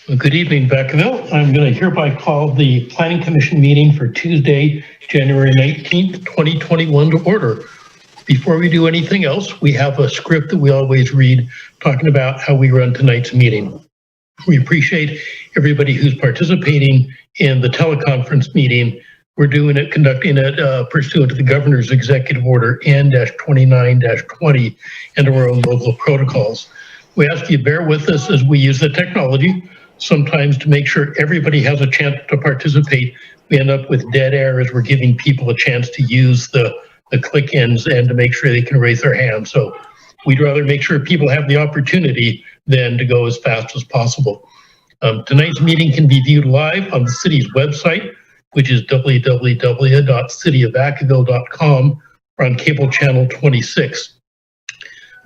Well, good evening, Vacaville. I'm going to hereby call the Planning Commission meeting for Tuesday, January 19th, 2021 to order. Before we do anything else, we have a script that we always read talking about how we run tonight's meeting. We appreciate everybody who's participating in the teleconference meeting. We're conducting it pursuant to the Governor's Executive Order N-29-20 and our own local protocols. We ask you to bear with us as we use the technology. Sometimes to make sure everybody has a chance to participate, we end up with dead air as we're giving people a chance to use the click-ins and to make sure they can raise their hand. So we'd rather make sure people have the opportunity than to go as fast as possible. Tonight's meeting can be viewed live on the city's website, which is www.cityofvacaville.com, or on cable channel 26.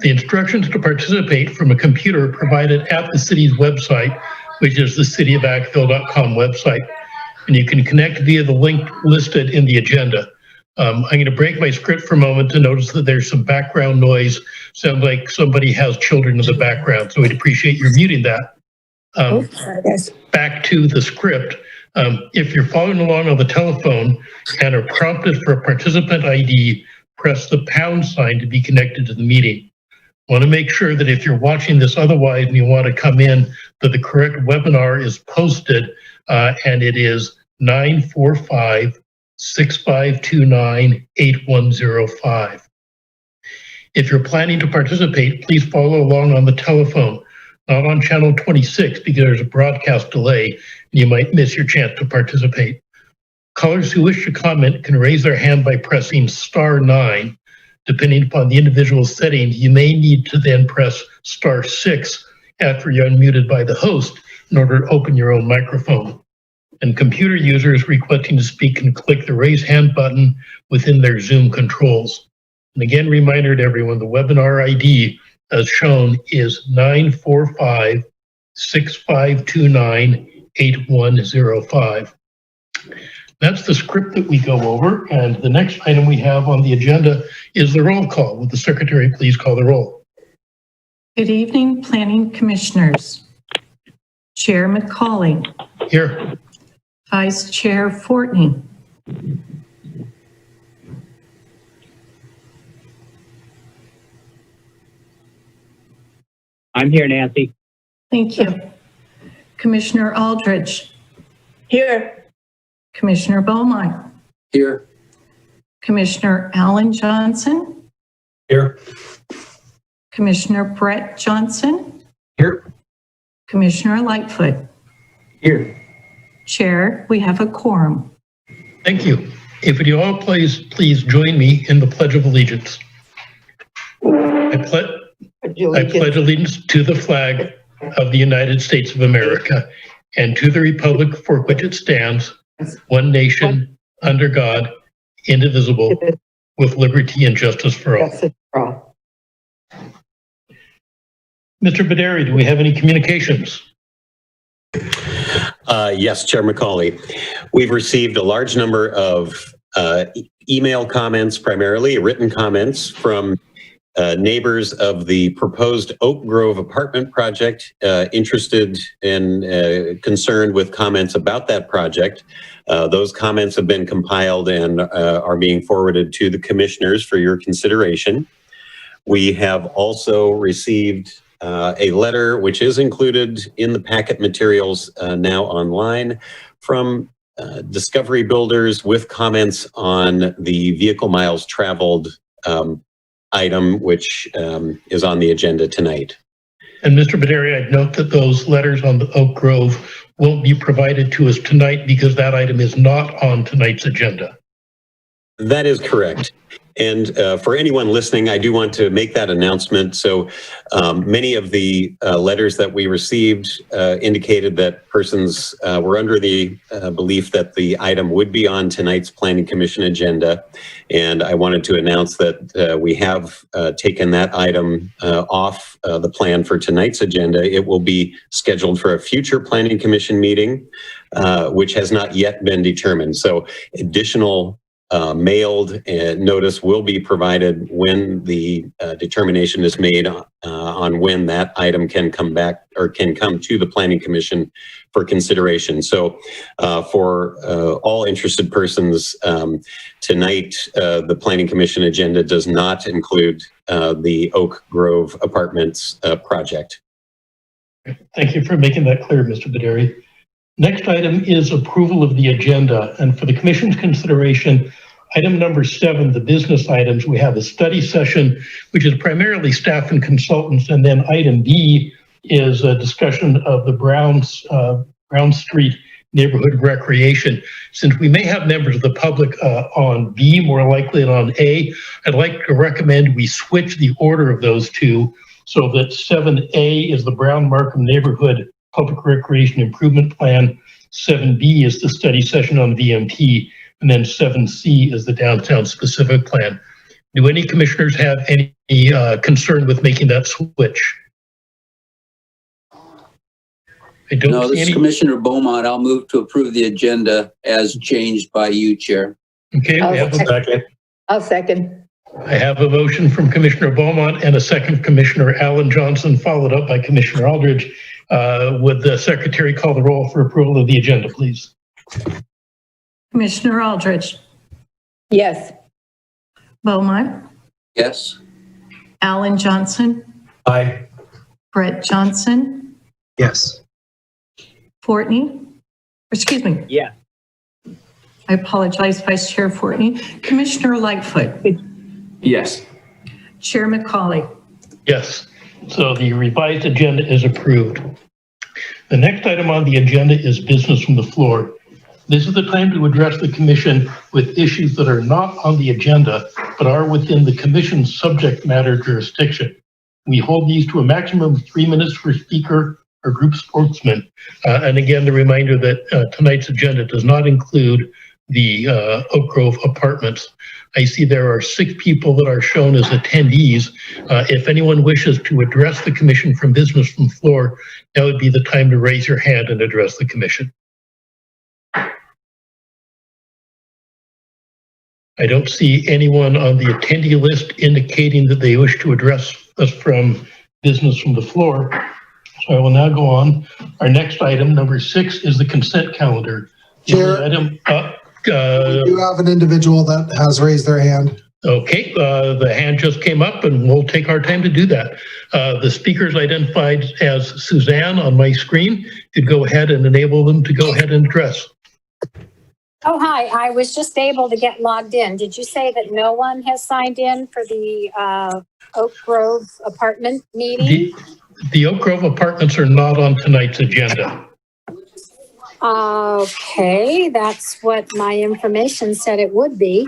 The instructions to participate from a computer are provided at the city's website, which is the cityofvacaville.com website. And you can connect via the link listed in the agenda. I'm going to break my script for a moment to notice that there's some background noise. Sounds like somebody has children in the background, so we'd appreciate your muting that. Back to the script. If you're following along on the telephone and are prompted for a participant ID, press the pound sign to be connected to the meeting. I want to make sure that if you're watching this otherwise and you want to come in, that the correct webinar is posted, and it is 945-6529-8105. If you're planning to participate, please follow along on the telephone, not on channel 26 because there's a broadcast delay and you might miss your chance to participate. Callers who wish to comment can raise their hand by pressing *9. Depending upon the individual settings, you may need to then press *6 after you're unmuted by the host in order to open your own microphone. And computer users requesting to speak can click the raise hand button within their Zoom controls. And again, reminder to everyone, the webinar ID as shown is 945-6529-8105. That's the script that we go over, and the next item we have on the agenda is the roll call. Would the secretary please call the roll? Good evening, Planning Commissioners. Chair McCauley. Here. Vice Chair Fortney. I'm here, Nancy. Thank you. Commissioner Aldridge. Here. Commissioner Beaumont. Here. Commissioner Alan Johnson. Here. Commissioner Brett Johnson. Here. Commissioner Lightfoot. Here. Chair, we have a quorum. Thank you. If you all please join me in the Pledge of Allegiance. I pledge allegiance to the flag of the United States of America and to the republic for which it stands, one nation, under God, indivisible, with liberty and justice for all. Mr. Baderi, do we have any communications? Yes, Chair McCauley. We've received a large number of email comments, primarily written comments from neighbors of the proposed Oak Grove apartment project, interested and concerned with comments about that project. Those comments have been compiled and are being forwarded to the commissioners for your consideration. We have also received a letter, which is included in the packet materials now online, from Discovery Builders with comments on the vehicle miles traveled item, which is on the agenda tonight. And Mr. Baderi, I'd note that those letters on the Oak Grove won't be provided to us tonight because that item is not on tonight's agenda. That is correct. And for anyone listening, I do want to make that announcement. So many of the letters that we received indicated that persons were under the belief that the item would be on tonight's Planning Commission agenda. And I wanted to announce that we have taken that item off the plan for tonight's agenda. It will be scheduled for a future Planning Commission meeting, which has not yet been determined. So additional mailed, and notice will be provided when the determination is made on when that item can come back or can come to the Planning Commission for consideration. So for all interested persons, tonight the Planning Commission agenda does not include the Oak Grove Apartments project. Thank you for making that clear, Mr. Baderi. Next item is approval of the agenda, and for the Commission's consideration, item number 7, the business items, we have a study session, which is primarily staff and consultants, and then item B is a discussion of the Brown Street neighborhood recreation. Since we may have members of the public on B more likely than on A, I'd like to recommend we switch the order of those two so that 7A is the Brown Markham neighborhood Public Recreation Improvement Plan, 7B is the study session on VMT, and then 7C is the downtown specific plan. Do any commissioners have any concern with making that switch? I don't No, see this is any. Commissioner Beaumont. I'll move to approve the agenda as changed by you, Chair. Okay, I'll second. I have a motion from Commissioner Beaumont and a second from Commissioner Alan Johnson, followed up by Commissioner Aldridge. Would the secretary call the roll for approval of the agenda, please? Commissioner Aldridge, Yes. Beaumont, Yes? Alan Johnson, Aye. Brett Johnson, Yes. Fortney, excuse me. Yeah. I apologize, Vice Chair Fortney. Commissioner Lightfoot, Yes. Chair McCauley. Yes. So the revised agenda is approved. The next item on the agenda is business from the floor. This is the time to address the commission with issues that are not on the agenda, but are within the commission's subject matter jurisdiction. We hold these to a maximum of 3 minutes per speaker or group spokesman. And again, the reminder that tonight's agenda does not include the Oak Grove Apartments. I see there are 6 people that are shown as attendees. If anyone wishes to address the commission from business from the floor, now would be the time to raise your hand and address the commission. I don't see anyone on the attendee list indicating that they wish to address us from business from the floor. So I will now go on. Our next item, number 6, is the consent calendar. Chair, Item, we do have an individual that has raised their hand. okay, the hand just came up and we'll take our time to do that. The speaker's identified as Suzanne on my screen. Could go ahead and enable them to go ahead and address. Oh, hi. I was just able to get logged in. Did you say that no one has signed in for the Oak Grove apartment meeting? The Oak Grove Apartments are not on tonight's agenda. Okay, that's what my information said it would be.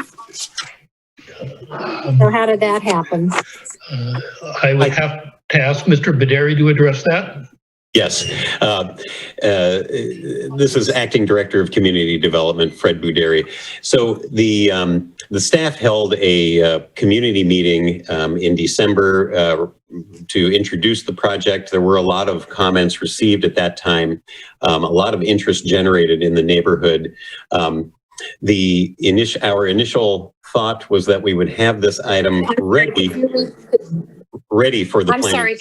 So how did that happen? I would have to ask Mr. Baderi to address that. Yes. This is Acting Director of Community Development, Fred Buderi. So the staff held a community meeting in December to introduce the project. There were a lot of comments received at that time, a lot of interest generated in the neighborhood. Our initial thought was that we would have this item ready for the I'm sorry,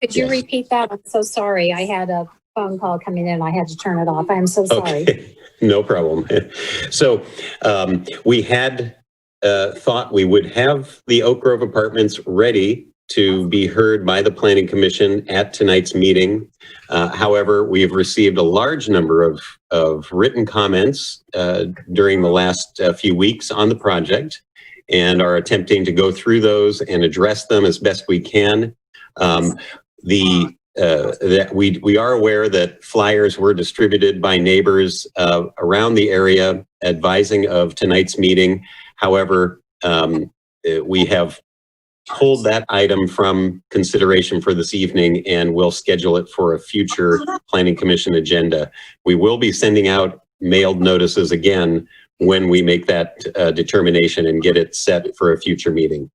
could you repeat that? I'm so sorry. I had a phone call coming in. I had to turn it off. I'm so sorry. Okay. No problem. So we had thought we would have the Oak Grove Apartments ready to be heard by the Planning Commission at tonight's meeting. However, we've received a large number of written comments during the last few weeks on the project and are attempting to go through those and address them as best we can. That we are aware that flyers were distributed by neighbors around the area advising of tonight's meeting. However, we have pulled that item from consideration for this evening and will schedule it for a future Planning Commission agenda. We will be sending out mailed notices again when we make that determination and get it set for a future meeting.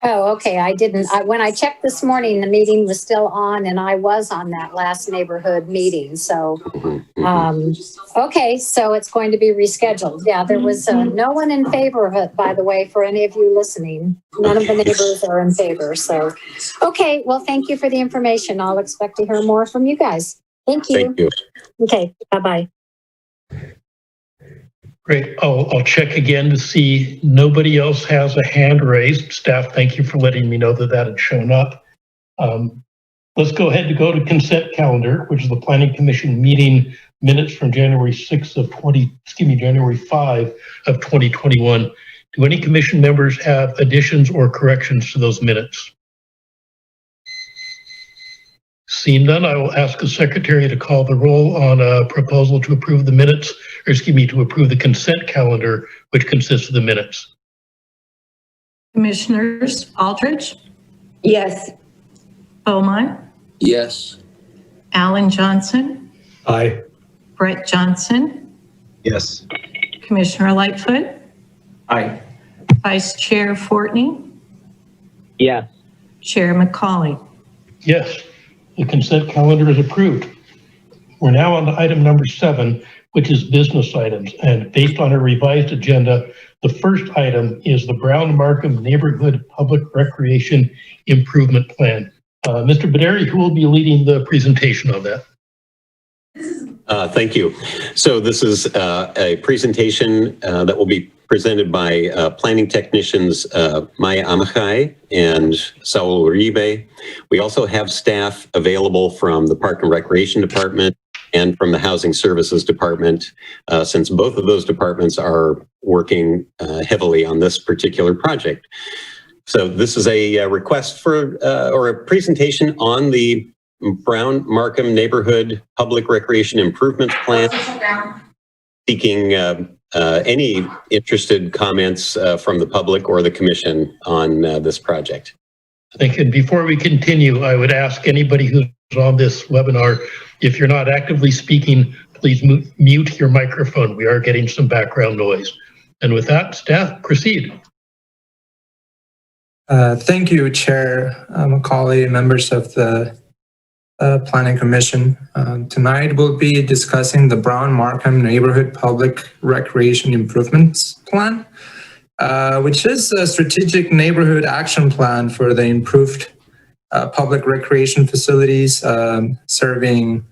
Oh, okay. I didn't, when I checked this morning, the meeting was still on and I was on that last neighborhood meeting. So, okay, so it's going to be rescheduled. Yeah, there was no one in favor of it, by the way, for any of you listening. None of the neighbors are in favor. So, okay, well, thank you for the information. I'll expect to hear more from you guys. Thank you. Thank you. Okay, bye-bye. Great. I'll check again to see nobody else has a hand raised. Staff, thank you for letting me know that that had shown up. Let's go ahead and go to consent calendar, which is the Planning Commission meeting minutes from January 5 of 2021. Do any commission members have additions or corrections to those minutes? Seeing none, I will ask the secretary to call the roll on a proposal to approve the minutes, or excuse me, to approve the consent calendar, which consists of the minutes. Commissioners Aldridge, Yes. Beaumont, Yes. Alan Johnson, Aye. Brett Johnson, Yes. Commissioner Lightfoot, Aye. Vice Chair Fortney, Yes. Chair McCauley. Yes, the consent calendar is approved. We're now on to item number 7, which is business items. And based on a revised agenda, the first item is the Brown Markham Neighborhood Public Recreation Improvement Plan. Mr. Baderi, who will be leading the presentation on that? Thank you. So this is a presentation that will be presented by planning technicians Maya Amachai and Saul Uribe. We also have staff available from the Park and Recreation Department and from the Housing Services Department, since both of those departments are working heavily on this particular project. So this is a request for or a presentation on the Brown Markham Neighborhood Public Recreation Improvement Plan, seeking any interested comments from the public or the commission on this project. Thank you. And before we continue, I would ask anybody who's on this webinar, if you're not actively speaking, please mute your microphone. We are getting some background noise. And with that, staff, proceed. Thank you, Chair McCauley, members of the Planning Commission. Tonight we'll be discussing the Brown Markham Neighborhood Public Recreation Improvements Plan, which is a strategic neighborhood action plan for the improved public recreation facilities serving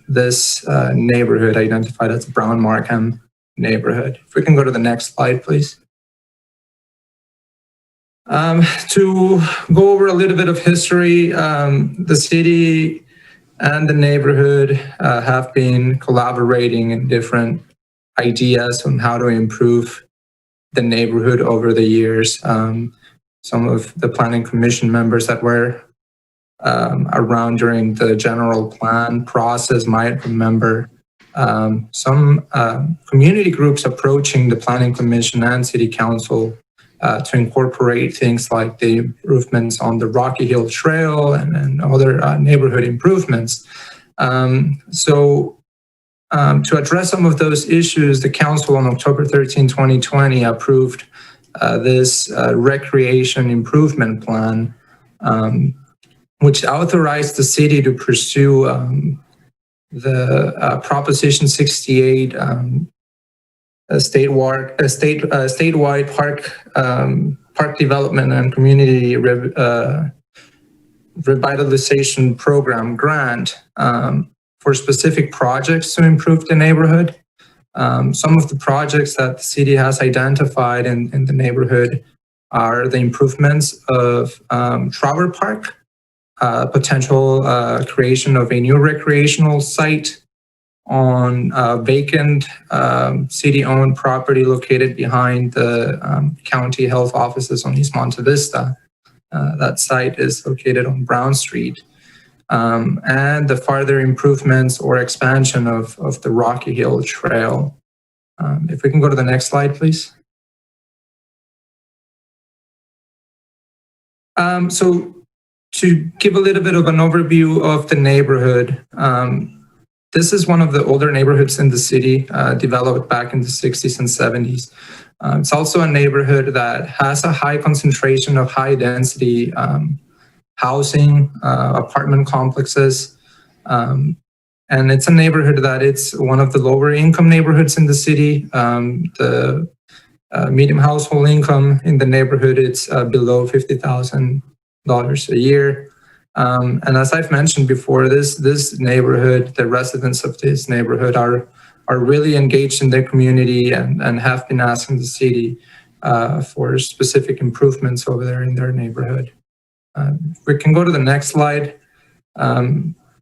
this neighborhood identified as the Brown Markham neighborhood. If we can go to the next slide, please. To go over a little bit of history, the city and the neighborhood have been collaborating in different ideas on how to improve the neighborhood over the years. Some of the Planning Commission members that were around during the general plan process might remember some community groups approaching the Planning Commission and City Council to incorporate things like the improvements on the Rocky Hill Trail and other neighborhood improvements. To address some of those issues, the council on October 13, 2020 approved this recreation improvement plan, which authorized the city to pursue the Proposition 68 statewide park development and community revitalization program grant for specific projects to improve the neighborhood. Some of the projects that the city has identified in the neighborhood are the improvements of Trower Park, potential creation of a new recreational site on vacant city-owned property located behind the county health offices on East Monte Vista. That site is located on Brown Street. And the further improvements or expansion of the Rocky Hill Trail. If we can go to the next slide, please. So to give a little bit of an overview of the neighborhood, this is one of the older neighborhoods in the city, developed back in the 60s and 70s. It's also a neighborhood that has a high concentration of high density housing, apartment complexes. And it's a neighborhood that it's one of the lower income neighborhoods in the city. The medium household income in the neighborhood, it's below $50,000 a year. And as I've mentioned before, this neighborhood, the residents of this neighborhood are really engaged in their community and have been asking the city for specific improvements over there in their neighborhood. We can go to the next slide.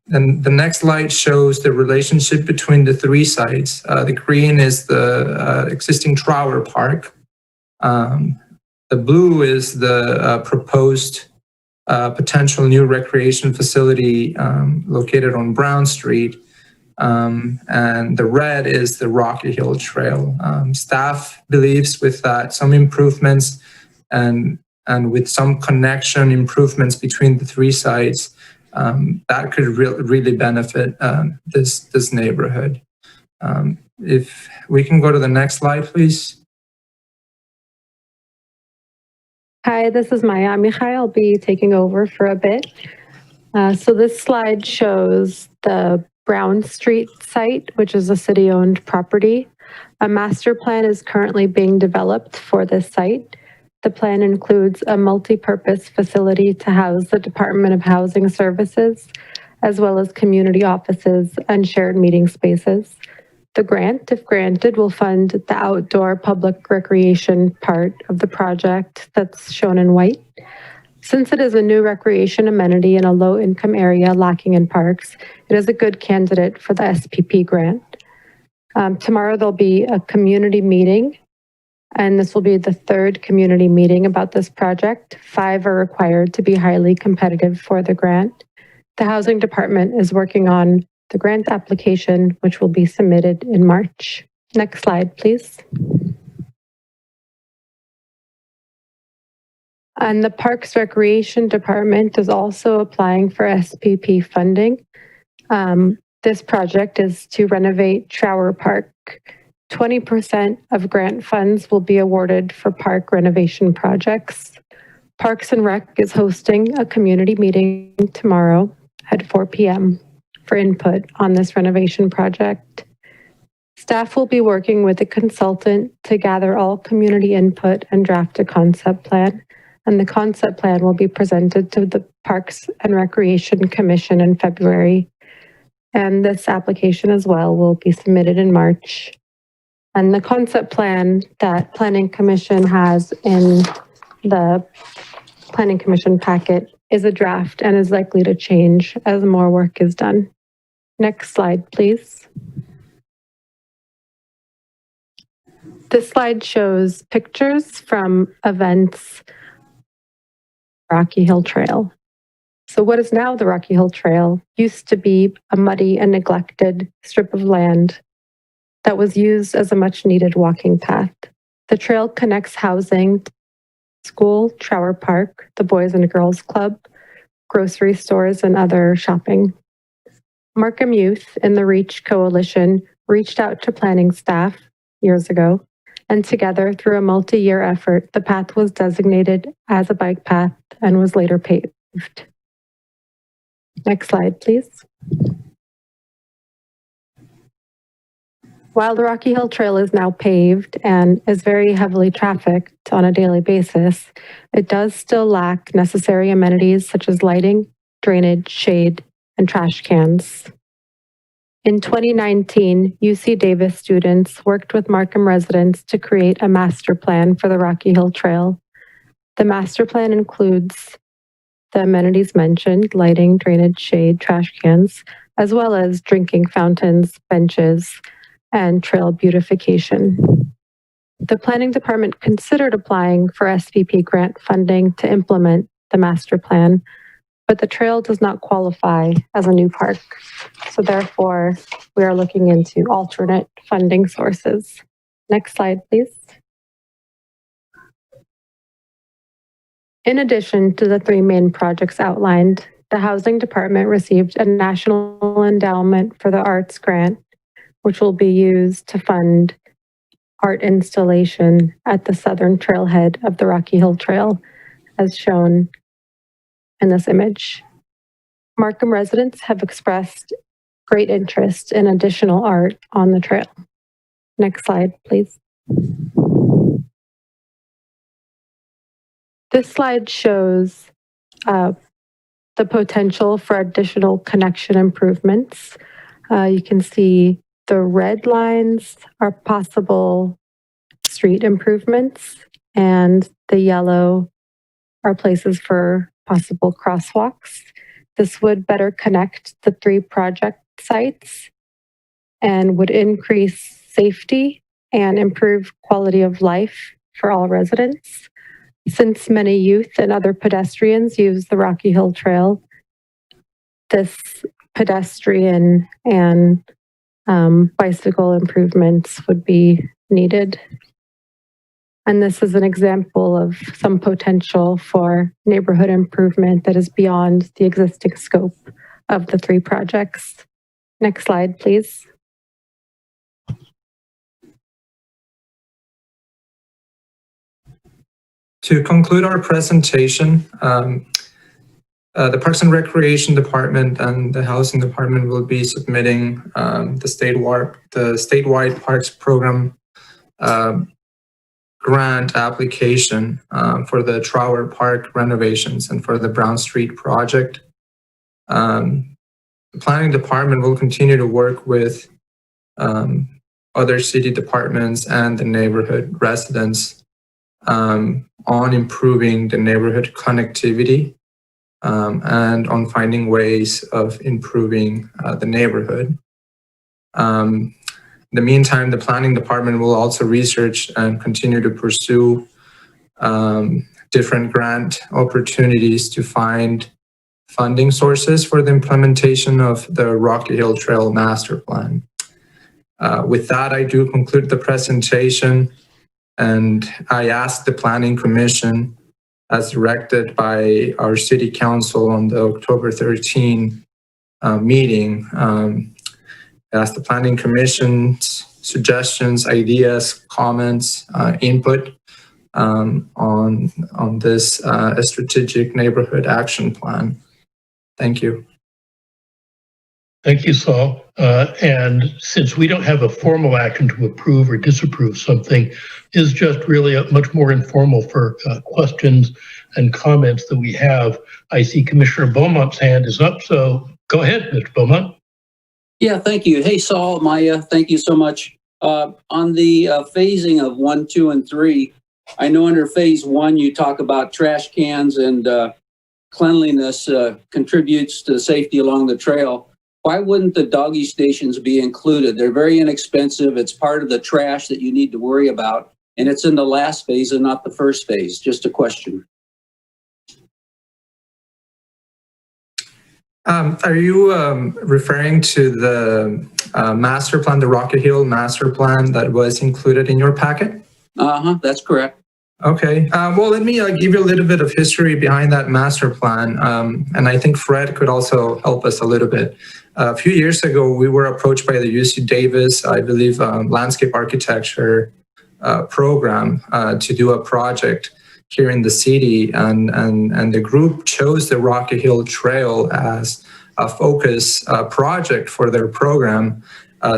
And the next slide shows the relationship between the three sites. The green is the existing Trower Park. The blue is the proposed potential new recreation facility located on Brown Street. And the red is the Rocky Hill Trail. Staff believes with that some improvements and with some connection improvements between the three sites, that could really benefit this neighborhood. If we can go to the next slide, please. Hi, this is Maya Amichai. I'll be taking over for a bit. So this slide shows the Brown Street site, which is a city-owned property. A master plan is currently being developed for this site. The plan includes a multi-purpose facility to house the Department of Housing Services, as well as community offices and shared meeting spaces. The grant, if granted, will fund the outdoor public recreation part of the project that's shown in white. Since it is a new recreation amenity in a low-income area lacking in parks, it is a good candidate for the SPP grant. Tomorrow there'll be a community meeting, and this will be the third community meeting about this project. 5 are required to be highly competitive for the grant. The housing department is working on the grant application, which will be submitted in March. Next slide, please. And the Parks Recreation Department is also applying for SPP funding. This project is to renovate Trower Park. 20% of grant funds will be awarded for park renovation projects. Parks and Rec is hosting a community meeting tomorrow at 4 p.m. for input on this renovation project. Staff will be working with a consultant to gather all community input and draft a concept plan. And the concept plan will be presented to the Parks and Recreation Commission in February. And this application as well will be submitted in March. And the concept plan that Planning Commission has in the Planning Commission packet is a draft and is likely to change as more work is done. Next slide, please. This slide shows pictures from events Rocky Hill Trail. So what is now the Rocky Hill Trail used to be a muddy and neglected strip of land that was used as a much needed walking path. The trail connects housing, school, Trower Park, the Boys and Girls Club, grocery stores, and other shopping. Markham Youth in the REACH Coalition reached out to planning staff years ago, and together, through a multi-year effort, the path was designated as a bike path and was later paved. Next slide, please. While the Rocky Hill Trail is now paved and is very heavily trafficked on a daily basis, it does still lack necessary amenities such as lighting, drainage, shade, and trash cans. In 2019, UC Davis students worked with Markham residents to create a master plan for the Rocky Hill Trail. The master plan includes the amenities mentioned, lighting, drainage, shade, trash cans, as well as drinking fountains, benches, and trail beautification. The planning department considered applying for SPP grant funding to implement the master plan, but the trail does not qualify as a new park. So therefore, we are looking into alternate funding sources. Next slide, please. In addition to the 3 main projects outlined, the housing department received a National Endowment for the Arts grant, which will be used to fund art installation at the southern trailhead of the Rocky Hill Trail, as shown in this image. Markham residents have expressed great interest in additional art on the trail. Next slide, please. This slide shows the potential for additional connection improvements. You can see the red lines are possible street improvements, and the yellow are places for possible crosswalks. This would better connect the 3 project sites and would increase safety and improve quality of life for all residents. Since many youth and other pedestrians use the Rocky Hill Trail, this pedestrian and bicycle improvements would be needed. And this is an example of some potential for neighborhood improvement that is beyond the existing scope of the 3 projects. Next slide, please. To conclude our presentation, the Parks and Recreation Department and the Housing Department will be submitting the statewide Parks Program grant application for the Trower Park renovations and for the Brown Street project. The Planning Department will continue to work with other city departments and the neighborhood residents on improving the neighborhood connectivity and on finding ways of improving the neighborhood. In the meantime, the Planning Department will also research and continue to pursue different grant opportunities to find funding sources for the implementation of the Rocky Hill Trail Master Plan. With that, I do conclude the presentation, and I ask the Planning Commission, as directed by our City Council on the October 13 meeting, ask the Planning Commission's suggestions, ideas, comments, input on this strategic neighborhood action plan. Thank you. Thank you, Saul. And since we don't have a formal action to approve or disapprove something, is just really a much more informal for questions and comments that we have. I see Commissioner Beaumont's hand is up, so go ahead, Mr. Beaumont. Yeah, thank you. Hey, Saul, Maya, thank you so much. On the phasing of 1, 2, and 3, I know under phase 1, you talk about trash cans and cleanliness contributes to safety along the trail. Why wouldn't the doggy stations be included? They're very inexpensive. It's part of the trash that you need to worry about. And it's in the last phase and not the first phase. Just a question. Are you referring to the master plan, the Rocky Hill master plan that was included in your packet? That's correct. Okay. Well, let me give you a little bit of history behind that master plan. And I think Fred could also help us a little bit. A few years ago, we were approached by the UC Davis, I believe, landscape architecture program to do a project here in the city. And the group chose the Rocky Hill Trail as a focus project for their program.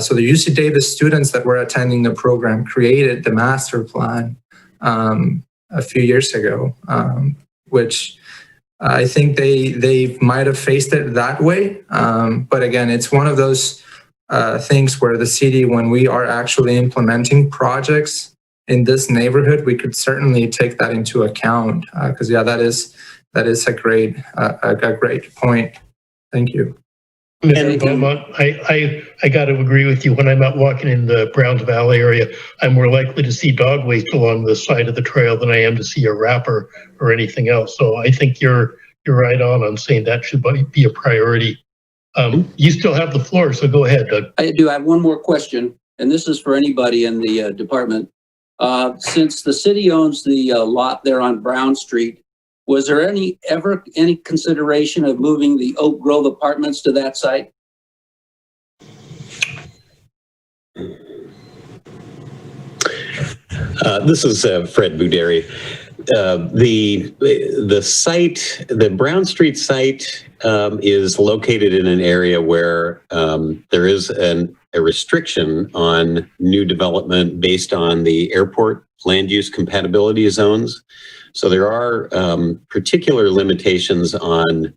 So the UC Davis students that were attending the program created the master plan a few years ago, which I think they might have faced it that way. But again, it's one of those things where the city, when we are actually implementing projects in this neighborhood, we could certainly take that into account. Because yeah, that is a great point. Thank you. Mr. Beaumont, I got to agree with you. When I'm out walking in the Browns Valley area, I'm more likely to see dog waste along the side of the trail than I am to see a wrapper or anything else. So I think you're right on saying that should be a priority. You still have the floor, so go ahead, Doug. I do. I have one more question, and this is for anybody in the department. Since the city owns the lot there on Brown Street, was there ever any consideration of moving the Oak Grove apartments to that site? This is Fred Buderi. The site, the Brown Street site, is located in an area where there is a restriction on new development based on the airport land use compatibility zones. So there are particular limitations on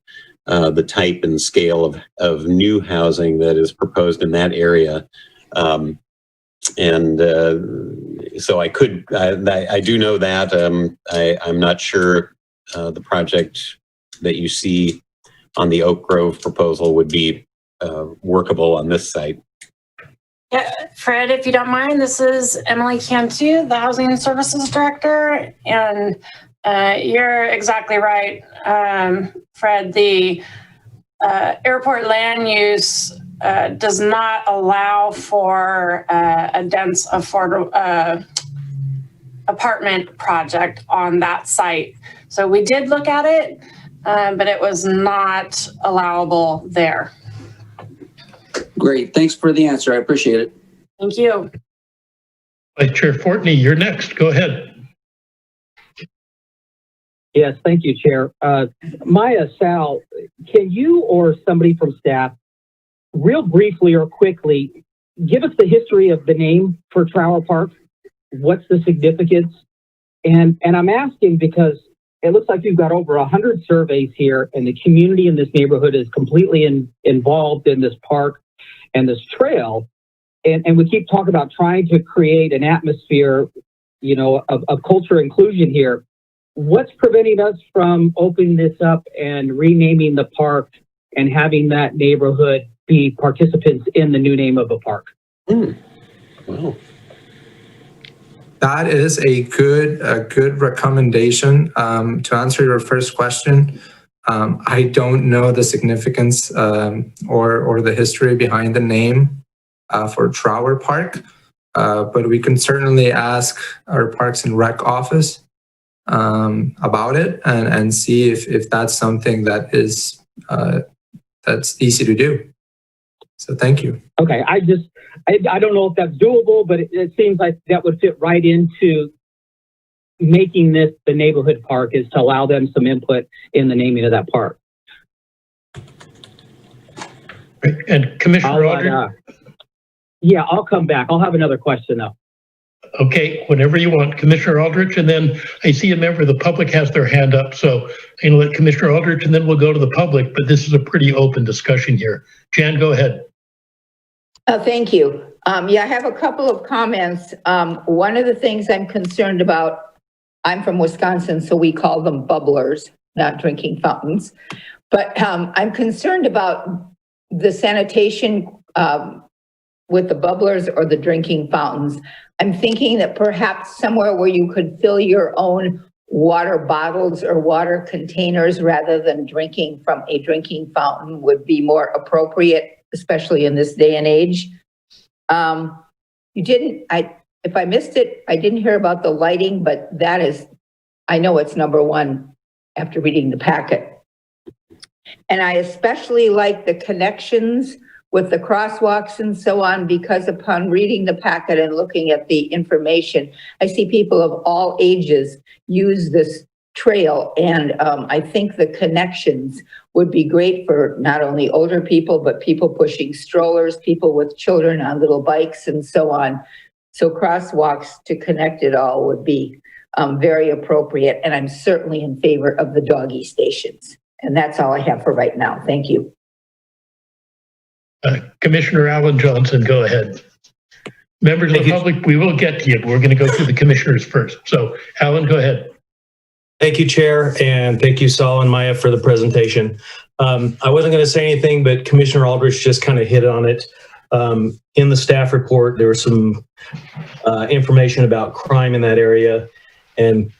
the type and scale of new housing that is proposed in that area. So I do know that. I'm not sure the project that you see on the Oak Grove proposal would be workable on this site. Yeah, Fred, if you don't mind, this is Emily Cantu, the Housing Services Director, and you're exactly right, Fred. The airport land use does not allow for a dense apartment project on that site. So we did look at it, but it was not allowable there. Great. Thanks for the answer. I appreciate it. Thank you. Vice Chair Fortney, you're next. Go ahead. Yes, thank you, Chair. Maya, Sal, can you or somebody from staff real briefly or quickly give us the history of the name for Trower Park? What's the significance? And I'm asking because it looks like you've got over 100 surveys here, and the community in this neighborhood is completely involved in this park and this trail. And we keep talking about trying to create an atmosphere, you know, of culture inclusion here. What's preventing us from opening this up and renaming the park and having that neighborhood be participants in the new name of a park? Wow. That is a good recommendation. To answer your first question, I don't know the significance or the history behind the name for Trower Park, but we can certainly ask our Parks and Rec office about it and see if that's something that is that's easy to do. So thank you. Okay, I don't know if that's doable, but it seems like that would fit right into making this the neighborhood park, is to allow them some input in the naming of that park. And Commissioner Aldridge? Yeah, I'll come back. I'll have another question though. Okay, whenever you want, Commissioner Aldrich, and then I see a member of the public has their hand up, so I'm going to let Commissioner Aldrich, and then we'll go to the public, but this is a pretty open discussion here. Jan, go ahead. Thank you. Yeah, I have a couple of comments. One of the things I'm concerned about, I'm from Wisconsin, so we call them bubblers, not drinking fountains, but I'm concerned about the sanitation with the bubblers or the drinking fountains. I'm thinking that perhaps somewhere where you could fill your own water bottles or water containers rather than drinking from a drinking fountain would be more appropriate, especially in this day and age. If I missed it, I didn't hear about the lighting, but that is, I know it's number one after reading the packet. And I especially like the connections with the crosswalks and so on, because upon reading the packet and looking at the information, I see people of all ages use this trail. And I think the connections would be great for not only older people, but people pushing strollers, people with children on little bikes and so on. So crosswalks to connect it all would be very appropriate. And I'm certainly in favor of the doggy stations. And that's all I have for right now. Thank you. Commissioner Alan Johnson, go ahead. Members of the public, we will get to you. We're going to go through the commissioners first. So Alan, go ahead. Thank you, Chair, and thank you, Saul and Maya, for the presentation. I wasn't going to say anything, but Commissioner Aldrich just kind of hit on it. In the staff report, there was some information about crime in that area, and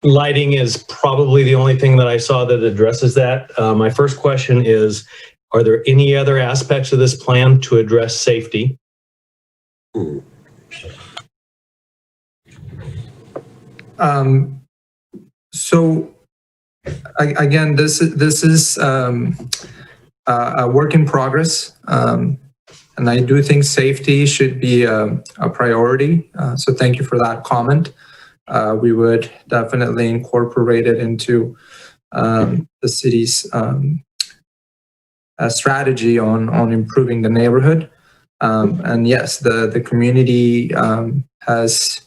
lighting is probably the only thing that I saw that addresses that. My first question is, are there any other aspects of this plan to address safety? So again, this is a work in progress. And I do think safety should be a priority. So thank you for that comment. We would definitely incorporate it into the city's strategy on improving the neighborhood. And yes, the community has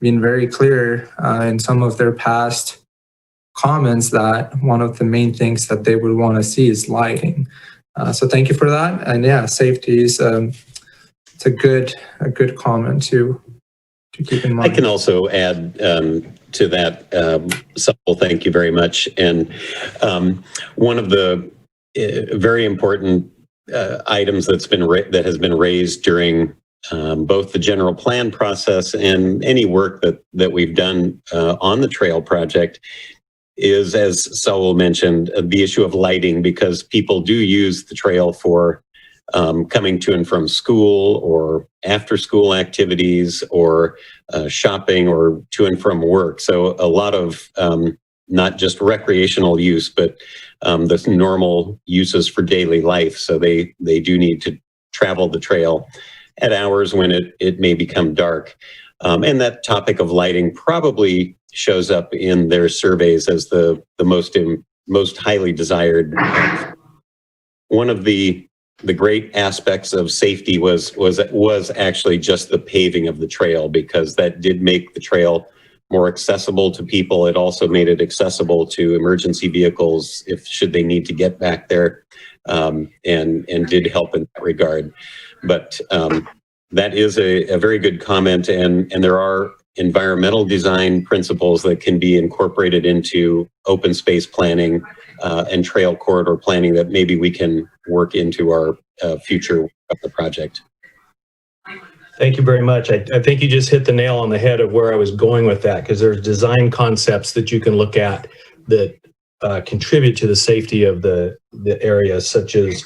been very clear in some of their past comments that one of the main things that they would want to see is lighting. So thank you for that. And yeah, safety is it's a good comment to keep in mind. I can also add to that, Saul, thank you very much. And one of the very important items that has been raised during both the general plan process and any work that we've done on the trail project is, as Saul mentioned, the issue of lighting, because people do use the trail for coming to and from school or after school activities or shopping or to and from work. So a lot of not just recreational use, but the normal uses for daily life. So they do need to travel the trail at hours when it may become dark. And that topic of lighting probably shows up in their surveys as the most highly desired. One of the great aspects of safety was actually just the paving of the trail, because that did make the trail more accessible to people. It also made it accessible to emergency vehicles should they need to get back there, and did help in that regard. But that is a very good comment, and there are environmental design principles that can be incorporated into open space planning and trail corridor planning that maybe we can work into our future of the project. Thank you very much. I think you just hit the nail on the head of where I was going with that, because there's design concepts that you can look at that contribute to the safety of the area, such as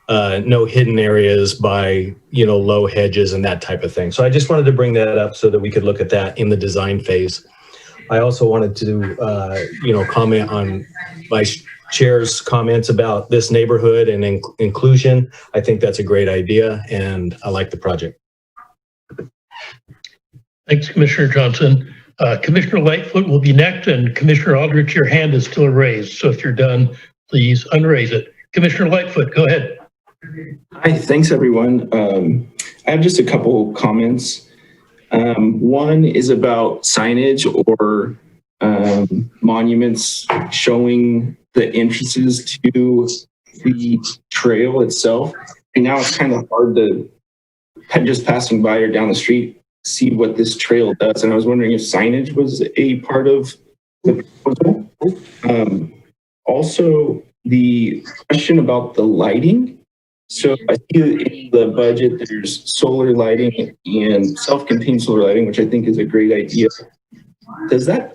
no hidden areas by, low hedges and that type of thing. So I just wanted to bring that up so that we could look at that in the design phase. I also wanted to, comment on Vice Chair's comments about this neighborhood and inclusion. I think that's a great idea, and I like the project. Thanks, Commissioner Johnson. Commissioner Lightfoot will be next, and Commissioner Aldrich, your hand is still raised. So if you're done, please unraise it. Commissioner Lightfoot, go ahead. Hi, thanks everyone. I have just a couple comments. One is about signage or monuments showing the entrances to the trail itself. And now it's kind of hard to, just passing by or down the street, see what this trail does. And I was wondering if signage was a part of the proposal. Also, the question about the lighting. So I see in the budget, there's solar lighting and self-contained solar lighting, which I think is a great idea.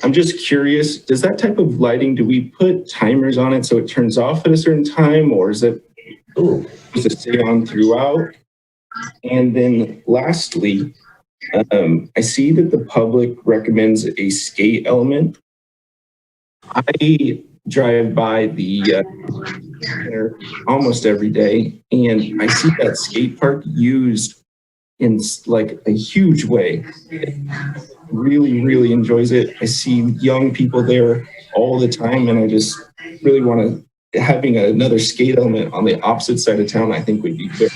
I'm just curious, does that type of lighting, do we put timers on it so it turns off at a certain time, or is it supposed to stay on throughout? And then lastly, I see that the public recommends a skate element. I drive by the center almost every day, and I see that skate park used in like a huge way. Really, really enjoys it. I see young people there all the time, and I just really want to, having another skate element on the opposite side of town, I think would be good.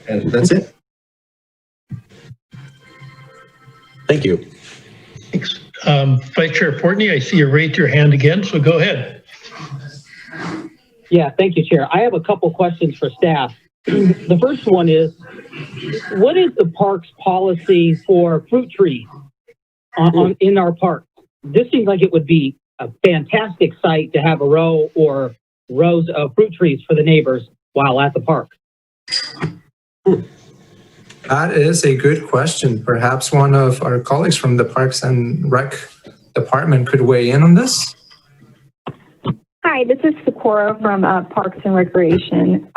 And that's it. Thank you. Thanks. Vice Chair Fortney, I see you raised your hand again, so go ahead. Yeah, thank you, Chair. I have a couple questions for staff. The first one is, what is the park's policy for fruit trees in our park? This seems like it would be a fantastic site to have a row or rows of fruit trees for the neighbors while at the park. That is a good question. Perhaps one of our colleagues from the Parks and Rec Department could weigh in on this. Hi, this is Sakura from Parks and Recreation.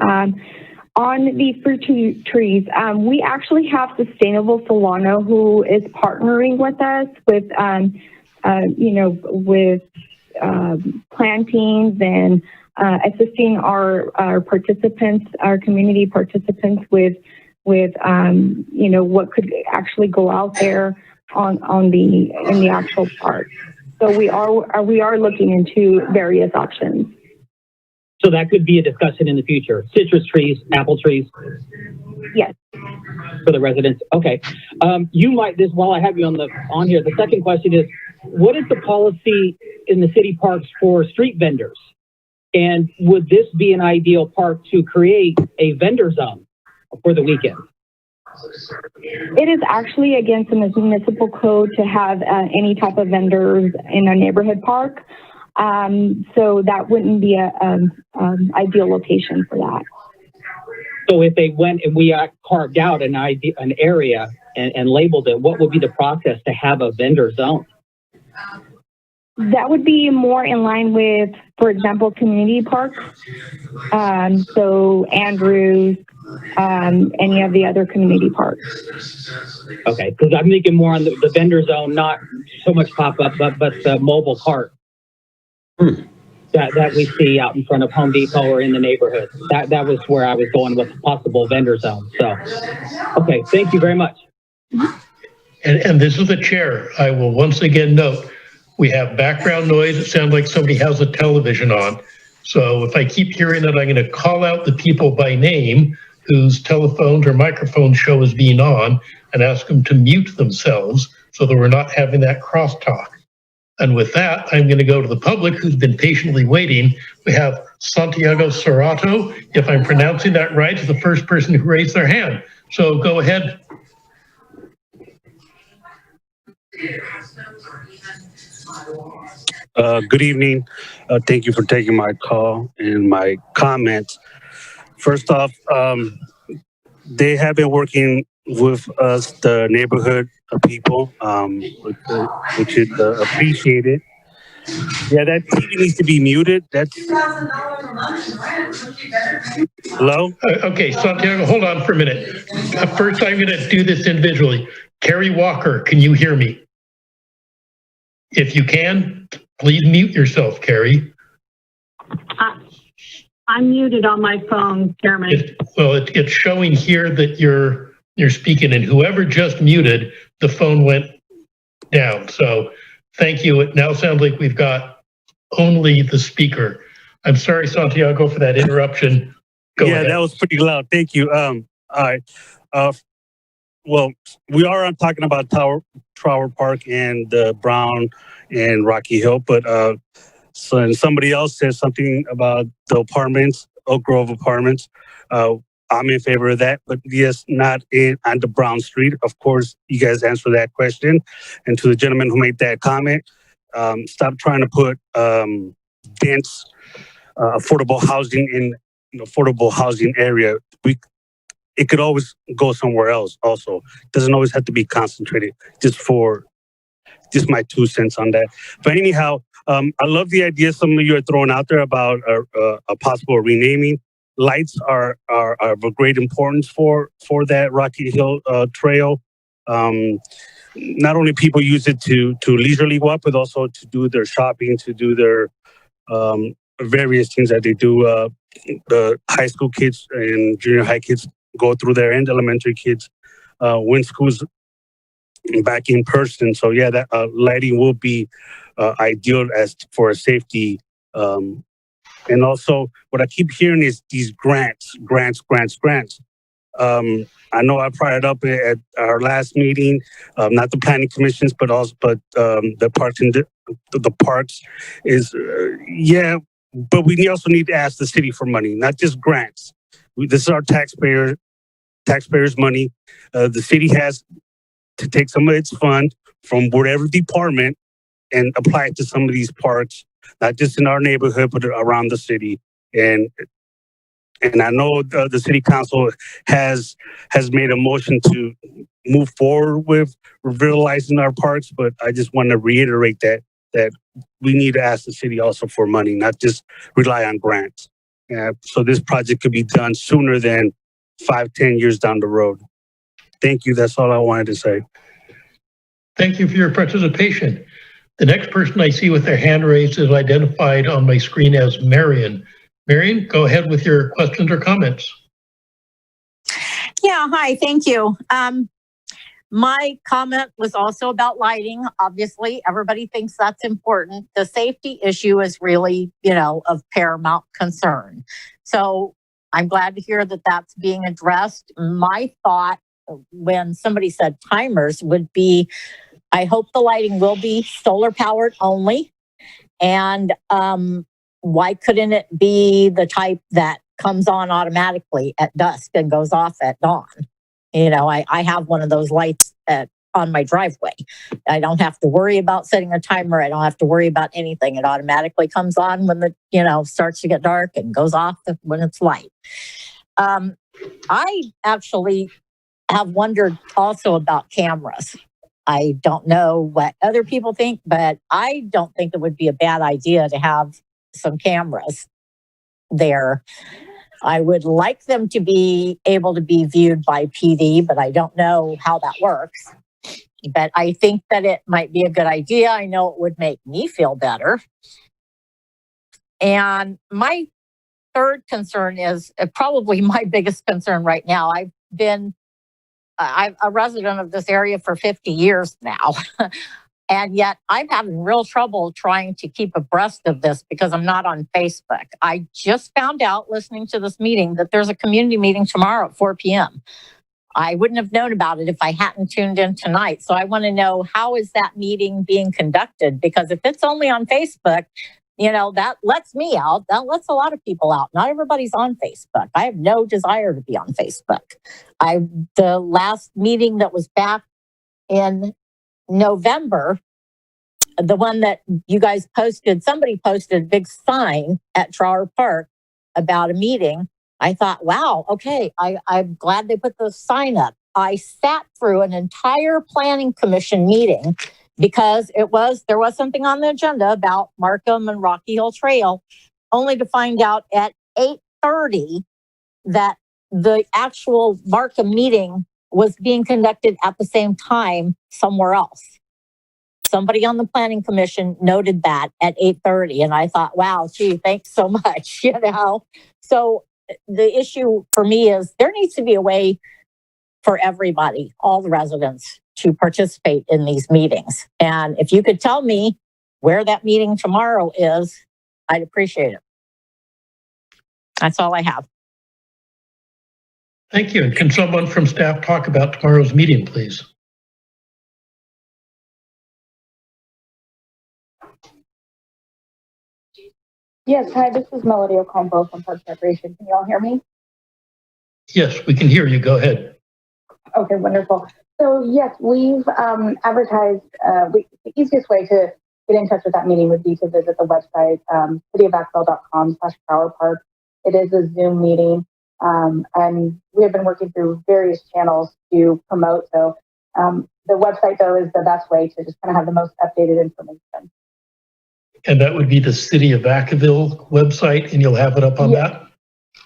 On the fruit trees, we actually have Sustainable Solano who is partnering with us with, with plantings and assisting our participants, our community participants with what could actually go out there in the actual park. So we are looking into various options. So that could be a discussion in the future. Citrus trees, apple trees. Yes. For the residents. Okay. You might, this while I have you on here, the second question is, what is the policy in the city parks for street vendors? And would this be an ideal park to create a vendor zone for the weekend? It is actually against the municipal code to have any type of vendors in a neighborhood park. So that wouldn't be an ideal location for that. So if they went and we carved out an area and labeled it, what would be the process to have a vendor zone? That would be more in line with, for example, community parks. So Andrews, any of the other community parks. Okay, because I'm thinking more on the vendor zone, not so much pop-up, but the mobile cart that we see out in front of Home Depot or in the neighborhood. That was where I was going with possible vendor zone. So, okay, thank you very much. And this is the chair. I will once again note, we have background noise. It sounds like somebody has a television on. So if I keep hearing that, I'm going to call out the people by name whose telephones or microphones show as being on and ask them to mute themselves so that we're not having that crosstalk. And with that, I'm going to go to the public who's been patiently waiting. We have Santiago Serrato. If I'm pronouncing that right, is the first person who raised their hand. So go ahead. Good evening. Thank you for taking my call and my comments. First off, they have been working with us, the neighborhood people, which is appreciated. Yeah, that TV needs to be muted. That's hello. Okay, Santiago, hold on for a minute. First, I'm going to do this individually. Carrie Walker, can you hear me? If you can, please mute yourself, Carrie. I'm muted on my phone, Chairman. It's showing here that you're speaking, and whoever just muted, the phone went down. So thank you. It now sounds like we've got only the speaker. I'm sorry, Santiago, for that interruption. Go ahead. That was pretty loud. Thank you. All right. Well, we are talking about Tower Park and Brown and Rocky Hill, but and somebody else said something about the apartments, Oak Grove apartments. I'm in favor of that, but yes, not on the Brown Street. Of course, you guys answer that question. And to the gentleman who made that comment, stop trying to put dense, affordable housing in an affordable housing area. It could always go somewhere else also. It doesn't always have to be concentrated, just my 2 cents on that. But anyhow, I love the idea some of you are throwing out there about a possible renaming. Lights are of a great importance for that Rocky Hill Trail. Not only people use it to leisurely walk, but also to do their shopping, to do their various things that they do. The high school kids and junior high kids go through there, and elementary kids when school's back in person. So yeah, that lighting will be ideal as for a safety. And also, what I keep hearing is these grants. I know I brought it up at our last meeting, not the planning commissions, but the parks and the parks is but we also need to ask the city for money, not just grants. This is our taxpayers' money. The city has to take some of its fund from whatever department and apply it to some of these parks, not just in our neighborhood, but around the city. And I know the city council has made a motion to move forward with revitalizing our parks, but I just want to reiterate that we need to ask the city also for money, not just rely on grants. So this project could be done sooner than 5-10 years down the road. Thank you. That's all I wanted to say. Thank you for your participation. The next person I see with their hand raised is identified on my screen as Marion. Marion, go ahead with your questions or comments. Yeah, hi, thank you. My comment was also about lighting. Obviously, everybody thinks that's important. The safety issue is really, of paramount concern. So I'm glad to hear that that's being addressed. My thought when somebody said timers would be, I hope the lighting will be solar powered only. And why couldn't it be the type that comes on automatically at dusk and goes off at dawn? I have one of those lights on my driveway. I don't have to worry about setting a timer. I don't have to worry about anything. It automatically comes on when the, starts to get dark and goes off when it's light. I actually have wondered also about cameras. I don't know what other people think, but I don't think it would be a bad idea to have some cameras there. I would like them to be able to be viewed by PD, but I don't know how that works. But I think that it might be a good idea. I know it would make me feel better. And my third concern is probably my biggest concern right now. I'm a resident of this area for 50 years now. And yet I'm having real trouble trying to keep abreast of this because I'm not on Facebook. I just found out listening to this meeting that there's a community meeting tomorrow at 4 p.m. I wouldn't have known about it if I hadn't tuned in tonight. So I want to know, how is that meeting being conducted? Because if it's only on Facebook, that lets me out. That lets a lot of people out. Not everybody's on Facebook. I have no desire to be on Facebook. The last meeting that was back in November, the one that you guys posted, somebody posted a big sign at Trower Park about a meeting. I thought, wow, okay, I'm glad they put the sign up. I sat through an entire planning commission meeting because there was something on the agenda about Markham and Rocky Hill Trail, only to find out at 8:30 that the actual Markham meeting was being conducted at the same time somewhere else. Somebody on the planning commission noted that at 8:30, and I thought, wow, gee, thanks so much, So the issue for me is there needs to be a way for everybody, all the residents, to participate in these meetings. And if you could tell me where that meeting tomorrow is, I'd appreciate it. That's all I have. Thank you. And can someone from staff talk about tomorrow's meeting, please? Yes, hi, this is Melody Ocampo from Parks and Recreation. Can you all hear me? Yes, we can hear you. Go ahead. Okay, wonderful. So yes, we've advertised, the easiest way to get in touch with that meeting would be to visit the website, cityofvacaville.com/powerpark. It is a Zoom meeting, and we have been working through various channels to promote. So the website, though, is the best way to just kind of have the most updated information. And that would be the City of Vacaville website, and you'll have it up on that?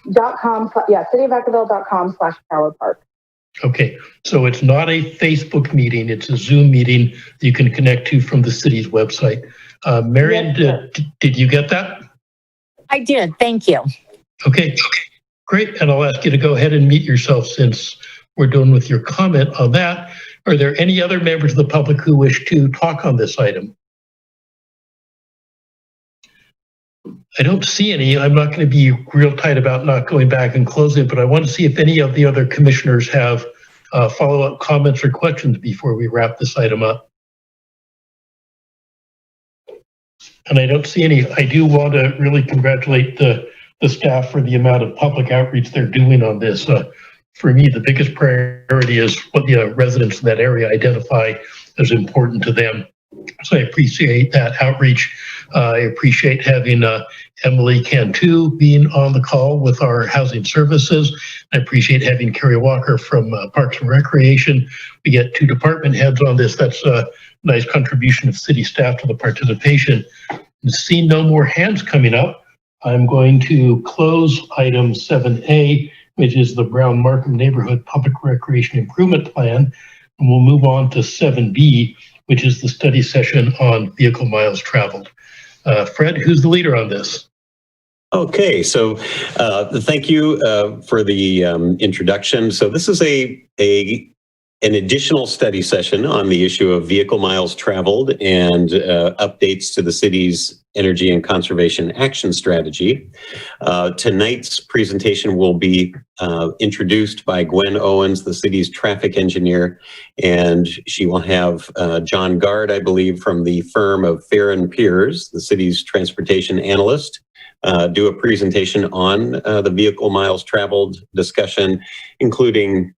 cityofvacaville.com/powerpark. Okay, so it's not a Facebook meeting, it's a Zoom meeting you can connect to from the city's website. Marion, yes, did you get that? I did, thank you. Okay, great. And I'll ask you to go ahead and mute yourself since we're done with your comment on that. Are there any other members of the public who wish to talk on this item? I don't see any. I'm not going to be real tight about not going back and closing it, but I want to see if any of the other commissioners have follow-up comments or questions before we wrap this item up. And I don't see any. I do want to really congratulate the staff for the amount of public outreach they're doing on this. For me, the biggest priority is what the residents in that area identify as important to them. So I appreciate that outreach. I appreciate having Emily Cantu being on the call with our housing services. I appreciate having Carrie Walker from Parks and Recreation. We get 2 department heads on this. That's a nice contribution of city staff to the participation. Seeing no more hands coming up, I'm going to close item 7A, which is the Brown Markham Neighborhood Public Recreation Improvement Plan. And we'll move on to 7B, which is the study session on vehicle miles traveled. Fred, who's the leader on this? Okay, so thank you for the introduction. So this is an additional study session on the issue of vehicle miles traveled and updates to the city's energy and conservation action strategy. Tonight's presentation will be introduced by Gwen Owens, the city's traffic engineer, and she will have John Gard, I believe, from the firm of Fair & Peers, the city's transportation analyst, do a presentation on the vehicle miles traveled discussion, including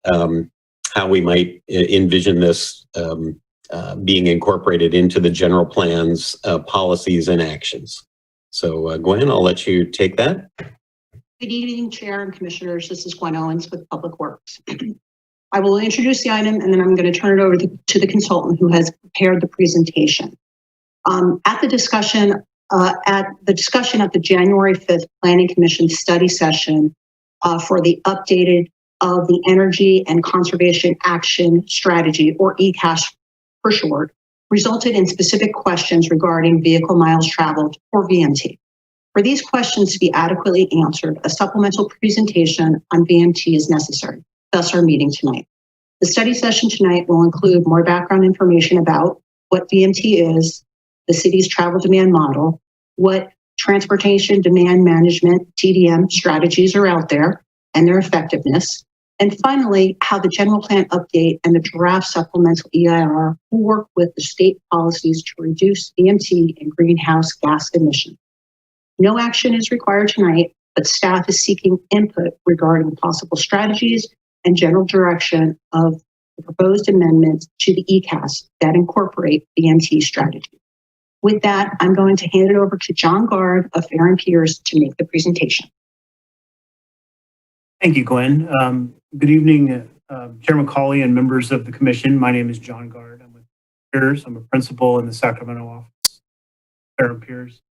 how we might envision this being incorporated into the general plan's policies and actions. So Gwen, I'll let you take that. Good evening, Chair and Commissioners. This is Gwen Owens with Public Works. I will introduce the item and then I'm going to turn it over to the consultant who has prepared the presentation. At the discussion at the January 5th Planning Commission study session for the updated of the Energy and Conservation Action Strategy, or ECAS for short, resulted in specific questions regarding vehicle miles traveled, or VMT. For these questions to be adequately answered, a supplemental presentation on VMT is necessary, thus our meeting tonight. The study session tonight will include more background information about what VMT is, the city's travel demand model, what transportation demand management, TDM, strategies are out there and their effectiveness, and finally, how the general plan update and the draft supplemental EIR will work with the state policies to reduce VMT and greenhouse gas emissions. No action is required tonight, but staff is seeking input regarding possible strategies and general direction of the proposed amendments to the ECAS that incorporate VMT strategy. With that, I'm going to hand it over to John Gard of Fair & Peers to make the presentation. Thank you, Gwen. Good evening, Chair McCauley and members of the Commission. My name is John Gard. I'm with Peers. I'm a principal in the Sacramento office, Fair & Peers.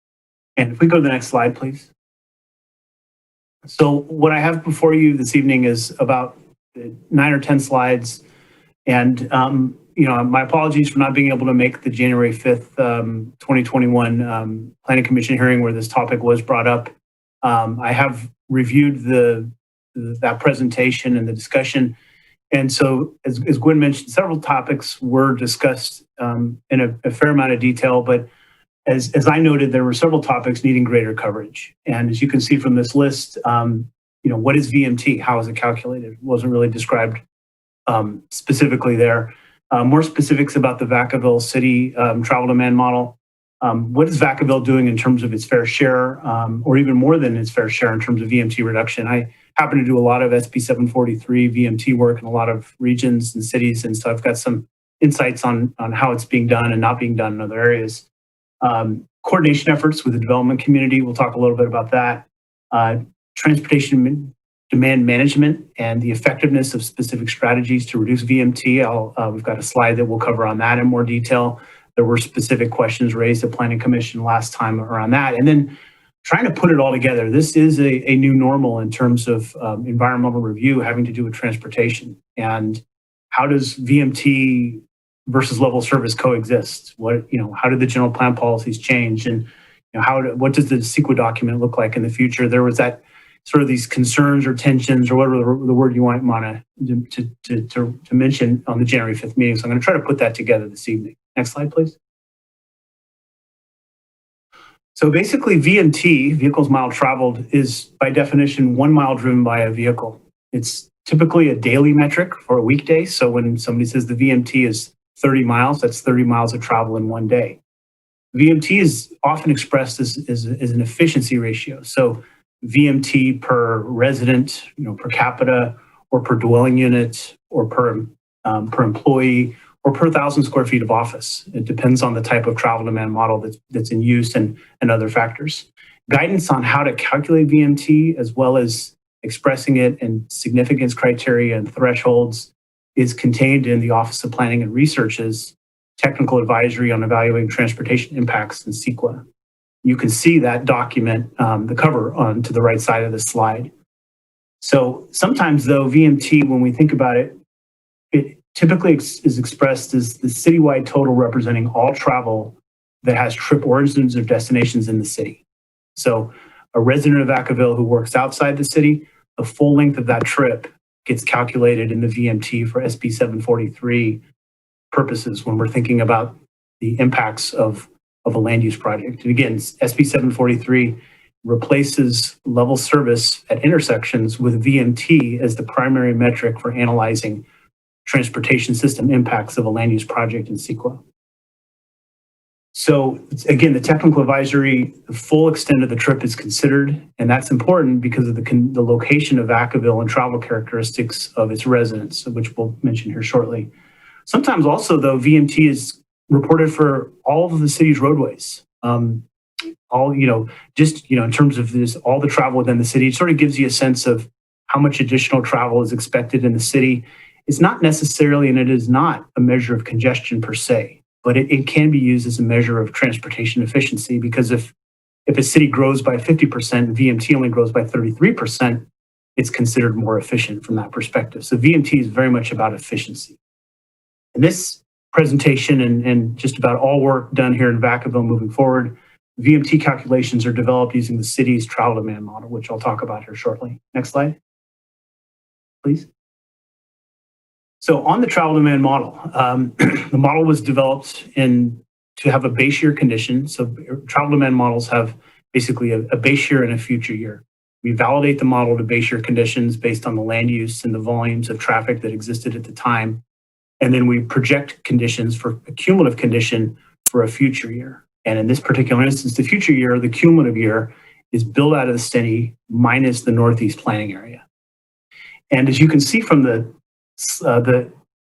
And if we go to the next slide, please. So what I have before you this evening is about 9 or 10 slides. And my apologies for not being able to make the January 5th, 2021 Planning Commission hearing where this topic was brought up. I have reviewed that presentation and the discussion. And so, as Gwen mentioned, several topics were discussed in a fair amount of detail, but as I noted, there were several topics needing greater coverage. And as you can see from this list, what is VMT? How is it calculated? It wasn't really described specifically there. More specifics about the Vacaville city travel demand model. What is Vacaville doing in terms of its fair share, or even more than its fair share in terms of VMT reduction? I happen to do a lot of SB 743 VMT work in a lot of regions and cities, and so I've got some insights on how it's being done and not being done in other areas. Coordination efforts with the development community, we'll talk a little bit about that. Transportation demand management and the effectiveness of specific strategies to reduce VMT. We've got a slide that we'll cover on that in more detail. There were specific questions raised at Planning Commission last time around that. And then trying to put it all together. This is a new normal in terms of environmental review having to do with transportation. And how does VMT versus level service coexist? How did the general plan policies change? And what does the CEQA document look like in the future? There was that sort of these concerns or tensions or whatever the word you want to mention on the January 5th meeting. So I'm going to try to put that together this evening. Next slide, please. So basically VMT, vehicles mile traveled, is by definition 1 mile driven by a vehicle. It's typically a daily metric for a weekday. So when somebody says the VMT is 30 miles, that's 30 miles of travel in one day. VMT is often expressed as an efficiency ratio. So VMT per resident, per capita, or per dwelling unit, or per employee, or per 1,000 square feet of office. It depends on the type of travel demand model that's in use and other factors. Guidance on how to calculate VMT, as well as expressing it in significance criteria and thresholds, is contained in the Office of Planning and Research's Technical Advisory on Evaluating Transportation Impacts in CEQA. You can see that document, the cover on to the right side of the slide. So sometimes though, VMT, when we think about it, typically is expressed as the citywide total representing all travel that has trip origins or destinations in the city. So a resident of Vacaville who works outside the city, the full length of that trip gets calculated in the VMT for SB 743 purposes when we're thinking about the impacts of a land use project. And again, SB 743 replaces level service at intersections with VMT as the primary metric for analyzing transportation system impacts of a land use project in CEQA. So again, the technical advisory, the full extent of the trip is considered, and that's important because of the location of Vacaville and travel characteristics of its residents, which we'll mention here shortly. Sometimes also, though, VMT is reported for all of the city's roadways. In terms of this, all the travel within the city, it sort of gives you a sense of how much additional travel is expected in the city. It's not necessarily, and it is not a measure of congestion per se, but it can be used as a measure of transportation efficiency, because if a city grows by 50%, VMT only grows by 33%, it's considered more efficient from that perspective. So VMT is very much about efficiency. In this presentation and just about all work done here in Vacaville moving forward, VMT calculations are developed using the city's travel demand model, which I'll talk about here shortly. Next slide, please. So on the travel demand model, the model was developed to have a base year condition. So travel demand models have basically a base year and a future year. We validate the model to base year conditions based on the land use and the volumes of traffic that existed at the time. And then we project conditions for a cumulative condition for a future year. And in this particular instance, the future year, the cumulative year, is built out of the city minus the Northeast planning area. And as you can see from the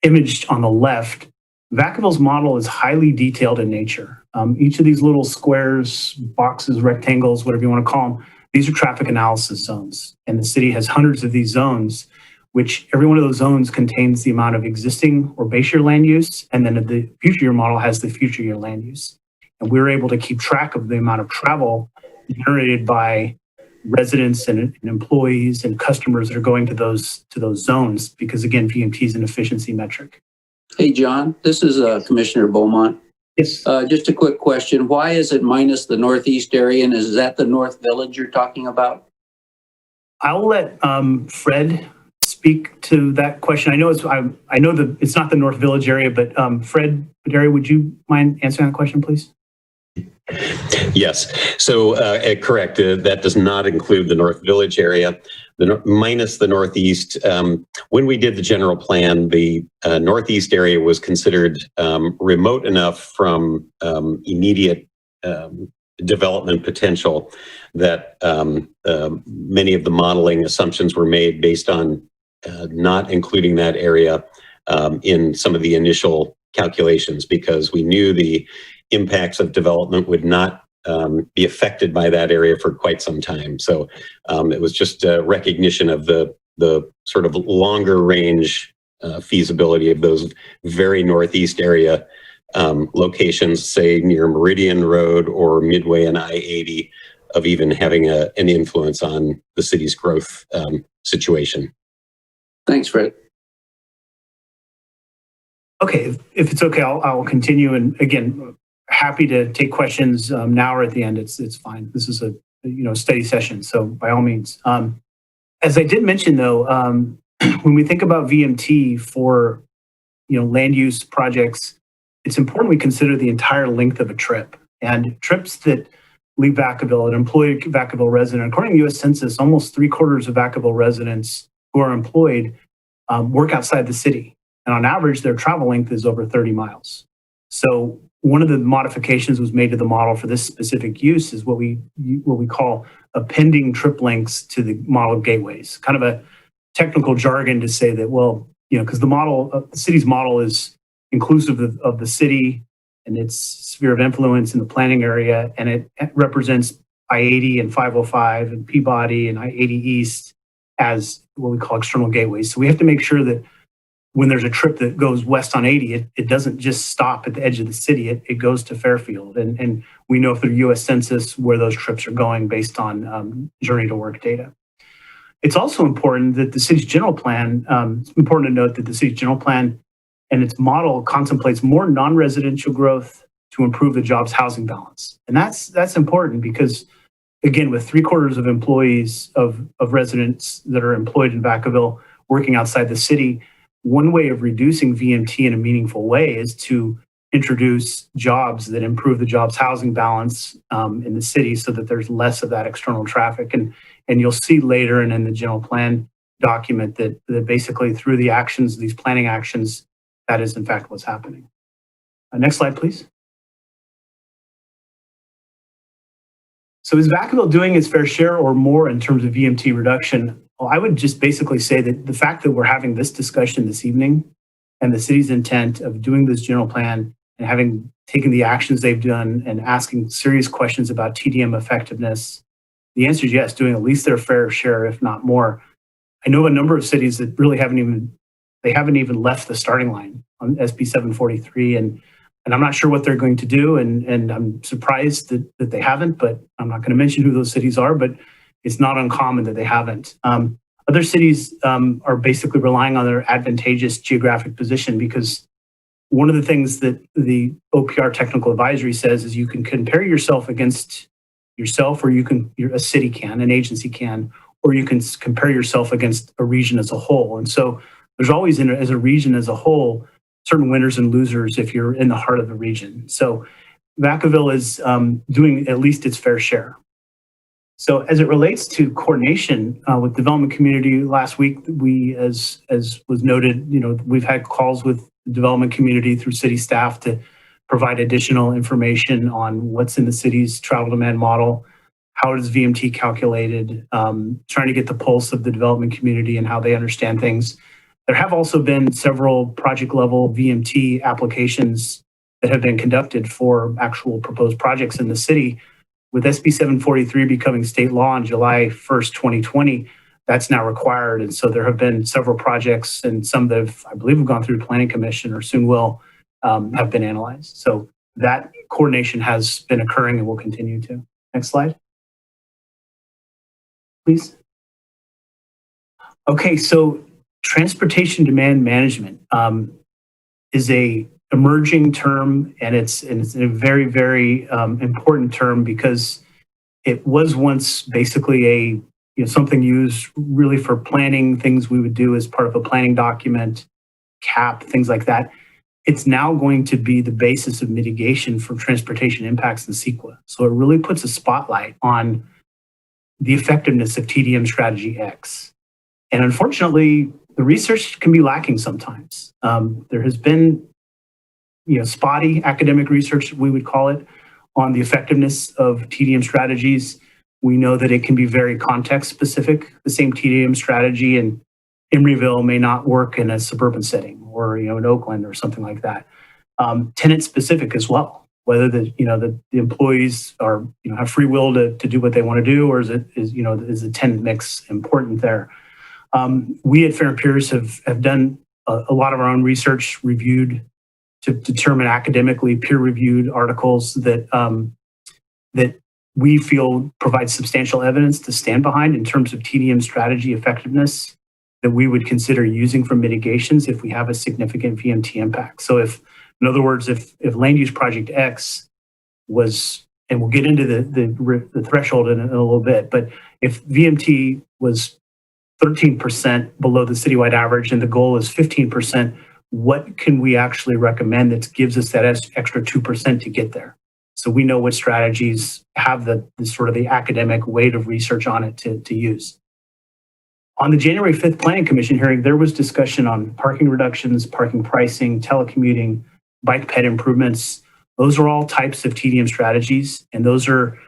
image on the left, Vacaville's model is highly detailed in nature. Each of these little squares, boxes, rectangles, whatever you want to call them, these are traffic analysis zones. And the city has hundreds of these zones, which every one of those zones contains the amount of existing or base year land use. And then the future year model has the future year land use. And we're able to keep track of the amount of travel generated by residents and employees and customers that are going to those zones, because again, VMT is an efficiency metric. Hey, John, this is Commissioner Beaumont. Yes. Just a quick question. Why is it minus the Northeast area? And is that the North Village you're talking about? I'll let Fred speak to that question. I know that it's not the North Village area, but Fred Baderi, would you mind answering that question, please? Yes. So correct. That does not include the North Village area, minus the Northeast. When we did the general plan, the Northeast area was considered remote enough from immediate development potential that many of the modeling assumptions were made based on not including that area in some of the initial calculations, because we knew the impacts of development would not be affected by that area for quite some time. So it was just a recognition of the sort of longer range feasibility of those very Northeast area locations, say near Meridian Road or Midway and I-80, of even having an influence on the city's growth situation. Thanks, Fred. Okay, if it's okay, I'll continue. And again, happy to take questions now or at the end. It's fine. This is a steady session, so by all means. As I did mention, though, when we think about VMT for land use projects, it's important we consider the entire length of a trip. And trips that leave Vacaville, an employed Vacaville resident, according to U.S. Census, almost 3/4 of Vacaville residents who are employed work outside the city. And on average, their travel length is over 30 miles. So one of the modifications was made to the model for this specific use is what we call appending trip lengths to the model gateways. Kind of a technical jargon to say that, well, because the city's model is inclusive of the city and its sphere of influence in the planning area, and it represents I-80 and 505 and Peabody and I-80 East as what we call external gateways. So we have to make sure that when there's a trip that goes west on 80, it doesn't just stop at the edge of the city. It goes to Fairfield. And we know through U.S. Census where those trips are going based on journey to work data. It's also important that the city's general plan, it's important to note that the city's general plan and its model contemplates more non-residential growth to improve the jobs housing balance. And that's important because, again, with 3/4 of employees of residents that are employed in Vacaville working outside the city, one way of reducing VMT in a meaningful way is to introduce jobs that improve the jobs housing balance in the city so that there's less of that external traffic. And you'll see later and in the general plan document that basically through the actions, these planning actions, that is in fact what's happening. Next slide, please. So is Vacaville doing its fair share or more in terms of VMT reduction? Well, I would just basically say that the fact that we're having this discussion this evening and the city's intent of doing this general plan and having taken the actions they've done and asking serious questions about TDM effectiveness, the answer is yes, doing at least their fair share, if not more. I know a number of cities that really haven't even left the starting line on SB 743, and I'm not sure what they're going to do, and I'm surprised that they haven't, but I'm not going to mention who those cities are, but it's not uncommon that they haven't. Other cities are basically relying on their advantageous geographic position, because one of the things that the OPR technical advisory says is you can compare yourself against yourself, or a city can, an agency can, or you can compare yourself against a region as a whole. And so there's always, as a region as a whole, certain winners and losers if you're in the heart of the region. So Vacaville is doing at least its fair share. So as it relates to coordination with development community, last week we, as was noted, we've had calls with the development community through city staff to provide additional information on what's in the city's travel demand model, how is VMT calculated, trying to get the pulse of the development community and how they understand things. There have also been several project level VMT applications that have been conducted for actual proposed projects in the city. With SB 743 becoming state law on July 1st, 2020, that's now required. And so there have been several projects, and some that have, I believe, have gone through Planning Commission or soon will, have been analyzed. So that coordination has been occurring and will continue to. Next slide, please. Okay, so transportation demand management is a emerging term, and it's a very, very important term, because it was once basically something used really for planning things we would do as part of a planning document, CAP, things like that. It's now going to be the basis of mitigation for transportation impacts in CEQA. So it really puts a spotlight on the effectiveness of TDM strategy X. And unfortunately, the research can be lacking sometimes. There has been spotty academic research, we would call it, on the effectiveness of TDM strategies. We know that it can be very context specific. The same TDM strategy in Emeryville may not work in a suburban setting, or in Oakland or something like that. Tenant specific as well, whether the employees are have free will to do what they want to do, or is the tenant mix important there? We at Fair and Peers have done a lot of our own research, reviewed to determine academically peer-reviewed articles that we feel provide substantial evidence to stand behind in terms of TDM strategy effectiveness that we would consider using for mitigations if we have a significant VMT impact. So in other words, if land use project X was, and we'll get into the threshold in a little bit, but if VMT was 13% below the citywide average and the goal is 15%, what can we actually recommend that gives us that extra 2% to get there? So we know what strategies have the sort of the academic weight of research on it to use. On the January 5th Planning Commission hearing, there was discussion on parking reductions, parking pricing, telecommuting, bike ped improvements. Those are all types of TDM strategies, and those are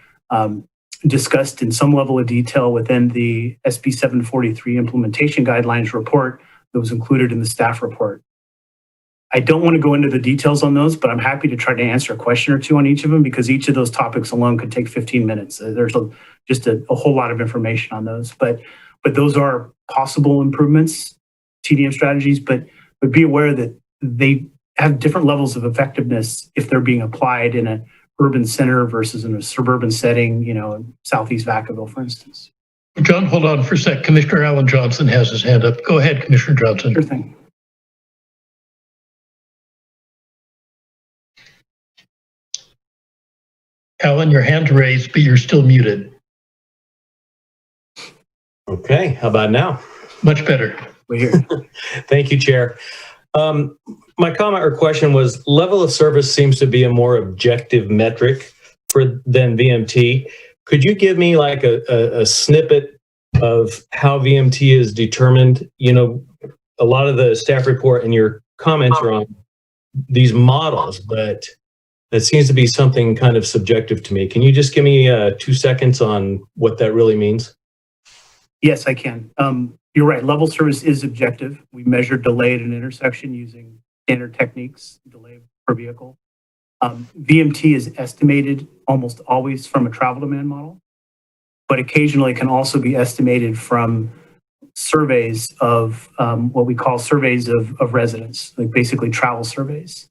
discussed in some level of detail within the SB 743 implementation guidelines report that was included in the staff report. I don't want to go into the details on those, but I'm happy to try to answer a question or two on each of them, because each of those topics alone could take 15 minutes. There's just a whole lot of information on those, but those are possible improvements, TDM strategies, but be aware that they have different levels of effectiveness if they're being applied in an urban center versus in a suburban setting, Southeast Vacaville, for instance. John, hold on for a sec. Commissioner Alan Johnson has his hand up. Go ahead, Commissioner Johnson. Sure thing. Alan, your hand's raised, but you're still muted. Okay, how about now? Much better. We're here. Thank you, Chair. My comment or question was level of service seems to be a more objective metric than VMT. Could you give me like a snippet of how VMT is determined? You know, a lot of the staff report and your comments are on these models, but that seems to be something kind of subjective to me. Can you just give me 2 seconds on what that really means? Yes, I can. You're right. Level service is objective. We measure delay at an intersection using standard techniques, delay per vehicle. VMT is estimated almost always from a travel demand model, but occasionally can also be estimated from surveys of what we call surveys of residents, like basically travel surveys.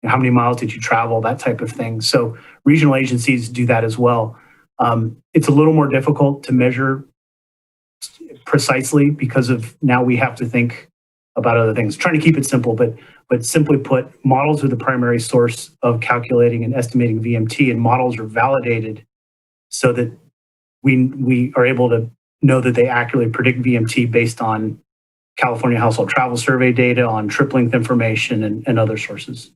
How many miles did you travel, that type of thing. So regional agencies do that as well. It's a little more difficult to measure precisely because of now we have to think about other things. Trying to keep it simple, but simply put, models are the primary source of calculating and estimating VMT, and models are validated so that we are able to know that they accurately predict VMT based on California Household Travel Survey data, on trip length information, and other sources.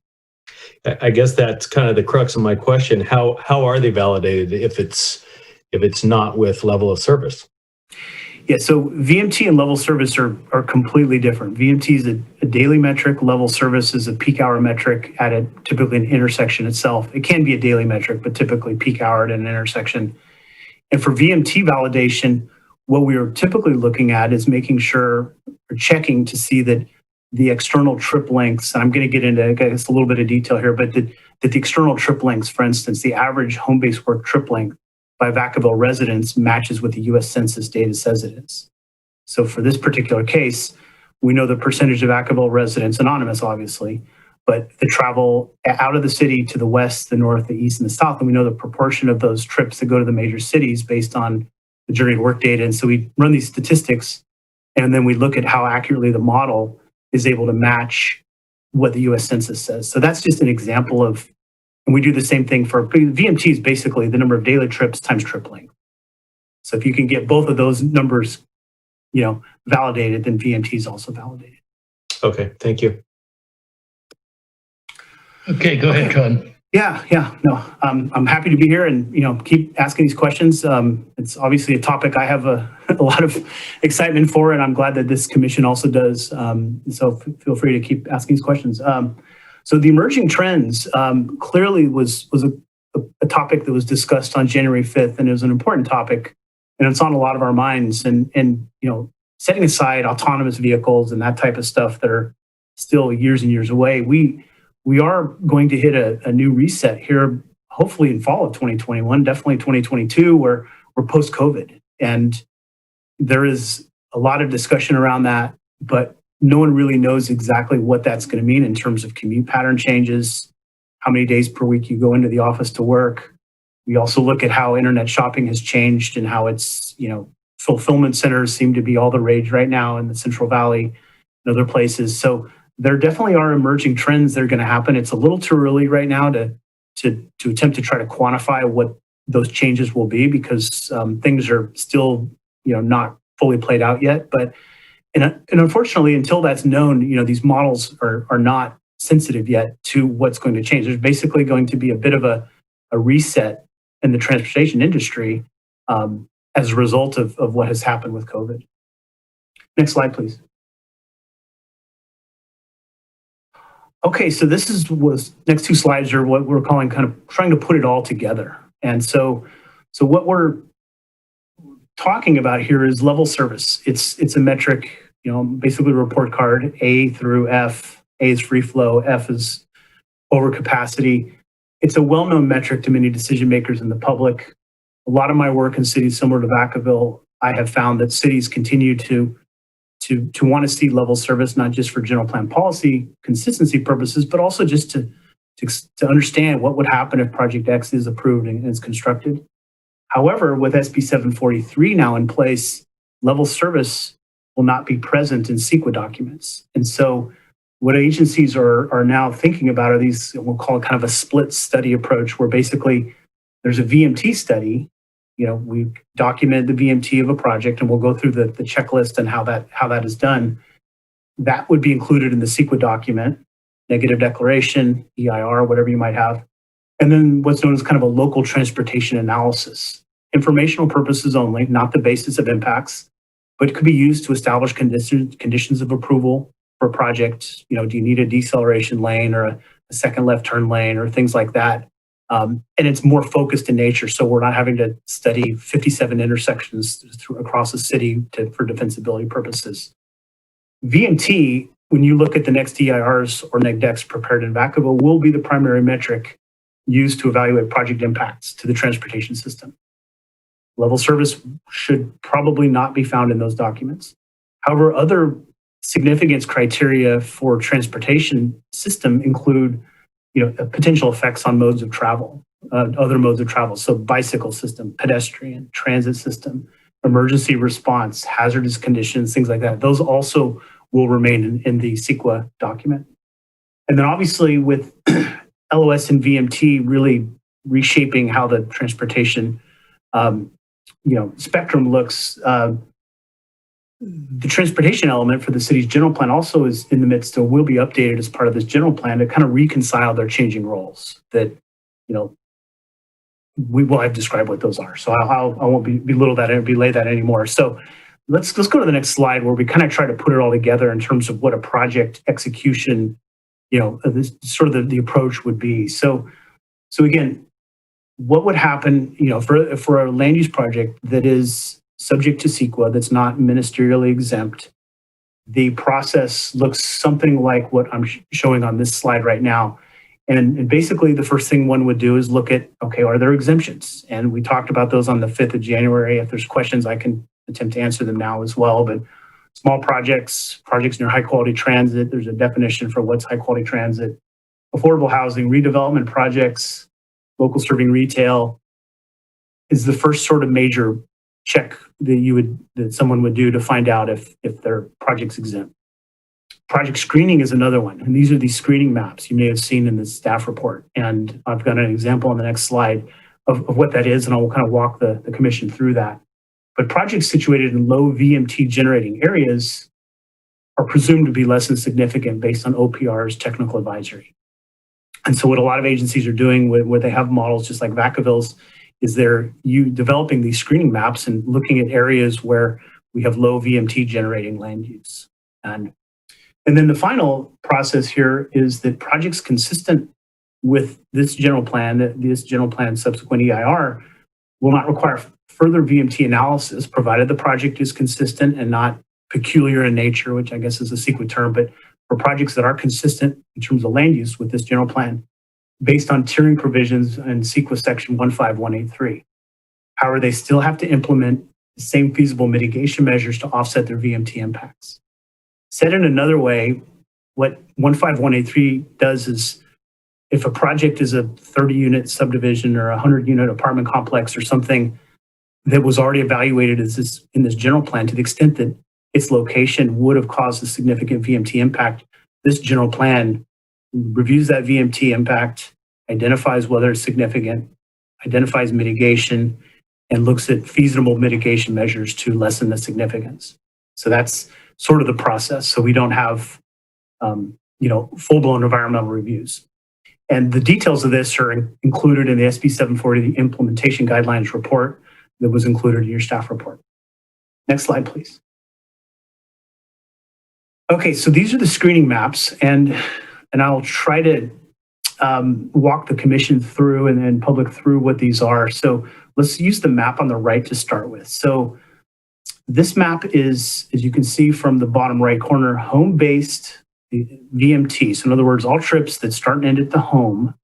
I guess that's kind of the crux of my question. How are they validated if it's not with level of service? Yeah, so VMT and level service are completely different. VMT is a daily metric. Level service is a peak hour metric at typically an intersection itself. It can be a daily metric, but typically peak hour at an intersection. And for VMT validation, what we are typically looking at is making sure or checking to see that the external trip lengths, and I'm going to get into I guess, a little bit of detail here, but that the external trip lengths, for instance, the average home-based work trip length by Vacaville residents matches what the U.S. Census data says it is. So for this particular case, we know the percentage of Vacaville residents, anonymous obviously, but the travel out of the city to the west, the north, the east, and the south, and we know the proportion of those trips that go to the major cities based on the journey to work data. And so we run these statistics, and then we look at how accurately the model is able to match what the U.S. Census says. So that's just an example of, and we do the same thing for VMT is basically the number of daily trips times trip length. So if you can get both of those numbers, validated, then VMT is also validated. Okay, thank you. Okay, go ahead, John. Yeah. No, I'm happy to be here and, keep asking these questions. It's obviously a topic I have a lot of excitement for, and I'm glad that this commission also does. So feel free to keep asking these questions. So the emerging trends clearly was a topic that was discussed on January 5th, and it was an important topic, and it's on a lot of our minds. And setting aside autonomous vehicles and that type of stuff that are still years and years away, we are going to hit a new reset here, hopefully in fall of 2021, definitely 2022, where we're post-COVID. And there is a lot of discussion around that, but no one really knows exactly what that's going to mean in terms of commute pattern changes, how many days per week you go into the office to work. We also look at how internet shopping has changed and how it's, fulfillment centers seem to be all the rage right now in the Central Valley and other places. So there definitely are emerging trends that are going to happen. It's a little too early right now to attempt to try to quantify what those changes will be because things are still, not fully played out yet. But and unfortunately, until that's known, these models are not sensitive yet to what's going to change. There's basically going to be a bit of a reset in the transportation industry as a result of what has happened with COVID. Next slide, please. Okay, so next two slides are what we're calling kind of trying to put it all together. And so what we're talking about here is level service. It's a metric, basically a report card, A through F. A is free flow, F is overcapacity. It's a well-known metric to many decision makers in the public. A lot of my work in cities similar to Vacaville, I have found that cities continue to want to see level service, not just for general plan policy consistency purposes, but also just to understand what would happen if Project X is approved and is constructed. However, with SB 743 now in place, level service will not be present in CEQA documents. And so what agencies are now thinking about are these, we'll call it kind of a split study approach, where basically There's a VMT study. We document the VMT of a project, and we'll go through the checklist and how that is done. That would be included in the CEQA document, negative declaration, EIR, whatever you might have. And then what's known as kind of a local transportation analysis. Informational purposes only, not the basis of impacts, but it could be used to establish conditions of approval for a project. Do you need a deceleration lane or a second left turn lane or things like that? And it's more focused in nature, so we're not having to study 57 intersections across the city for defensibility purposes. VMT, when you look at the next EIRs or neg decks prepared in Vacaville, will be the primary metric used to evaluate project impacts to the transportation system. Level service should probably not be found in those documents. However, other significance criteria for transportation system include potential effects on modes of travel, other modes of travel. So bicycle system, pedestrian, transit system, emergency response, hazardous conditions, things like that. Those also will remain in the CEQA document. And then obviously with LOS and VMT really reshaping how the transportation spectrum looks, the transportation element for the city's general plan also is in the midst of, will be updated as part of this general plan to kind of reconcile their changing roles that, we will have described what those are. So I won't belay that anymore. So let's go to the next slide where we kind of try to put it all together in terms of what a project execution, this sort of the approach would be. So again, what would happen, for a land use project that is subject to CEQA, that's not ministerially exempt? The process looks something like what I'm showing on this slide right now. And basically the first thing one would do is look at, okay, are there exemptions? And we talked about those on the 5th of January. If there's questions, I can attempt to answer them now as well. But small projects near high quality transit, there's a definition for what's high quality transit, affordable housing, redevelopment projects, local serving retail is the first sort of major check that someone would do to find out if their project's exempt. Project screening is another one. And these are these screening maps you may have seen in the staff report. And I've got an example on the next slide of what that is, and I'll kind of walk the commission through that. But projects situated in low VMT generating areas are presumed to be less than significant based on OPR's technical advisory. And so what a lot of agencies are doing where they have models just like Vacaville's is they're developing these screening maps and looking at areas where we have low VMT generating land use. And then the final process here is that projects consistent with this general plan subsequent EIR will not require further VMT analysis, provided the project is consistent and not peculiar in nature, which I guess is a CEQA term, but for projects that are consistent in terms of land use with this general plan, based on tiering provisions in CEQA section 15183. However, they still have to implement the same feasible mitigation measures to offset their VMT impacts. Said in another way, what 15183 does is if a project is a 30-unit subdivision or a 100-unit apartment complex or something that was already evaluated as in this general plan, to the extent that its location would have caused a significant VMT impact, this general plan reviews that VMT impact, identifies whether it's significant, identifies mitigation, and looks at feasible mitigation measures to lessen the significance. So that's sort of the process. So we don't have, full-blown environmental reviews. And the details of this are included in the SB 740, the implementation guidelines report that was included in your staff report. Next slide, please. Okay, so these are the screening maps, and I'll try to walk the commission through and public through what these are. So let's use the map on the right to start with. So this map is, as you can see from the bottom right corner, home-based VMT. So in other words, all trips that start and end at the home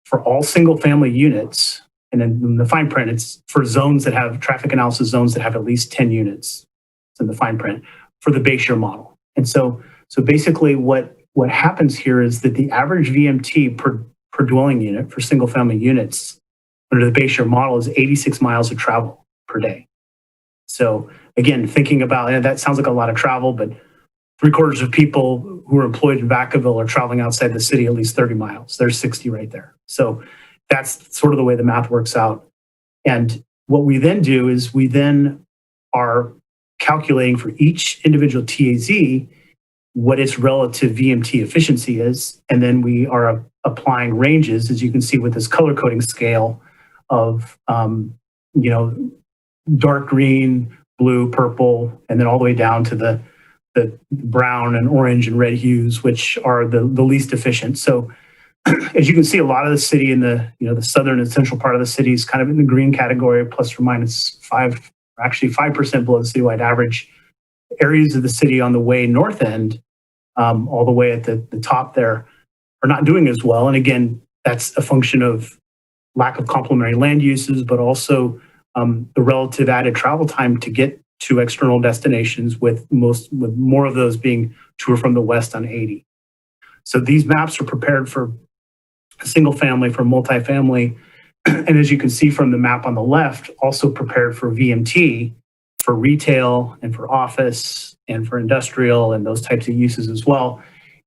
for all single-family units. And then in the fine print, it's for zones that have traffic analysis zones that have at least 10 units. It's in the fine print for the base year model. And so basically what happens here is that the average VMT per dwelling unit for single-family units under the base year model is 86 miles of travel per day. So again, thinking about, that sounds like a lot of travel, but 3/4 of people who are employed in Vacaville are traveling outside the city at least 30 miles. There's 60 right there. So that's sort of the way the math works out. And what we then do is we then are calculating for each individual TAZ what its relative VMT efficiency is. And then we are applying ranges, as you can see with this color coding scale of, dark green, blue, purple, and then all the way down to the brown and orange and red hues, which are the least efficient. So as you can see, a lot of the city in the southern and central part of the city is kind of in the green category, plus or minus 5% below the citywide average. Areas of the city on the way north end, all the way at the top there, are not doing as well. And again, that's a function of lack of complementary land uses, but also the relative added travel time to get to external destinations, with more of those being to or from the west on 80. So these maps are prepared for a single family, for multifamily, and as you can see from the map on the left, also prepared for VMT, for retail and for office and for industrial and those types of uses as well.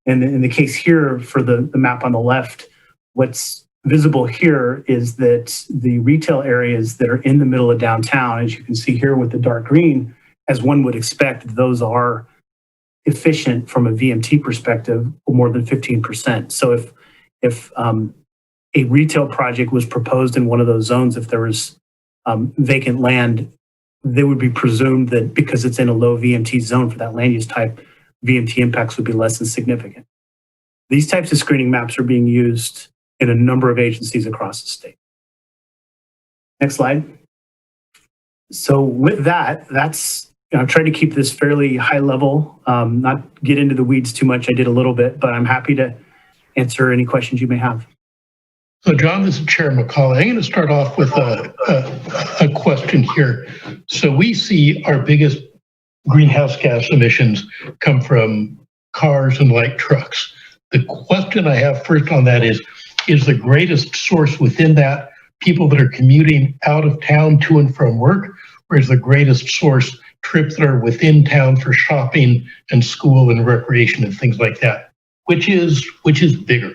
And in the case here for the map on the left, what's visible here is that the retail areas that are in the middle of downtown, as you can see here with the dark green, as one would expect, those are efficient from a VMT perspective, more than 15%. So if a retail project was proposed in one of those zones, if there was vacant land, they would be presumed that because it's in a low VMT zone for that land use type, VMT impacts would be less than significant. These types of screening maps are being used in a number of agencies across the state. Next slide. So with that, I've tried to keep this fairly high level, not get into the weeds too much. I did a little bit, but I'm happy to answer any questions you may have. So John, this is Chair McCauley. I'm going to start off with a question here. So we see our biggest greenhouse gas emissions come from cars and light trucks. The question I have first on that is the greatest source within that people that are commuting out of town to and from work, or is the greatest source trips that are within town for shopping and school and recreation and things like that? Which is bigger?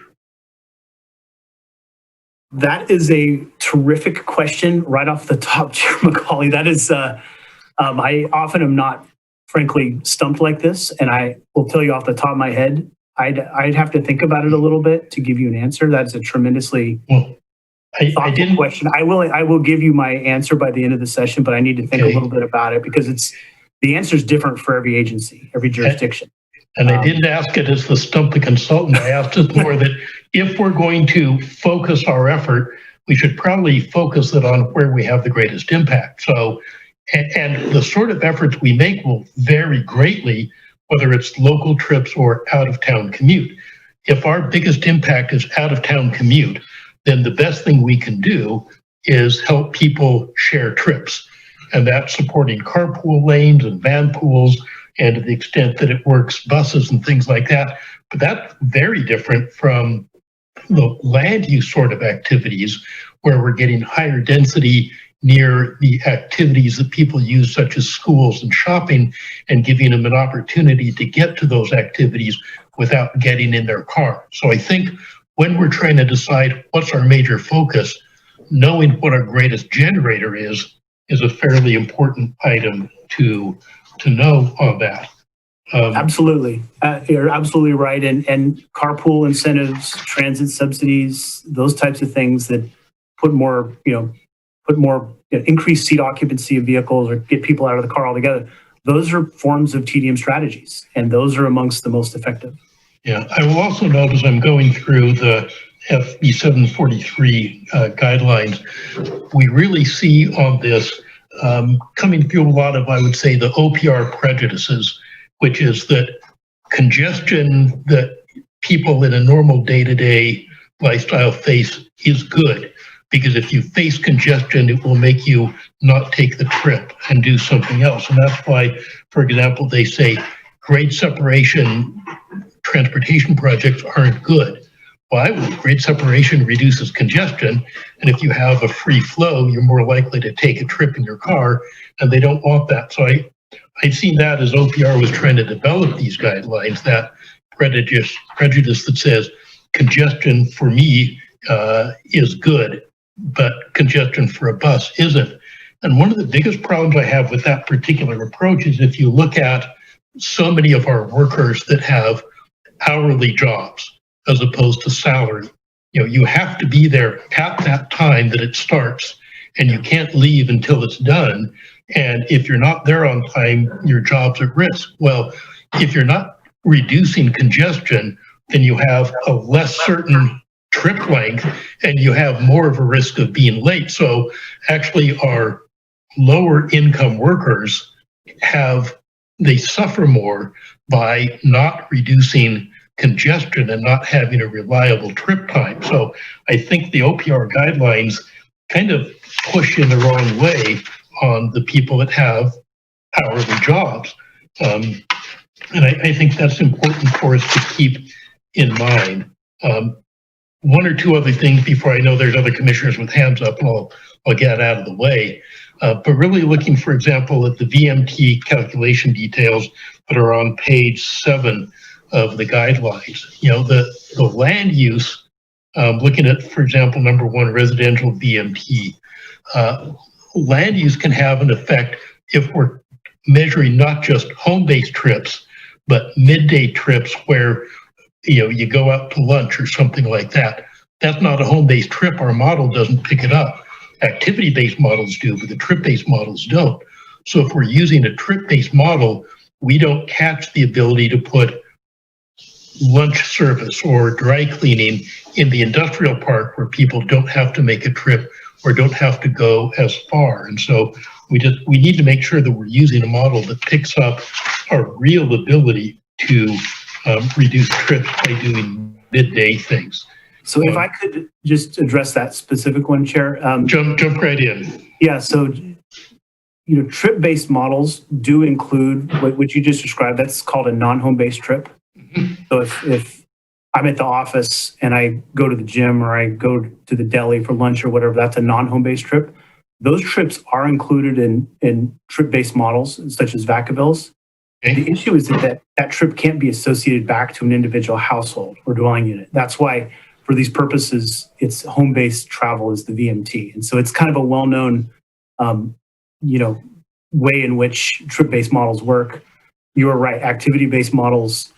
That is a terrific question right off the top, Chair McCauley. That is, I often am not, frankly, stumped like this, and I will tell you off the top of my head, I'd have to think about it a little bit to give you an answer. That's a tremendously thoughtful question. I will give you my answer by the end of the session, but I need to think a little bit about it because the answer is different for every agency, every jurisdiction. And I didn't ask it as the stump the consultant. I asked it more that if we're going to focus our effort, we should probably focus it on where we have the greatest impact. So, and the sort of efforts we make will vary greatly, whether it's local trips or out-of-town commute. If our biggest impact is out-of-town commute, then the best thing we can do is help people share trips. And that's supporting carpool lanes and van pools, and to the extent that it works, buses and things like that. But that's very different from the land use sort of activities where we're getting higher density near the activities that people use, such as schools and shopping, and giving them an opportunity to get to those activities without getting in their car. So I think when we're trying to decide what's our major focus, knowing what our greatest generator is a fairly important item to know on that. Absolutely. You're absolutely right. And carpool incentives, transit subsidies, those types of things that put more increased seat occupancy of vehicles or get people out of the car altogether. Those are forms of TDM strategies, and those are amongst the most effective. Yeah, I will also note as I'm going through the FB 743 guidelines, we really see on this coming through a lot of, I would say, the OPR prejudices, which is that congestion that people in a normal day-to-day lifestyle face is good. Because if you face congestion, it will make you not take the trip and do something else. And that's why, for example, they say grade separation transportation projects aren't good. Why? Well, grade separation reduces congestion. And if you have a free flow, you're more likely to take a trip in your car, and they don't want that. So I've seen that as OPR was trying to develop these guidelines, that prejudice that says congestion for me is good, but congestion for a bus isn't. And one of the biggest problems I have with that particular approach is if you look at so many of our workers that have hourly jobs as opposed to salary, you have to be there at that time that it starts, and you can't leave until it's done. And if you're not there on time, your job's at risk. Well, if you're not reducing congestion, then you have a less certain trip length and you have more of a risk of being late. So actually our lower income workers they suffer more by not reducing congestion and not having a reliable trip time. So I think the OPR guidelines kind of push in the wrong way on the people that have hourly jobs. And I think that's important for us to keep in mind. One or two other things before I know there's other commissioners with hands up, and I'll get out of the way. But really looking, for example, at the VMT calculation details that are on page 7 of the guidelines. The land use, looking at, for example, number 1, residential VMT. Land use can have an effect if we're measuring not just home-based trips, but midday trips where you go out to lunch or something like that. That's not a home-based trip. Our model doesn't pick it up. Activity-based models do, but the trip-based models don't. So if we're using a trip-based model, we don't catch the ability to put lunch service or dry cleaning in the industrial park where people don't have to make a trip or don't have to go as far. And so we need to make sure that we're using a model that picks up our real ability to reduce trips by doing midday things. So if I could just address that specific one, Chair. Jump right in. Yeah, so trip-based models do include what you just described. That's called a non-home-based trip. Mm-hmm. So if I'm at the office and I go to the gym or I go to the deli for lunch or whatever, that's a non-home-based trip. Those trips are included in trip-based models such as Vacaville's. Okay. The issue is that trip can't be associated back to an individual household or dwelling unit. That's why for these purposes, it's home-based travel is the VMT. And so it's kind of a well-known, way in which trip-based models work. You are right. Activity-based models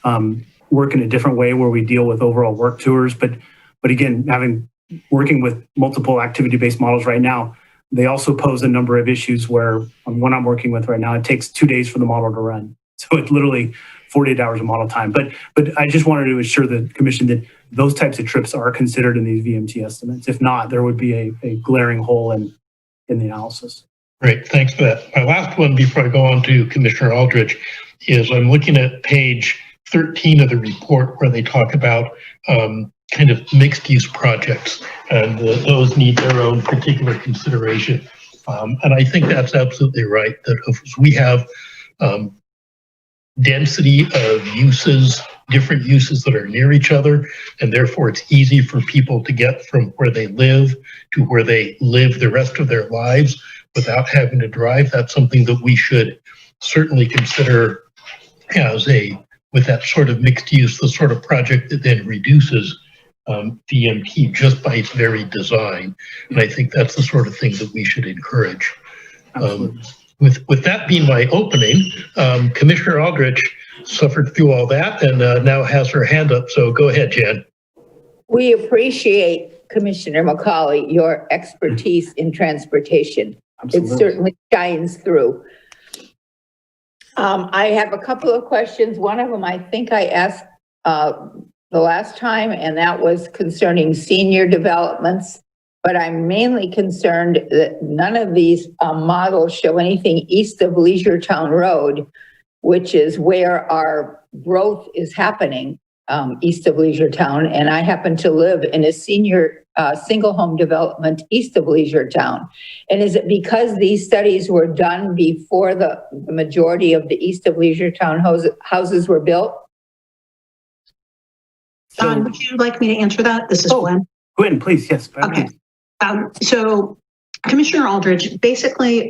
work in a different way where we deal with overall work tours. But again, working with multiple activity-based models right now, they also pose a number of issues where one I'm working with right now, it takes 2 days for the model to run. So it's literally 48 hours of model time. But I just wanted to assure the commission that those types of trips are considered in these VMT estimates. If not, there would be a glaring hole in the analysis. Great, thanks for that. My last one before I go on to Commissioner Aldrich is I'm looking at page 13 of the report where they talk about kind of mixed use projects, and those need their own particular consideration. And I think that's absolutely right, that if we have density of uses, different uses that are near each other, and therefore it's easy for people to get from where they live to where they live the rest of their lives without having to drive. That's something that we should certainly consider with that sort of mixed use, the sort of project that then reduces VMT just by its very design. And I think that's the sort of thing that we should encourage. With that being my opening, Commissioner Aldrich suffered through all that and now has her hand up. So go ahead, Jan. We appreciate, Commissioner McCauley, your expertise in transportation. Absolutely. It certainly shines through. I have a couple of questions. One of them I think I asked the last time, and that was concerning senior developments. But I'm mainly concerned that none of these models show anything east of Leisure Town Road, which is where our growth is happening, east of Leisure Town. And I happen to live in a senior single home development east of Leisure Town. And is it because these studies were done before the majority of the east of Leisure Town houses were built? Would you like me to answer that? This is Gwen. Gwen, please. Yes. Okay. So Commissioner Aldrich, basically,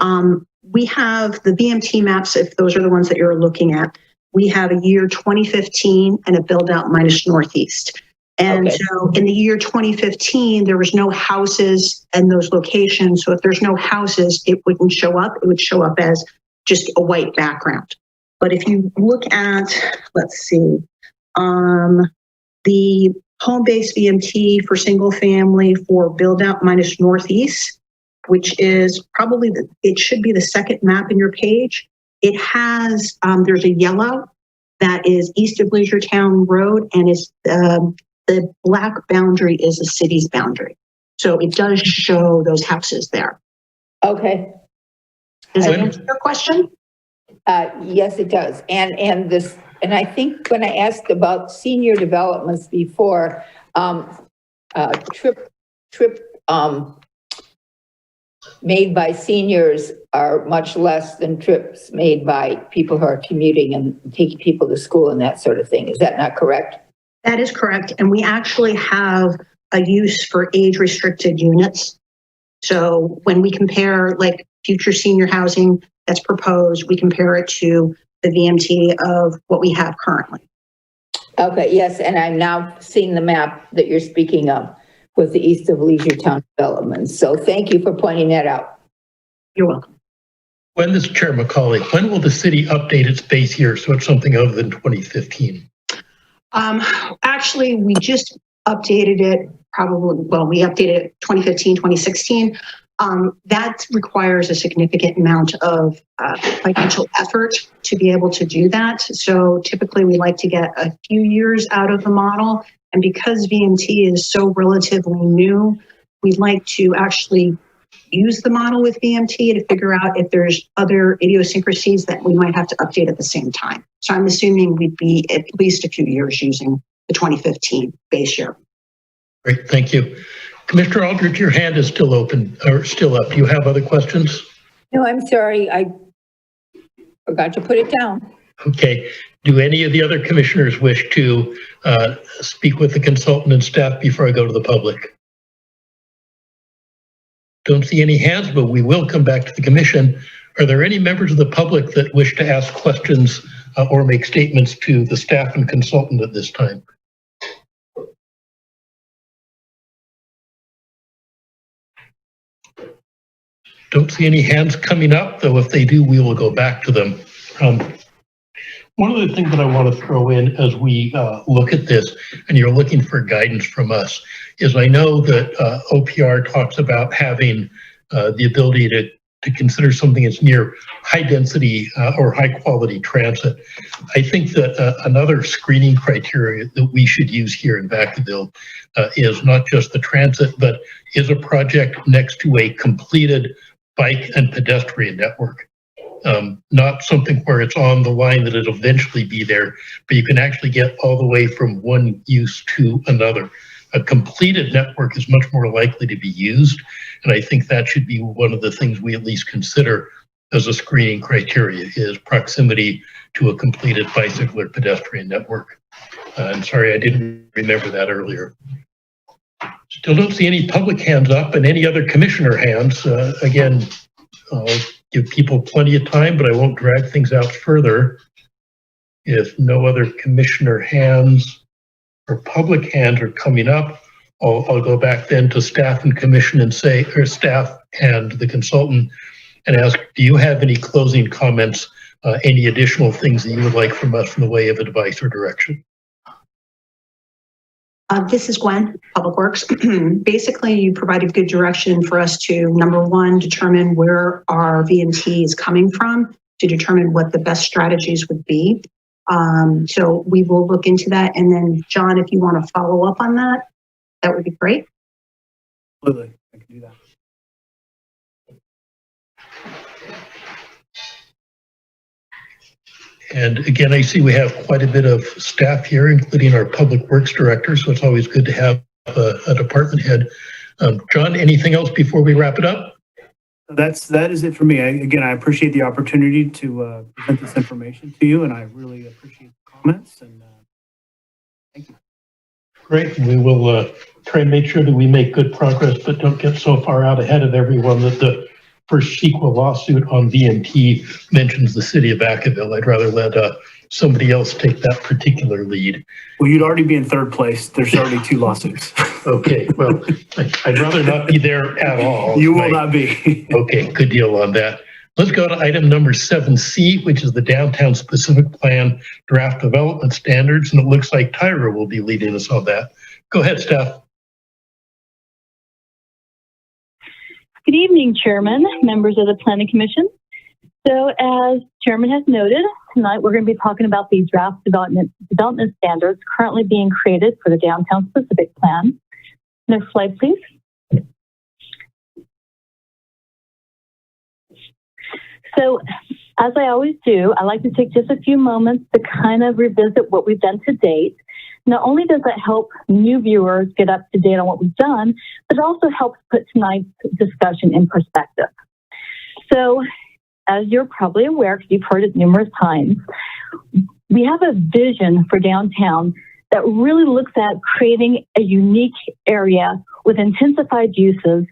we have the VMT maps, if those are the ones that you're looking at. We have a year 2015 and a build out minus Northeast. And Okay. so in the year 2015, there was no houses in those locations. So if there's no houses, it wouldn't show up. It would show up as just a white background. But if you look at, let's see, the home-based VMT for single family for build out minus Northeast, which is probably, it should be the second map in your page. It has, there's a yellow that is east of Leisure Town Road, and it's the black boundary is the city's boundary. So it does show those houses there. Okay. Does that answer your question? Yes, it does. And I think when I asked about senior developments before, trip made by seniors are much less than trips made by people who are commuting and taking people to school and that sort of thing. Is that not correct? That is correct. And we actually have a use for age restricted units. So when we compare like future senior housing that's proposed, we compare it to the VMT of what we have currently. Okay, yes, and I'm now seeing the map that you're speaking of with the east of Leisure Town development. So thank you for pointing that out. You're welcome. When this Chair McCauley, when will the city update its base year so it's something other than 2015? Actually, we just updated it we updated it 2015, 2016. That requires a significant amount of financial effort to be able to do that. So typically we like to get a few years out of the model. And because VMT is so relatively new, we'd like to actually use the model with VMT to figure out if there's other idiosyncrasies that we might have to update at the same time. So I'm assuming we'd be at least a few years using the 2015 base year. Great, thank you. Commissioner Aldrich, your hand is still open, or still up. Do you have other questions? No, I'm sorry, I forgot to put it down. Okay. Do any of the other commissioners wish to speak with the consultant and staff before I go to the public? Don't see any hands, but we will come back to the commission. Are there any members of the public that wish to ask questions or make statements to the staff and consultant at this time? Don't see any hands coming up, though if they do, we will go back to them. One of the things that I want to throw in as we look at this, and you're looking for guidance from us, is I know that OPR talks about having the ability to consider something as near high density or high quality transit. I think that another screening criteria that we should use here in Vacaville is not just the transit, but is a project next to a completed bike and pedestrian network. Not something where it's on the line that it'll eventually be there, but you can actually get all the way from one use to another. A completed network is much more likely to be used, and I think that should be one of the things we at least consider as a screening criteria, is proximity to a completed bicycle or pedestrian network. I'm sorry, I didn't remember that earlier. Still don't see any public hands up and any other commissioner hands. Again, I'll give people plenty of time, but I won't drag things out further. If no other commissioner hands or public hands are coming up, I'll go back then to staff and commission and say, or staff and the consultant, and ask, do you have any closing comments, any additional things that you would like from us in the way of advice or direction? This is Gwen, Public Works. Basically, you provided good direction for us to, number one, determine where our VMT is coming from, to determine what the best strategies would be. So we will look into that. And then, John, if you want to follow up on that, that would be great. Absolutely, I can do that. And again, I see we have quite a bit of staff here, including our Public Works Director, so it's always good to have a department head. John, anything else before we wrap it up? That is it for me. Again, I appreciate the opportunity to present this information to you, and I really appreciate the comments. And thank you. Great. We will try and make sure that we make good progress, but don't get so far out ahead of everyone that the first CEQA lawsuit on VMT mentions the city of Vacaville. I'd rather let somebody else take that particular lead. Well, you'd already be in third place. There's already 2 lawsuits. Okay, well, I'd rather not be there at all. You will not be. Okay, good deal on that. Let's go to item number 7C, which is the Downtown Specific Plan Draft Development Standards, and it looks like Tyra will be leading us on that. Go ahead, Steph. Good evening, Chairman, members of the Planning Commission. So as Chairman has noted, tonight we're going to be talking about the draft development standards currently being created for the Downtown Specific Plan. Next slide, please. So as I always do, I like to take just a few moments to kind of revisit what we've done to date. Not only does that help new viewers get up to date on what we've done, but it also helps put tonight's discussion in perspective. So as you're probably aware, because you've heard it numerous times, we have a vision for downtown that really looks at creating a unique area with intensified uses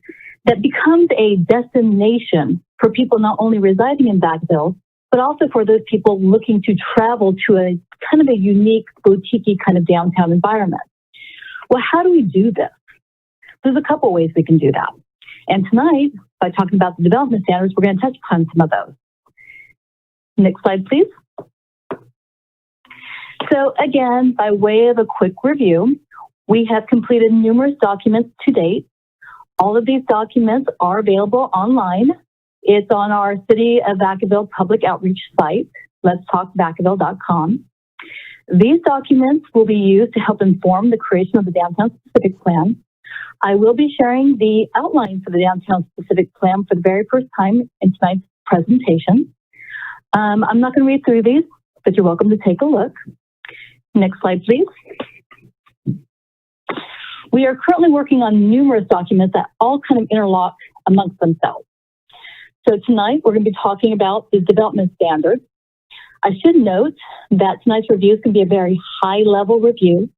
that becomes a destination for people not only residing in Vacaville, but also for those people looking to travel to a kind of a unique, boutique kind of downtown environment. Well, how do we do this? There's a couple ways we can do that. And tonight, by talking about the development standards, we're going to touch upon some of those. Next slide, please. So again, by way of a quick review, we have completed numerous documents to date. All of these documents are available online. It's on our City of Vacaville public outreach site, letstalkvacaville.com. These documents will be used to help inform the creation of the Downtown Specific Plan. I will be sharing the outline for the Downtown Specific Plan for the very first time in tonight's presentation. I'm not going to read through these, but you're welcome to take a look. Next slide, please. We are currently working on numerous documents that all kind of interlock amongst themselves. So tonight, we're going to be talking about the development standards. I should note that tonight's review is going to be a very high-level review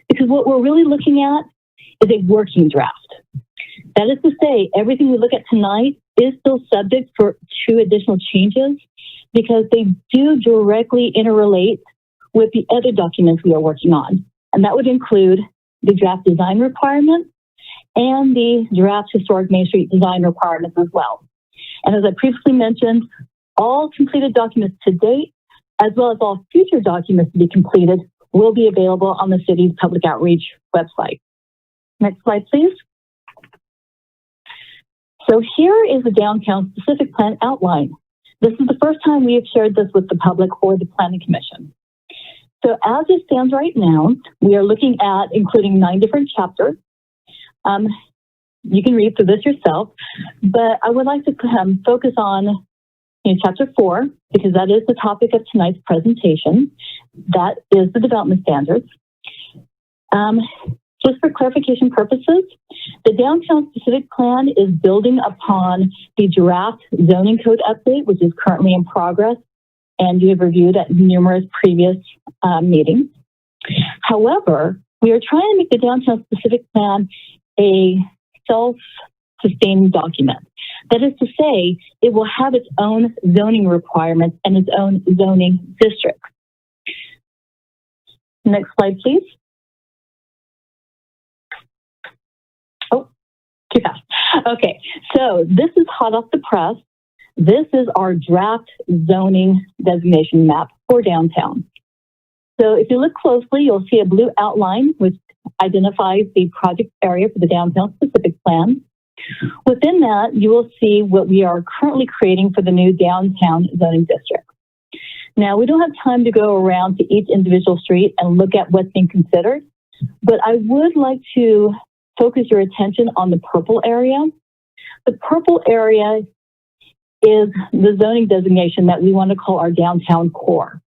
because what we're really looking at is a working draft. That is to say, everything we look at tonight is still subject to additional changes because they do directly interrelate with the other documents we are working on. And that would include the draft design requirements and the draft historic Main Street design requirements as well. And as I previously mentioned, all completed documents to date, as well as all future documents to be completed, will be available on the city's public outreach website. Next slide, please. So here is the Downtown Specific Plan outline. This is the first time we have shared this with the public or the Planning Commission. So as it stands right now, we are looking at including 9 different chapters. You can read through this yourself, but I would like to focus on chapter 4, because that is the topic of tonight's presentation. That is the development standards. Just for clarification purposes, the Downtown Specific Plan is building upon the draft zoning code update, which is currently in progress, and you have reviewed at numerous previous meetings. However, we are trying to make the Downtown Specific Plan a self-sustaining document. That is to say, it will have its own zoning requirements and its own zoning districts. Next slide, please. Oh, too fast. Okay, so this is hot off the press. This is our draft zoning designation map for downtown. So if you look closely, you'll see a blue outline which identifies the project area for the Downtown Specific Plan. Within that, you will see what we are currently creating for the new downtown zoning district. Now, we don't have time to go around to each individual street and look at what's being considered, but I would like to focus your attention on the purple area. The purple area is the zoning designation that we want to call our downtown core.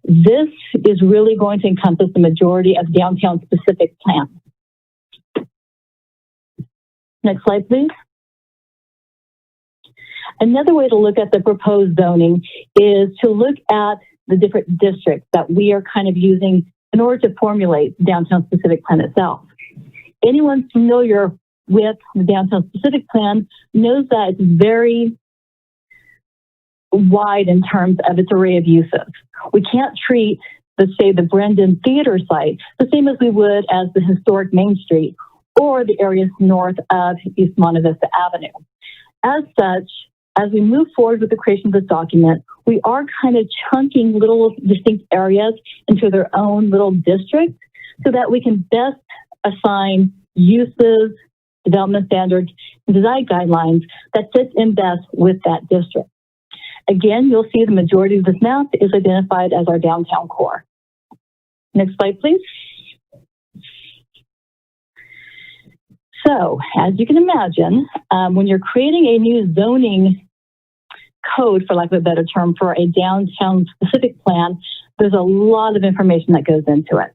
This is really going to encompass the majority of downtown specific plans. Next slide, please. Another way to look at the proposed zoning is to look at the different districts that we are kind of using in order to formulate the downtown specific plan itself. Anyone familiar with the downtown specific plan knows that it's very wide in terms of its array of uses. We can't treat, let's say, the Brendan Theater site the same as we would as the historic Main Street or the areas north of East Monte Vista Avenue. As such, as we move forward with the creation of this document, we are kind of chunking little distinct areas into their own little districts so that we can best assign uses, development standards, and design guidelines that fits in best with that district. Again, you'll see the majority of this map is identified as our downtown core. Next slide, please. So, as you can imagine, when you're creating a new zoning code, for lack of a better term, for a downtown specific plan, there's a lot of information that goes into it.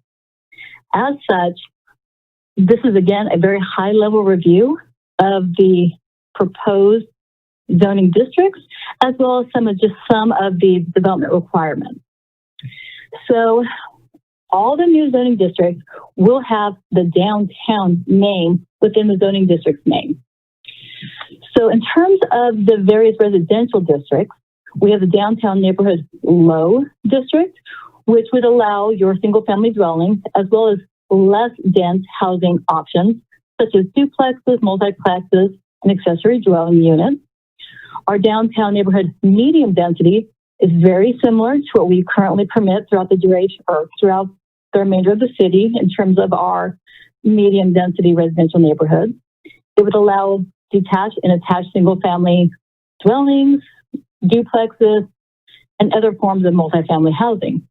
As such, this is again a very high level review of the proposed zoning districts, as well as some of the development requirements. So all the new zoning districts will have the downtown name within the zoning district's name. So in terms of the various residential districts, we have the downtown neighborhood low district, which would allow your single family dwellings as well as less dense housing options, such as duplexes, multiplexes, and accessory dwelling units. Our downtown neighborhood medium density is very similar to what we currently permit throughout the duration or throughout the remainder of the city in terms of our medium density residential neighborhoods. It would allow detached and attached single family dwellings, duplexes, and other forms of multifamily housing.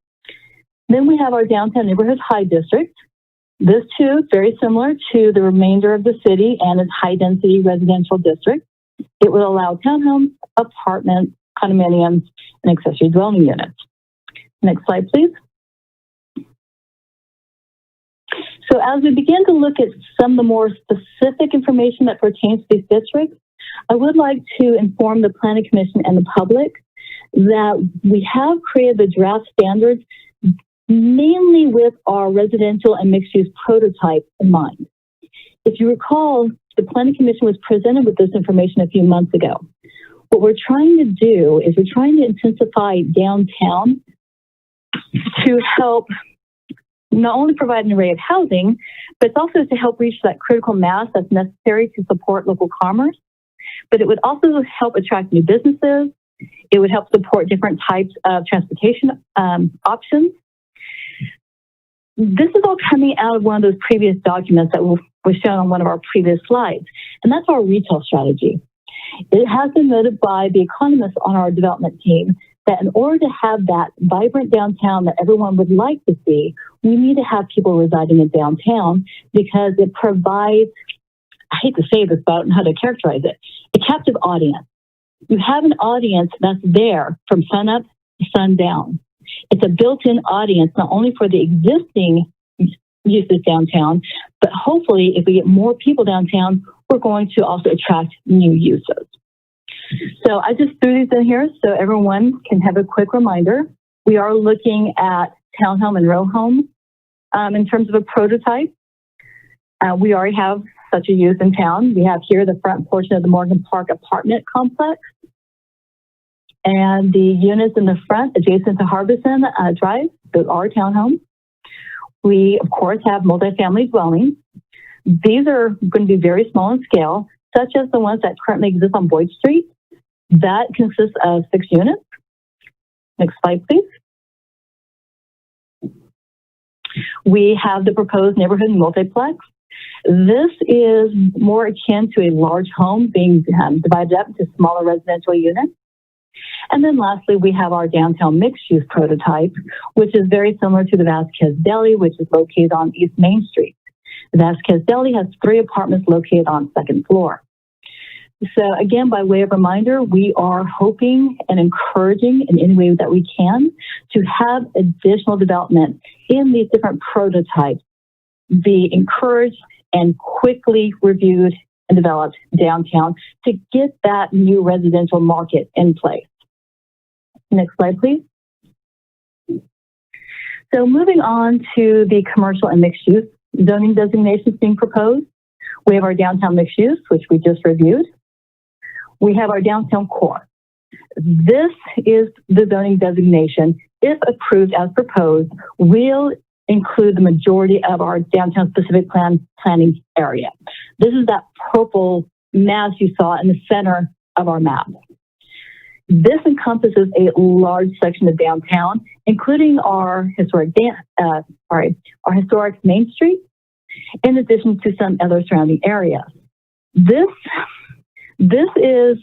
Then we have our downtown neighborhood high district. This too is very similar to the remainder of the city and its high density residential district. It will allow townhomes, apartments, condominiums, and accessory dwelling units. Next slide, please. So as we begin to look at some of the more specific information that pertains to these districts, I would like to inform the Planning Commission and the public that we have created the draft standards mainly with our residential and mixed-use prototype in mind. If you recall, the Planning Commission was presented with this information a few months ago. What we're trying to do is we're trying to intensify downtown to help not only provide an array of housing, but also to help reach that critical mass that's necessary to support local commerce. But it would also help attract new businesses. It would help support different types of transportation options. This is all coming out of one of those previous documents that was shown on one of our previous slides, and that's our retail strategy. It has been noted by the economists on our development team that in order to have that vibrant downtown that everyone would like to see, we need to have people residing in downtown because it provides, I hate to say this, but I don't know how to characterize it, a captive audience. You have an audience that's there from sunup to sundown. It's a built-in audience, not only for the existing uses downtown, but hopefully if we get more people downtown, we're going to also attract new uses. So I just threw these in here so everyone can have a quick reminder. We are looking at townhome and row home in terms of a prototype. We already have such a use in town. We have here the front portion of the Morgan Park apartment complex. And the units in the front adjacent to Harbison Drive, those are townhomes. We, of course, have multifamily dwellings. These are going to be very small in scale, such as the ones that currently exist on Boyd Street. That consists of 6 units. Next slide, please. We have the proposed neighborhood multiplex. This is more akin to a large home being divided up into smaller residential units. And then lastly, we have our downtown mixed-use prototype, which is very similar to the Vasquez Deli, which is located on East Main Street. The Vasquez Deli has 3 apartments located on the 2nd floor. So again, by way of reminder, we are hoping and encouraging in any way that we can to have additional development in these different prototypes be encouraged and quickly reviewed and developed downtown to get that new residential market in place. Next slide, please. So moving on to the commercial and mixed use zoning designations being proposed. We have our downtown mixed use, which we just reviewed. We have our downtown core. This is the zoning designation. If approved as proposed, will include the majority of our downtown specific planning area. This is that purple mass you saw in the center of our map. This encompasses a large section of downtown, including our historic Main Street, in addition to some other surrounding areas. This is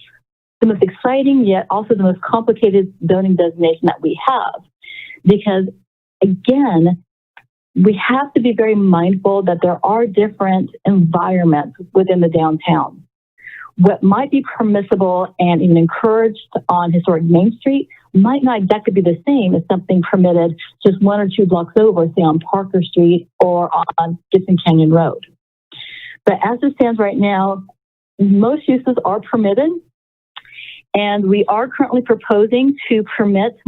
the most exciting yet also the most complicated zoning designation that we have, because again, we have to be very mindful that there are different environments within the downtown. What might be permissible and even encouraged on historic Main Street might not exactly be the same as something permitted just 1 or 2 blocks over, say on Parker Street or on Gibson Canyon Road. But as it stands right now, most uses are permitted, and we are currently proposing to permit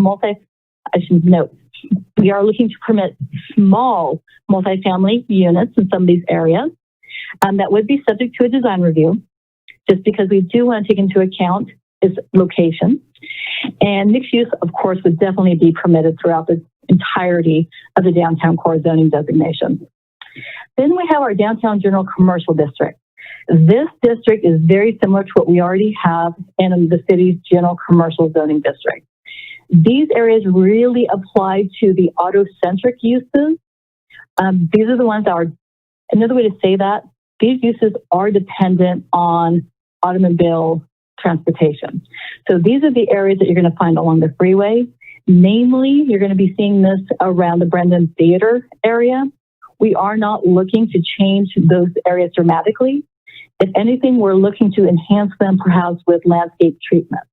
we are looking to permit small multifamily units in some of these areas that would be subject to a design review, just because we do want to take into account its location. And mixed use, of course, would definitely be permitted throughout the entirety of the downtown core zoning designation. Then we have our downtown general commercial district. This district is very similar to what we already have in the city's general commercial zoning district. These areas really apply to the auto-centric uses. These are the ones that are, another way to say that, these uses are dependent on automobile transportation. So these are the areas that you're going to find along the freeway. Namely, you're going to be seeing this around the Brendan Theater area. We are not looking to change those areas dramatically. If anything, we're looking to enhance them perhaps with landscape treatment.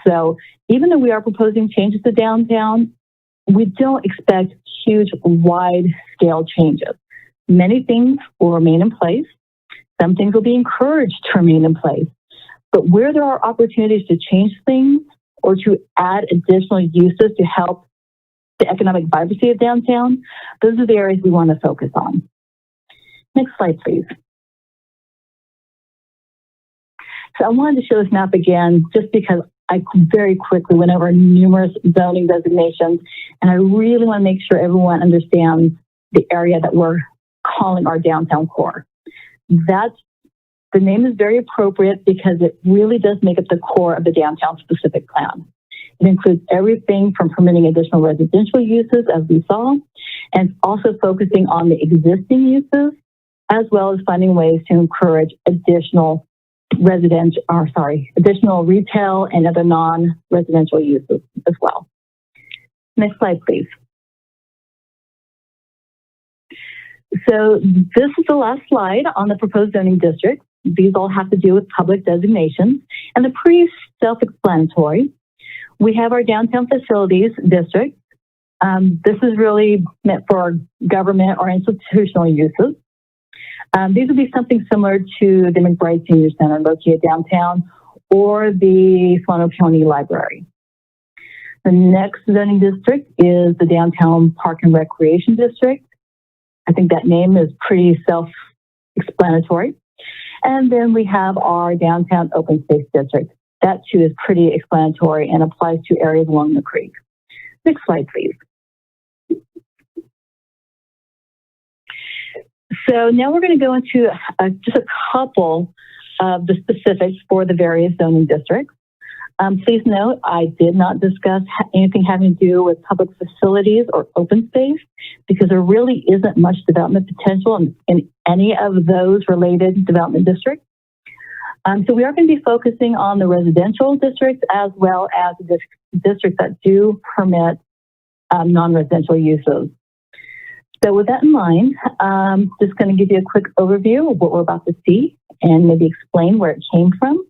So even though we are proposing changes to downtown, we don't expect huge, wide-scale changes. Many things will remain in place. Some things will be encouraged to remain in place. But where there are opportunities to change things or to add additional uses to help the economic vibrancy of downtown, those are the areas we want to focus on. Next slide, please. So I wanted to show this map again just because I very quickly went over numerous zoning designations, and I really want to make sure everyone understands the area that we're calling our downtown core. The name is very appropriate because it really does make up the core of the downtown specific plan. It includes everything from permitting additional residential uses, as we saw, and also focusing on the existing uses, as well as finding ways to encourage additional additional retail and other non-residential uses as well. Next slide, please. So this is the last slide on the proposed zoning district. These all have to do with public designations, and they're pretty self-explanatory. We have our downtown facilities district. This is really meant for government or institutional uses. These would be something similar to the McBride Senior Center located downtown or the Solano County Library. The next zoning district is the Downtown Park and Recreation District. I think that name is pretty self-explanatory. And then we have our Downtown Open Space District. That too is pretty explanatory and applies to areas along the creek. Next slide, please. So now we're going to go into just a couple of the specifics for the various zoning districts. Please note, I did not discuss anything having to do with public facilities or open space because there really isn't much development potential in any of those related development districts. So we are going to be focusing on the residential districts as well as the districts that do permit non-residential uses. So with that in mind, just going to give you a quick overview of what we're about to see and maybe explain where it came from.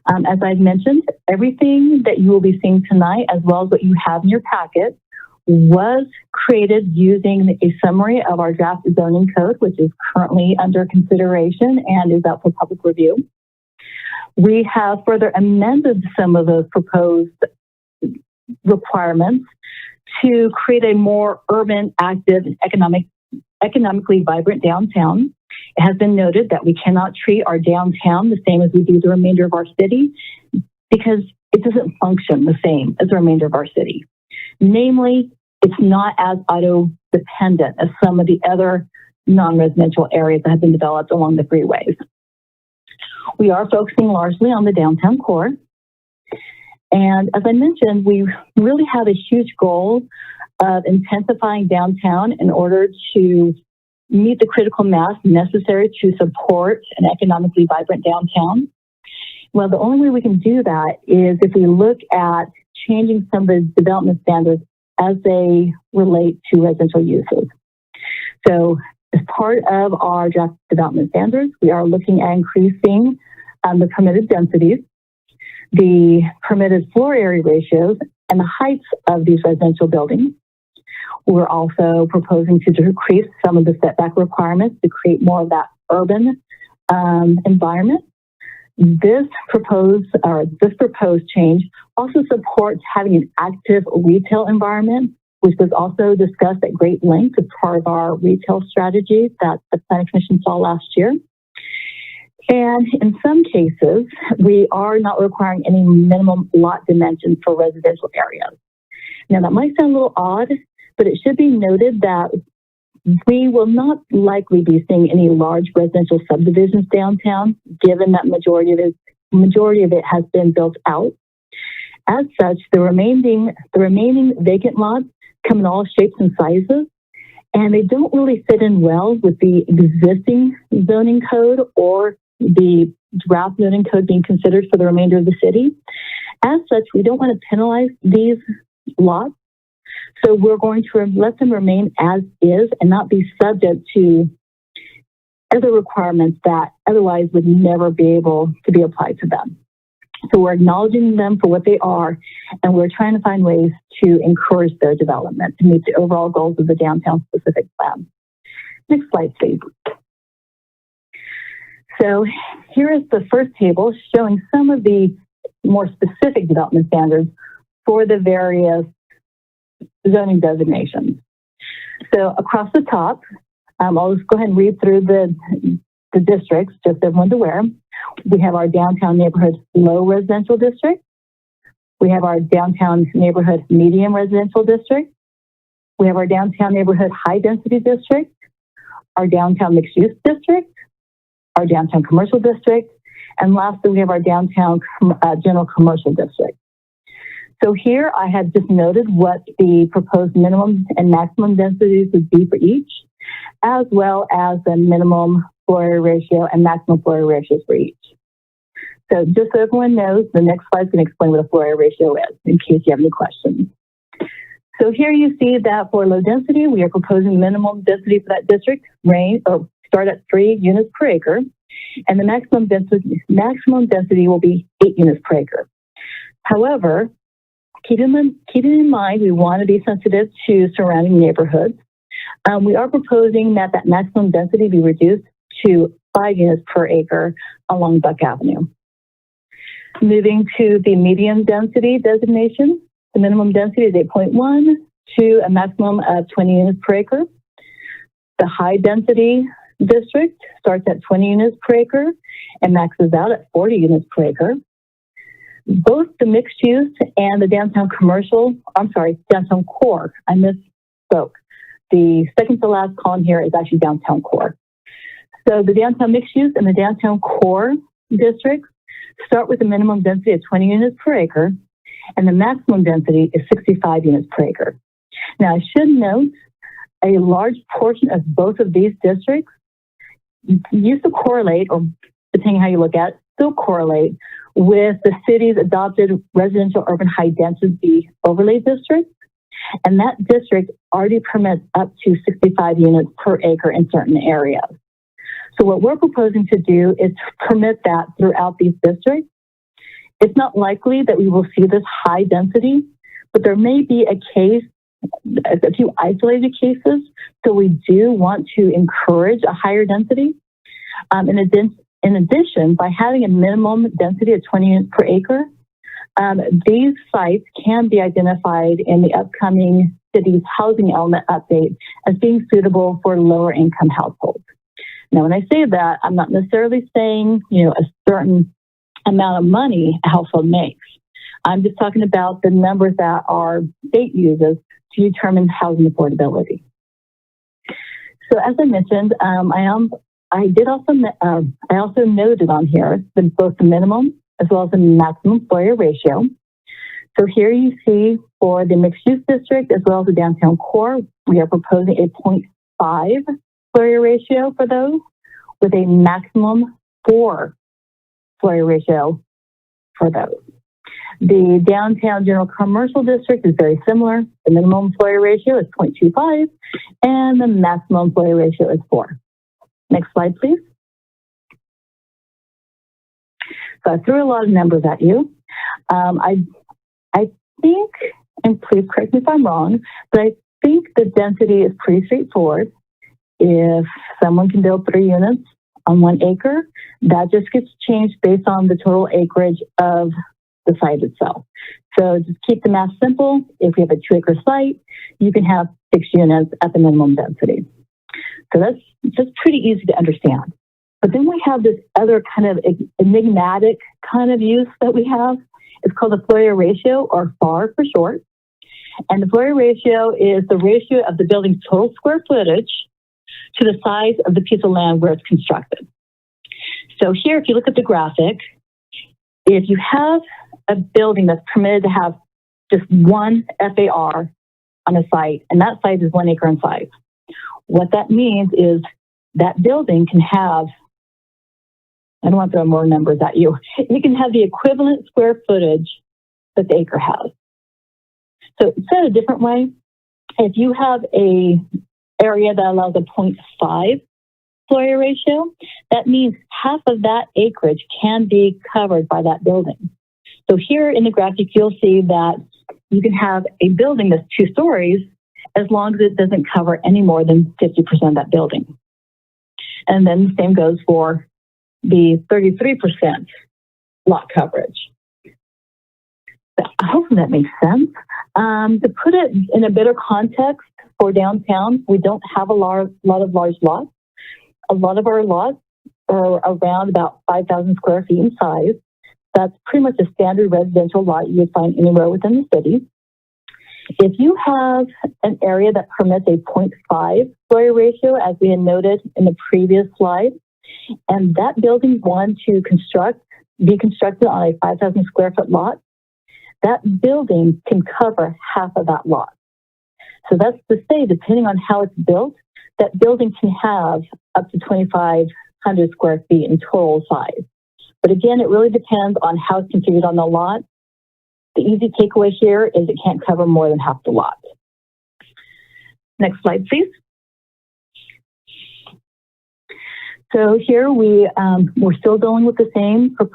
As I've mentioned, everything that you will be seeing tonight, as well as what you have in your packet, was created using a summary of our draft zoning code, which is currently under consideration and is out for public review. We have further amended some of those proposed requirements to create a more urban, active, economically vibrant downtown. It has been noted that we cannot treat our downtown the same as we do the remainder of our city because it doesn't function the same as the remainder of our city. Namely, it's not as auto dependent as some of the other non-residential areas that have been developed along the freeways. We are focusing largely on the downtown core. And as I mentioned, we really have a huge goal of intensifying downtown in order to meet the critical mass necessary to support an economically vibrant downtown. Well, the only way we can do that is if we look at changing some of the development standards as they relate to residential uses. So as part of our draft development standards, we are looking at increasing the permitted densities, the permitted floor area ratios, and the heights of these residential buildings. We're also proposing to decrease some of the setback requirements to create more of that urban environment. This proposed change also supports having an active retail environment, which was also discussed at great length as part of our retail strategy that the Planning Commission saw last year. And in some cases, we are not requiring any minimum lot dimensions for residential areas. Now, that might sound a little odd, but it should be noted that we will not likely be seeing any large residential subdivisions downtown, given that majority of it has been built out. As such, the remaining vacant lots come in all shapes and sizes, and they don't really fit in well with the existing zoning code or the draft zoning code being considered for the remainder of the city. As such, we don't want to penalize these lots. So we're going to let them remain as is and not be subject to other requirements that otherwise would never be able to be applied to them. So we're acknowledging them for what they are, and we're trying to find ways to encourage their development to meet the overall goals of the downtown specific plan. Next slide, please. So here is the first table showing some of the more specific development standards for the various zoning designations. So across the top, I'll just go ahead and read through the districts, just so everyone's aware. We have our downtown neighborhood low residential district. We have our downtown neighborhood medium residential district. We have our downtown neighborhood high density district, our downtown mixed use district, our downtown commercial district, and lastly, we have our downtown general commercial district. So here I have just noted what the proposed minimum and maximum densities would be for each, as well as the minimum floor area ratio and maximum floor area ratios for each. So just so everyone knows, the next slide is going to explain what a floor area ratio is, in case you have any questions. So here you see that for low density, we are proposing minimum density for that district start at 3 units per acre, and the maximum density will be 8 units per acre. However, keeping in mind we want to be sensitive to surrounding neighborhoods, we are proposing that maximum density be reduced to 5 units per acre along Buck Avenue. Moving to the medium density designation, the minimum density is 8.1 to a maximum of 20 units per acre. The high density district starts at 20 units per acre and maxes out at 40 units per acre. Both the mixed use and the downtown core, I misspoke. The second to last column here is actually downtown core. So the downtown mixed use and the downtown core districts start with a minimum density of 20 units per acre, and the maximum density is 65 units per acre. Now, I should note a large portion of both of these districts used to correlate, or depending how you look at it, still correlate with the city's adopted residential urban high density overlay district. And that district already permits up to 65 units per acre in certain areas. So what we're proposing to do is to permit that throughout these districts. It's not likely that we will see this high density, but there may be a few isolated cases. So we do want to encourage a higher density. In addition, by having a minimum density of 20 units per acre, these sites can be identified in the upcoming city's housing element update as being suitable for lower income households. Now, when I say that, I'm not necessarily saying, a certain amount of money a household makes. I'm just talking about the numbers that our state uses to determine housing affordability. So as I mentioned, I also noted on here both the minimum as well as the maximum Fourier ratio. So here you see for the mixed-use district as well as the downtown core, we are proposing a 0.5 Fourier ratio for those with a maximum 4 Fourier ratio for those. The downtown general commercial district is very similar. The minimum Fourier ratio is 0.25 and the maximum Fourier ratio is 4. Next slide, please. So I threw a lot of numbers at you. I think, and please correct me if I'm wrong, but I think the density is pretty straightforward. If someone can build 3 units on 1 acre, that just gets changed based on the total acreage of the site itself. So just keep the math simple. If you have a 2-acre site, you can have 6 units at the minimum density. So that's just pretty easy to understand. But then we have this other kind of enigmatic kind of use that we have. It's called the Fourier ratio, or FAR for short. And the Fourier ratio is the ratio of the building's total square footage to the size of the piece of land where it's constructed. So here, if you look at the graphic, if you have a building that's permitted to have just 1 FAR on a site, and that site is 1 acre in size, what that means is that building can have, I don't want to throw more numbers at you, you can have the equivalent square footage that the acre has. So said a different way, if you have a area that allows a 0.5 Fourier ratio, that means half of that acreage can be covered by that building. So here in the graphic, you'll see that you can have a building that's 2 stories as long as it doesn't cover any more than 50% of that building. And then the same goes for the 33% lot coverage. I hope that makes sense. To put it in a better context for downtown, we don't have a lot of large lots. A lot of our lots are around about 5,000 square feet in size. That's pretty much a standard residential lot you would find anywhere within the city. If you have an area that permits a 0.5 Fourier ratio, as we had noted in the previous slide, and that building wanted to be constructed on a 5,000 square foot lot, that building can cover half of that lot. So that's to say, depending on how it's built, that building can have up to 2,500 square feet in total size. But again, it really depends on how it's configured on the lot. The easy takeaway here is it can't cover more than half the lot. Next slide, please. So here we're still dealing with the same we're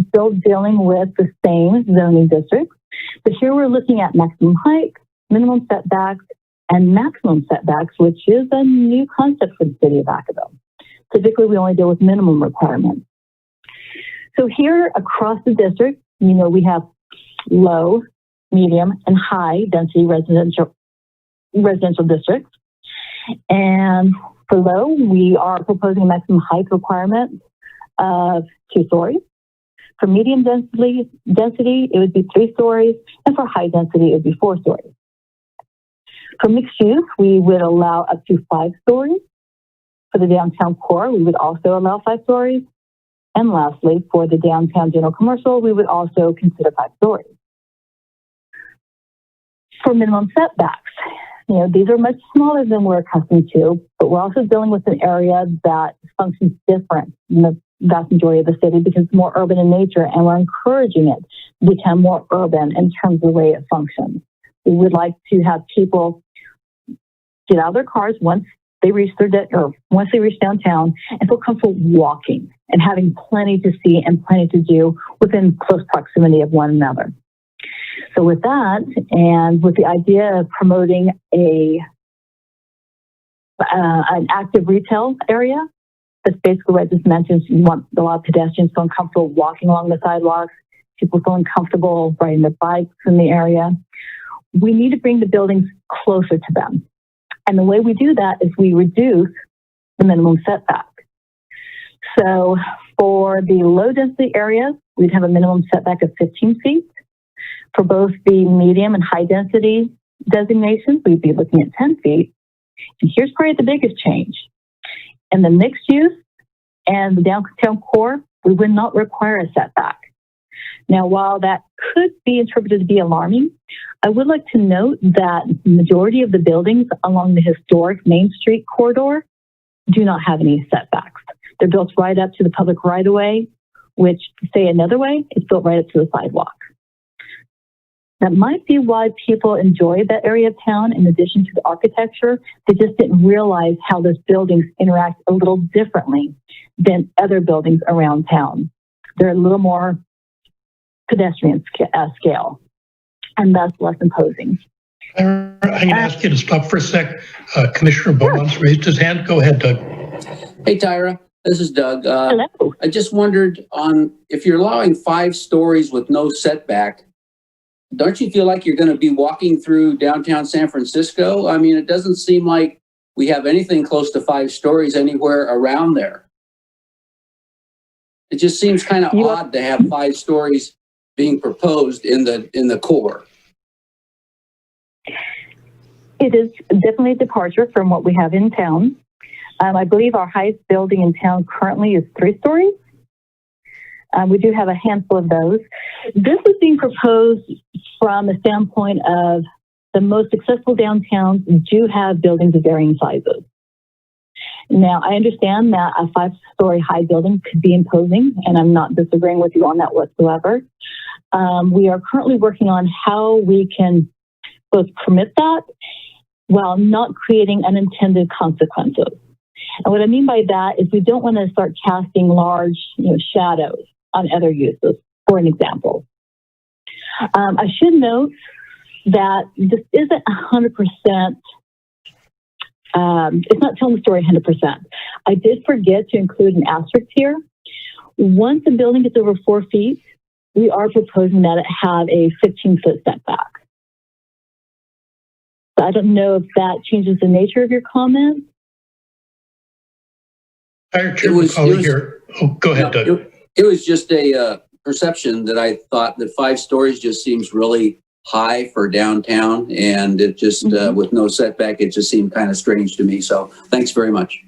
still dealing with the same zoning districts. But here we're looking at maximum height, minimum setbacks, and maximum setbacks, which is a new concept for the city of Vacaville. Typically, we only deal with minimum requirements. So here across the district, we have low, medium, and high density residential districts. And for low, we are proposing a maximum height requirement of 2 stories. For medium density, it would be 3 stories, and for high density, it would be 4 stories. For mixed use, we would allow up to 5 stories. For the downtown core, we would also allow 5 stories. And lastly, for the downtown general commercial, we would also consider 5 stories. For minimum setbacks, these are much smaller than we're accustomed to, but we're also dealing with an area that functions different in the vast majority of the city because it's more urban in nature, and we're encouraging it to become more urban in terms of the way it functions. We would like to have people get out of their cars once they reach downtown and feel comfortable walking and having plenty to see and plenty to do within close proximity of one another. So with that, and with the idea of promoting an active retail area, that's basically what I just mentioned. You want a lot of pedestrians feeling comfortable walking along the sidewalks, people feeling comfortable riding their bikes in the area. We need to bring the buildings closer to them. And the way we do that is we reduce the minimum setback. So For the low density areas, we'd have a minimum setback of 15 feet. For both the medium and high density designations, we'd be looking at 10 feet. And here's probably the biggest change. In the mixed use and the downtown core, we would not require a setback. Now, while that could be interpreted to be alarming, I would like to note that the majority of the buildings along the historic Main Street corridor do not have any setbacks. They're built right up to the public right-of-way, which, to say another way, it's built right up to the sidewalk. That might be why people enjoy that area of town in addition to the architecture. They just didn't realize how those buildings interact a little differently than other buildings around town. They're a little more pedestrian scale, and thus less imposing. I'm going to ask you to stop for a sec. Commissioner Beaumont's raised his hand. Go ahead, Doug. Hey, Tyra, this is Doug. Hello. I just wondered if you're allowing 5 stories with no setback, don't you feel like you're going to be walking through downtown San Francisco? I mean, it doesn't seem like we have anything close to 5 stories anywhere around there. It just seems kind of odd to have 5 stories being proposed in the core. It is definitely a departure from what we have in town. I believe our highest building in town currently is 3 stories. We do have a handful of those. This is being proposed from the standpoint of the most successful downtowns do have buildings of varying sizes. Now, I understand that a 5-story high building could be imposing, and I'm not disagreeing with you on that whatsoever. We are currently working on how we can both permit that while not creating unintended consequences. And what I mean by that is we don't want to start casting large, shadows on other uses, for an example. I should note that this isn't 100%, it's not telling the story 100%. I did forget to include an asterisk here. Once a building gets over 4 feet, we are proposing that it have a 15-foot setback. So I don't know if that changes the nature of your comment. Go ahead, Doug. It was just a perception that I thought that 5 stories just seems really high for downtown, and it just with no setback, it just seemed kind of strange to me. So thanks very much.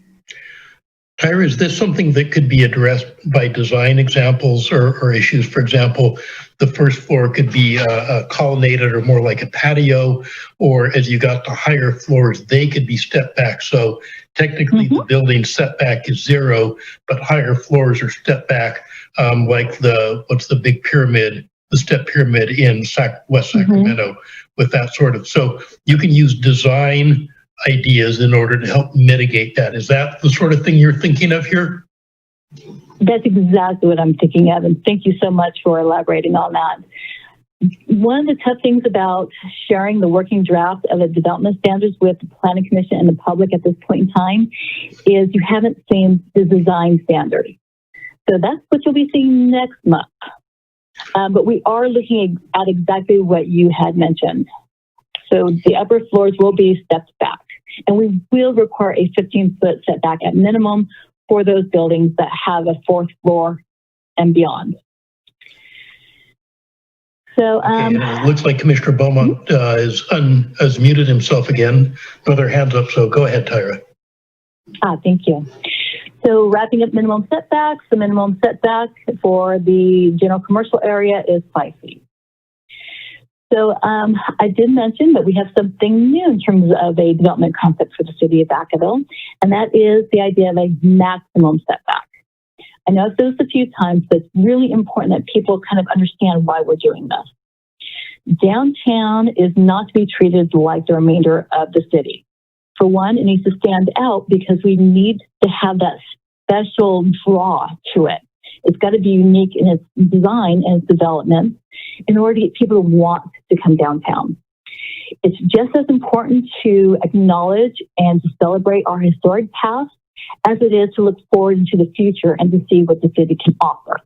Tyra, is this something that could be addressed by design examples or issues? For example, the first floor could be colonnaded or more like a patio, or as you got to higher floors, they could be stepped back. So technically the building setback is 0, but higher floors are stepped back, like what's the big pyramid, the step pyramid in West Sacramento, with that sort of. So you can use design ideas in order to help mitigate that. Is that the sort of thing you're thinking of here? That's exactly what I'm thinking of, and thank you so much for elaborating on that. One of the tough things about sharing the working draft of the development standards with the Planning Commission and the public at this point in time is you haven't seen the design standard. So that's what you'll be seeing next month. But we are looking at exactly what you had mentioned. So the upper floors will be stepped back, and we will require a 15-foot setback at minimum for those buildings that have a 4th floor and beyond. So it looks like Commissioner Beaumont has muted himself again. No other hands up, so go ahead, Tyra. Thank you. So wrapping up minimum setbacks, the minimum setback for the general commercial area is 5 feet. So I did mention that we have something new in terms of a development concept for the city of Vacaville, and that is the idea of a maximum setback. I know I've said this a few times, but it's really important that people kind of understand why we're doing this. Downtown is not to be treated like the remainder of the city. For one, it needs to stand out because we need to have that special draw to it. It's got to be unique in its design and its development in order to get people to want to come downtown. It's just as important to acknowledge and to celebrate our historic past as it is to look forward into the future and to see what the city can offer.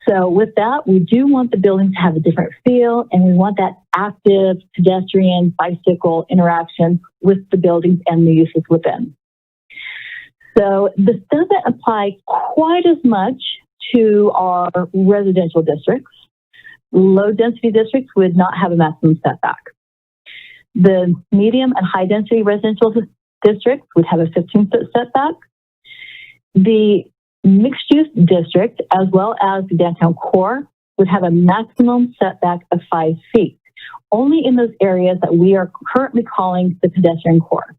So with that, we do want the building to have a different feel, and we want that active pedestrian bicycle interaction with the buildings and the uses within. So this doesn't apply quite as much to our residential districts. Low density districts would not have a maximum setback. The medium and high density residential districts would have a 15-foot setback. The mixed use district, as well as the downtown core, would have a maximum setback of 5 feet, only in those areas that we are currently calling the pedestrian core.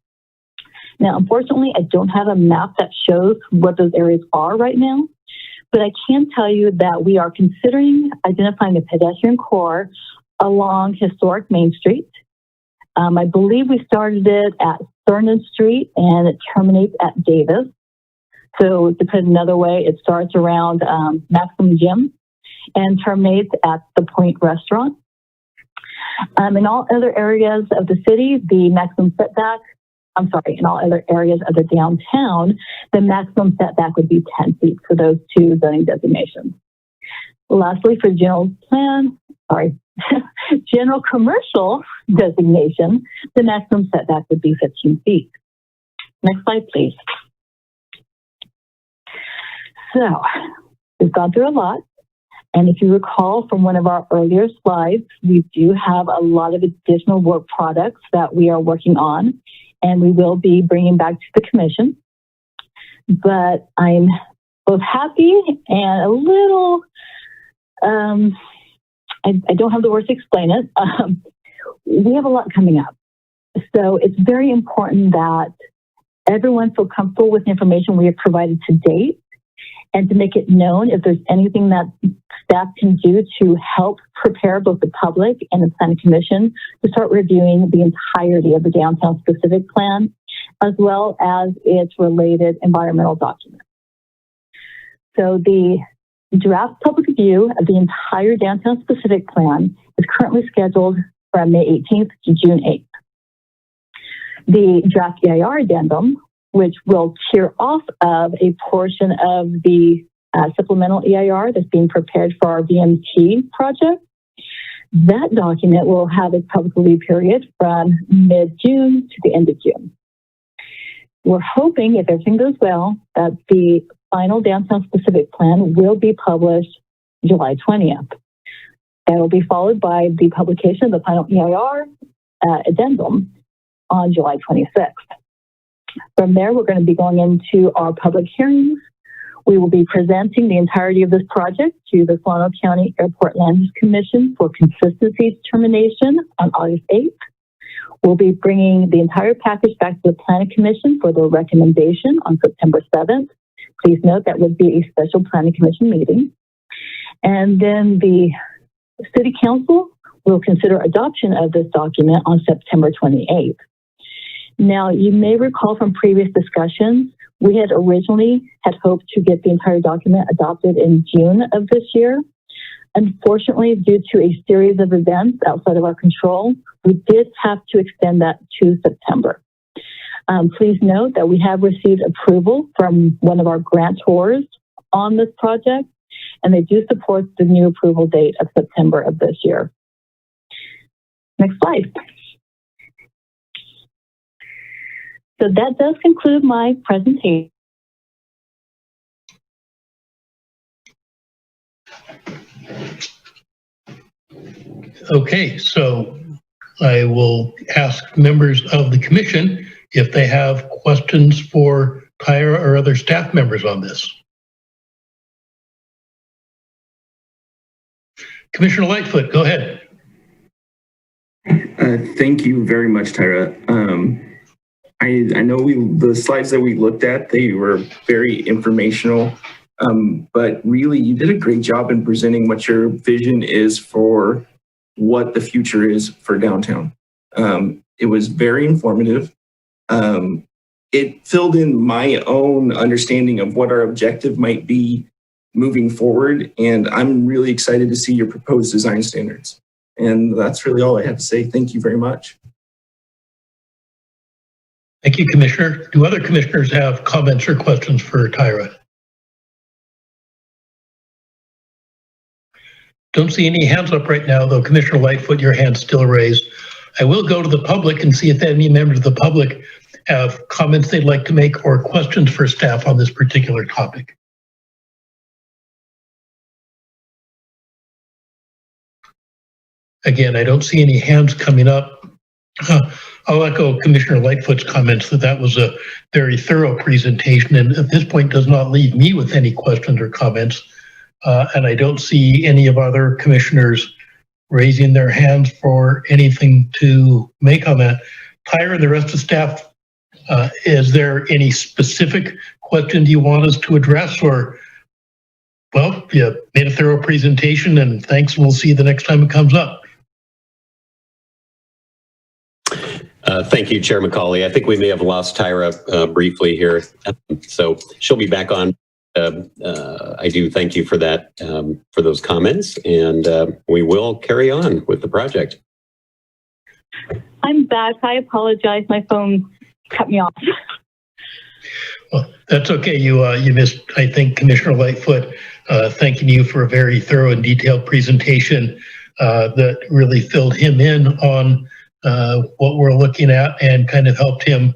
Now, unfortunately, I don't have a map that shows what those areas are right now, but I can tell you that we are considering identifying a pedestrian core along historic Main Street. I believe we started it at Thurman Street and it terminates at Davis. So to put it another way, it starts around Maxim Gym and terminates at the Point Restaurant. In all other areas of the city, the maximum setback, in all other areas of the downtown, the maximum setback would be 10 feet for those two zoning designations. Lastly, for general commercial designation, the maximum setback would be 15 feet. Next slide, please. So we've gone through a lot. And if you recall from one of our earlier slides, we do have a lot of additional work products that we are working on, and we will be bringing back to the commission. But I'm both happy and a little, I don't have the words to explain it. We have a lot coming up. So it's very important that everyone feel comfortable with the information we have provided to date, and to make it known if there's anything that staff can do to help prepare both the public and the planning commission to start reviewing the entirety of the downtown specific plan, as well as its related environmental documents. So the draft public review of the entire downtown specific plan is currently scheduled from May 18th to June 8th. The draft EIR addendum, which will tear off of a portion of the supplemental EIR that's being prepared for our VMT project. That document will have a public review period from mid-June to the end of June. We're hoping, if everything goes well, that the final downtown specific plan will be published July 20th. That will be followed by the publication of the final EIR addendum on July 26th. From there, we're going to be going into our public hearings. We will be presenting the entirety of this project to the Solano County Airport Land Use Commission for consistency determination on August 8th. We'll be bringing the entire package back to the Planning Commission for their recommendation on September 7th. Please note that would be a special Planning Commission meeting. And then the City Council will consider adoption of this document on September 28th. Now, you may recall from previous discussions, we had originally hoped to get the entire document adopted in June of this year. Unfortunately, due to a series of events outside of our control, we did have to extend that to September. Please note that we have received approval from one of our grantors on this project, and they do support the new approval date of September of this year. Next slide. So that does conclude my presentation. Okay, so I will ask members of the commission if they have questions for Tyra or other staff members on this. Commissioner Lightfoot, go ahead. Thank you very much, Tyra. I know the slides that we looked at, they were very informational, but really you did a great job in presenting what your vision is for what the future is for downtown. It was very informative. It filled in my own understanding of what our objective might be moving forward, and I'm really excited to see your proposed design standards. And that's really all I have to say. Thank you very much. Thank you, Commissioner. Do other commissioners have comments or questions for Tyra? Don't see any hands up right now, though. Commissioner Lightfoot, your hand's still raised. I will go to the public and see if any members of the public have comments they'd like to make or questions for staff on this particular topic? Again, I don't see any hands coming up. I'll echo Commissioner Lightfoot's comments that was a very thorough presentation, and at this point does not leave me with any questions or comments. And I don't see any of other commissioners raising their hands for anything to make on that. Tyra and the rest of staff, is there any specific question you want us to address, or, well, you made a thorough presentation and thanks, and we'll see you the next time it comes up. Thank you, Chair McCauley. I think we may have lost Tyra briefly here, so she'll be back on. I do thank you for that, for those comments, and we will carry on with the project. I'm back. I apologize. My phone cut me off. Well, that's okay. You missed, I think, Commissioner Lightfoot thanking you for a very thorough and detailed presentation that really filled him in on what we're looking at and kind of helped him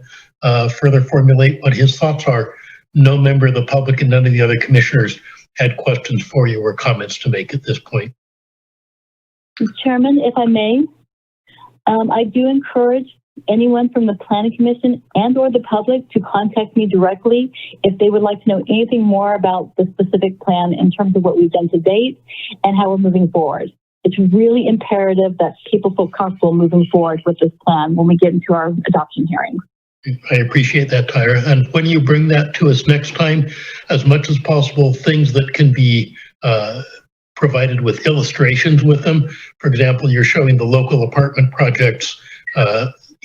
further formulate what his thoughts are. No member of the public and none of the other commissioners had questions for you or comments to make at this point. Chairman, if I may, I do encourage anyone from the Planning Commission and or the public to contact me directly if they would like to know anything more about the specific plan in terms of what we've done to date and how we're moving forward. It's really imperative that people feel comfortable moving forward with this plan when we get into our adoption hearings. I appreciate that, Tyra. And when you bring that to us next time, as much as possible, things that can be provided with illustrations with them. For example, you're showing the local apartment projects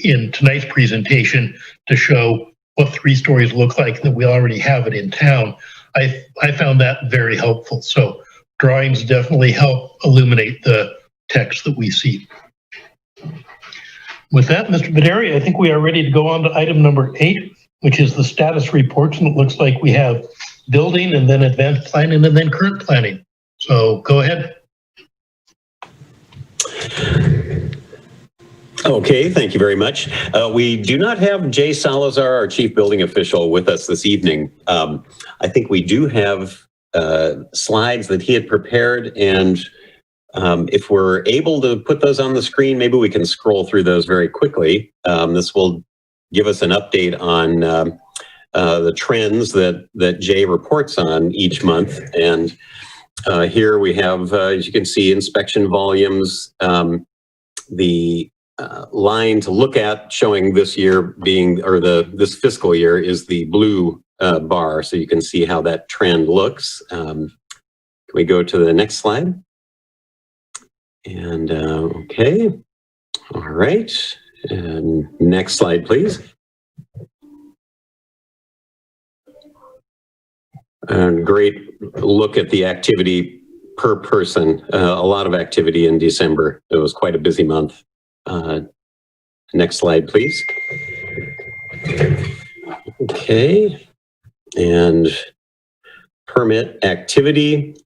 in tonight's presentation to show what 3 stories look like that we already have it in town. I found that very helpful. So drawings definitely help illuminate the text that we see. With that, Mr. Baderi, I think we are ready to go on to item number 8, which is the status reports. And it looks like we have building and then advanced planning and then current planning. So go ahead. Okay, thank you very much. We do not have Jay Salazar, our chief building official, with us this evening. I think we do have slides that he had prepared, and if we're able to put those on the screen, maybe we can scroll through those very quickly. This will give us an update on the trends that Jay reports on each month. And here we have, as you can see, inspection volumes, the line to look at showing this year being, or this fiscal year, is the blue bar. So you can see how that trend looks. Can we go to the next slide? And okay, all right. And next slide, please. And great look at the activity per person. A lot of activity in December. It was quite a busy month. Next slide, please. Okay. And permit activity.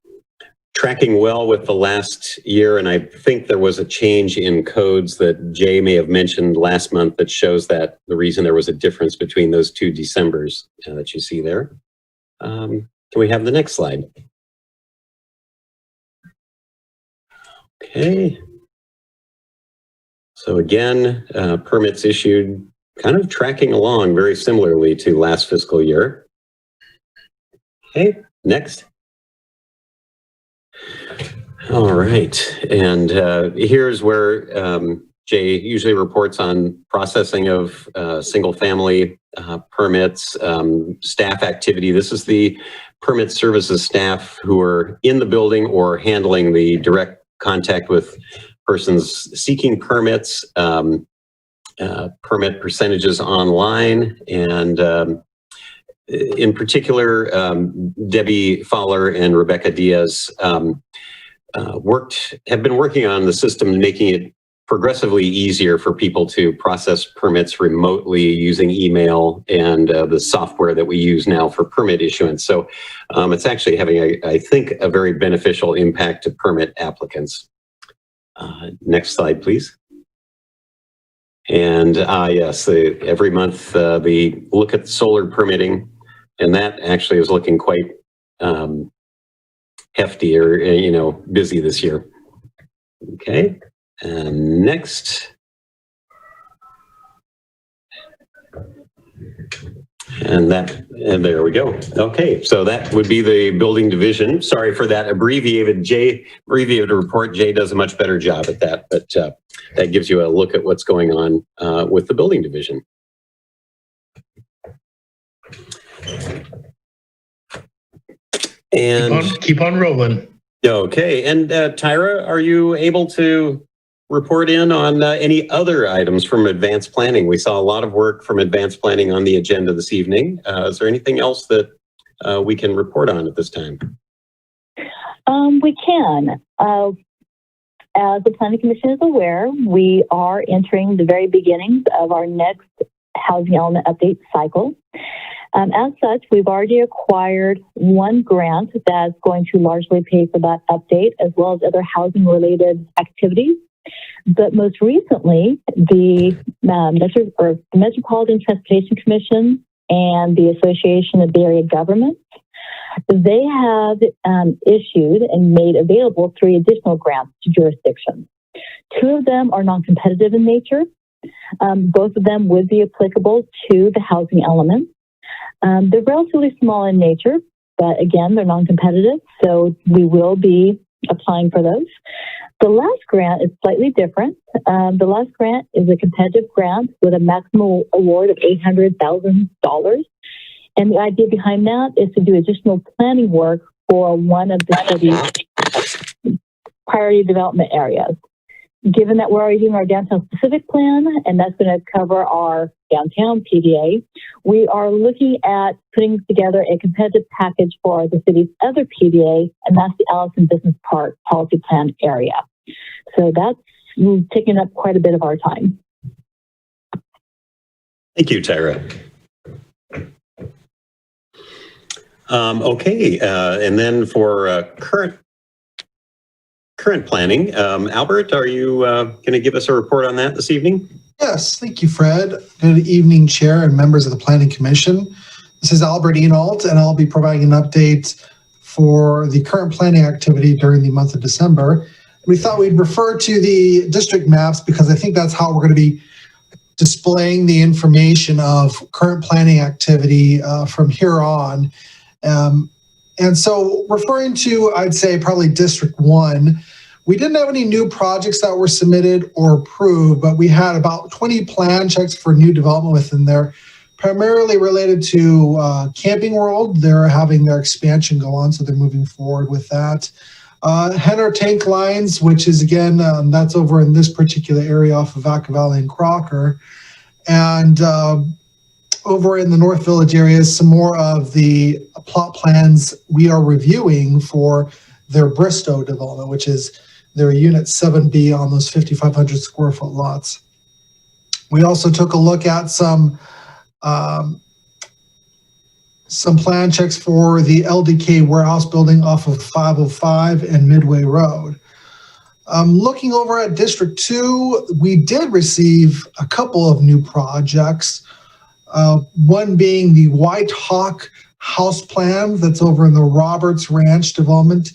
Tracking well with the last year, and I think there was a change in codes that Jay may have mentioned last month that shows that the reason there was a difference between those 2 Decembers that you see there. Can we have the next slide? Okay. So again, permits issued, kind of tracking along very similarly to last fiscal year. Okay, next. All right, and here's where Jay usually reports on processing of single-family permits, staff activity. This is the permit services staff who are in the building or handling the direct contact with persons seeking permits, permit percentages online, and in particular, Debbie Fowler and Rebecca Diaz have been working on the system, making it progressively easier for people to process permits remotely using email and the software that we use now for permit issuance. So it's actually having, I think, a very beneficial impact to permit applicants. Next slide, please. And yes, every month we look at solar permitting, and that actually is looking quite hefty or, busy this year. Okay, and next. And there we go. Okay, so that would be the building division. Sorry for that abbreviated report. Jay does a much better job at that, but that gives you a look at what's going on with the building division. And keep on rolling. Okay, and Tyra, are you able to report in on any other items from advanced planning? We saw a lot of work from advanced planning on the agenda this evening. Is there anything else that we can report on at this time? We can. As the Planning Commission is aware, we are entering the very beginnings of our next housing element update cycle. As such, we've already acquired one grant that's going to largely pay for that update, as well as other housing-related activities. But most recently, the Metropolitan Transportation Commission and the Association of Bay Area Governments, they have issued and made available 3 additional grants to jurisdictions. 2 of them are non-competitive in nature. Both of them would be applicable to the housing element. They're relatively small in nature, but again, they're non-competitive, so we will be applying for those. The last grant is slightly different. The last grant is a competitive grant with a maximum award of $800,000. And the idea behind that is to do additional planning work for one of the city's priority development areas. Given that we're already doing our downtown specific plan, and that's going to cover our downtown PDA, we are looking at putting together a competitive package for the city's other PDA, and that's the Allison Business Park Policy Plan area. So that's taking up quite a bit of our time. Thank you, Tyra. Okay, and then for current planning, Albert, are you going to give us a report on that this evening? Yes, thank you, Fred. Good evening, Chair and members of the Planning Commission. This is Albert Enolt, and I'll be providing an update for the current planning activity during the month of December. We thought we'd refer to the district maps because I think that's how we're going to be displaying the information of current planning activity from here on. And so referring to, I'd say probably District 1, we didn't have any new projects that were submitted or approved, but we had about 20 plan checks for new development within there, primarily related to Camping World. They're having their expansion go on, so they're moving forward with that. Henner Tank Lines, which is again, that's over in this particular area off of Vacaville and Crocker. And over in the North Village area, some more of the plot plans we are reviewing for their Bristow development, which is their Unit 7B on those 5,500 square foot lots. We also took a look at some plan checks for the LDK warehouse building off of 505 and Midway Road. Looking over at District 2, we did receive a couple of new projects. One being the White Hawk house plan that's over in the Roberts Ranch development.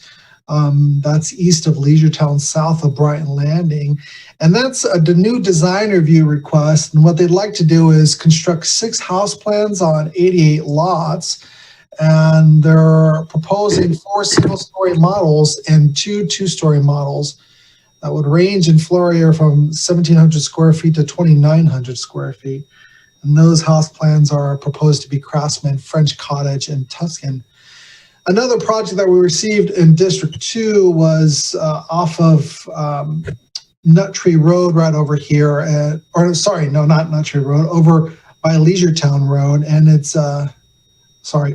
That's east of Leisure Town, south of Brighton Landing. And that's the new design review request. And what they'd like to do is construct 6 house plans on 88 lots. And they're proposing 4 single-story models and 2 two-story models that would range in floor area from 1,700 square feet to 2,900 square feet. And those house plans are proposed to be Craftsman, French Cottage, and Tuscan. Another project that we received in District 2 was off of Nut Tree Road right over here. Or sorry, no, not Nut Tree Road, over by Leisure Town Road. And it's,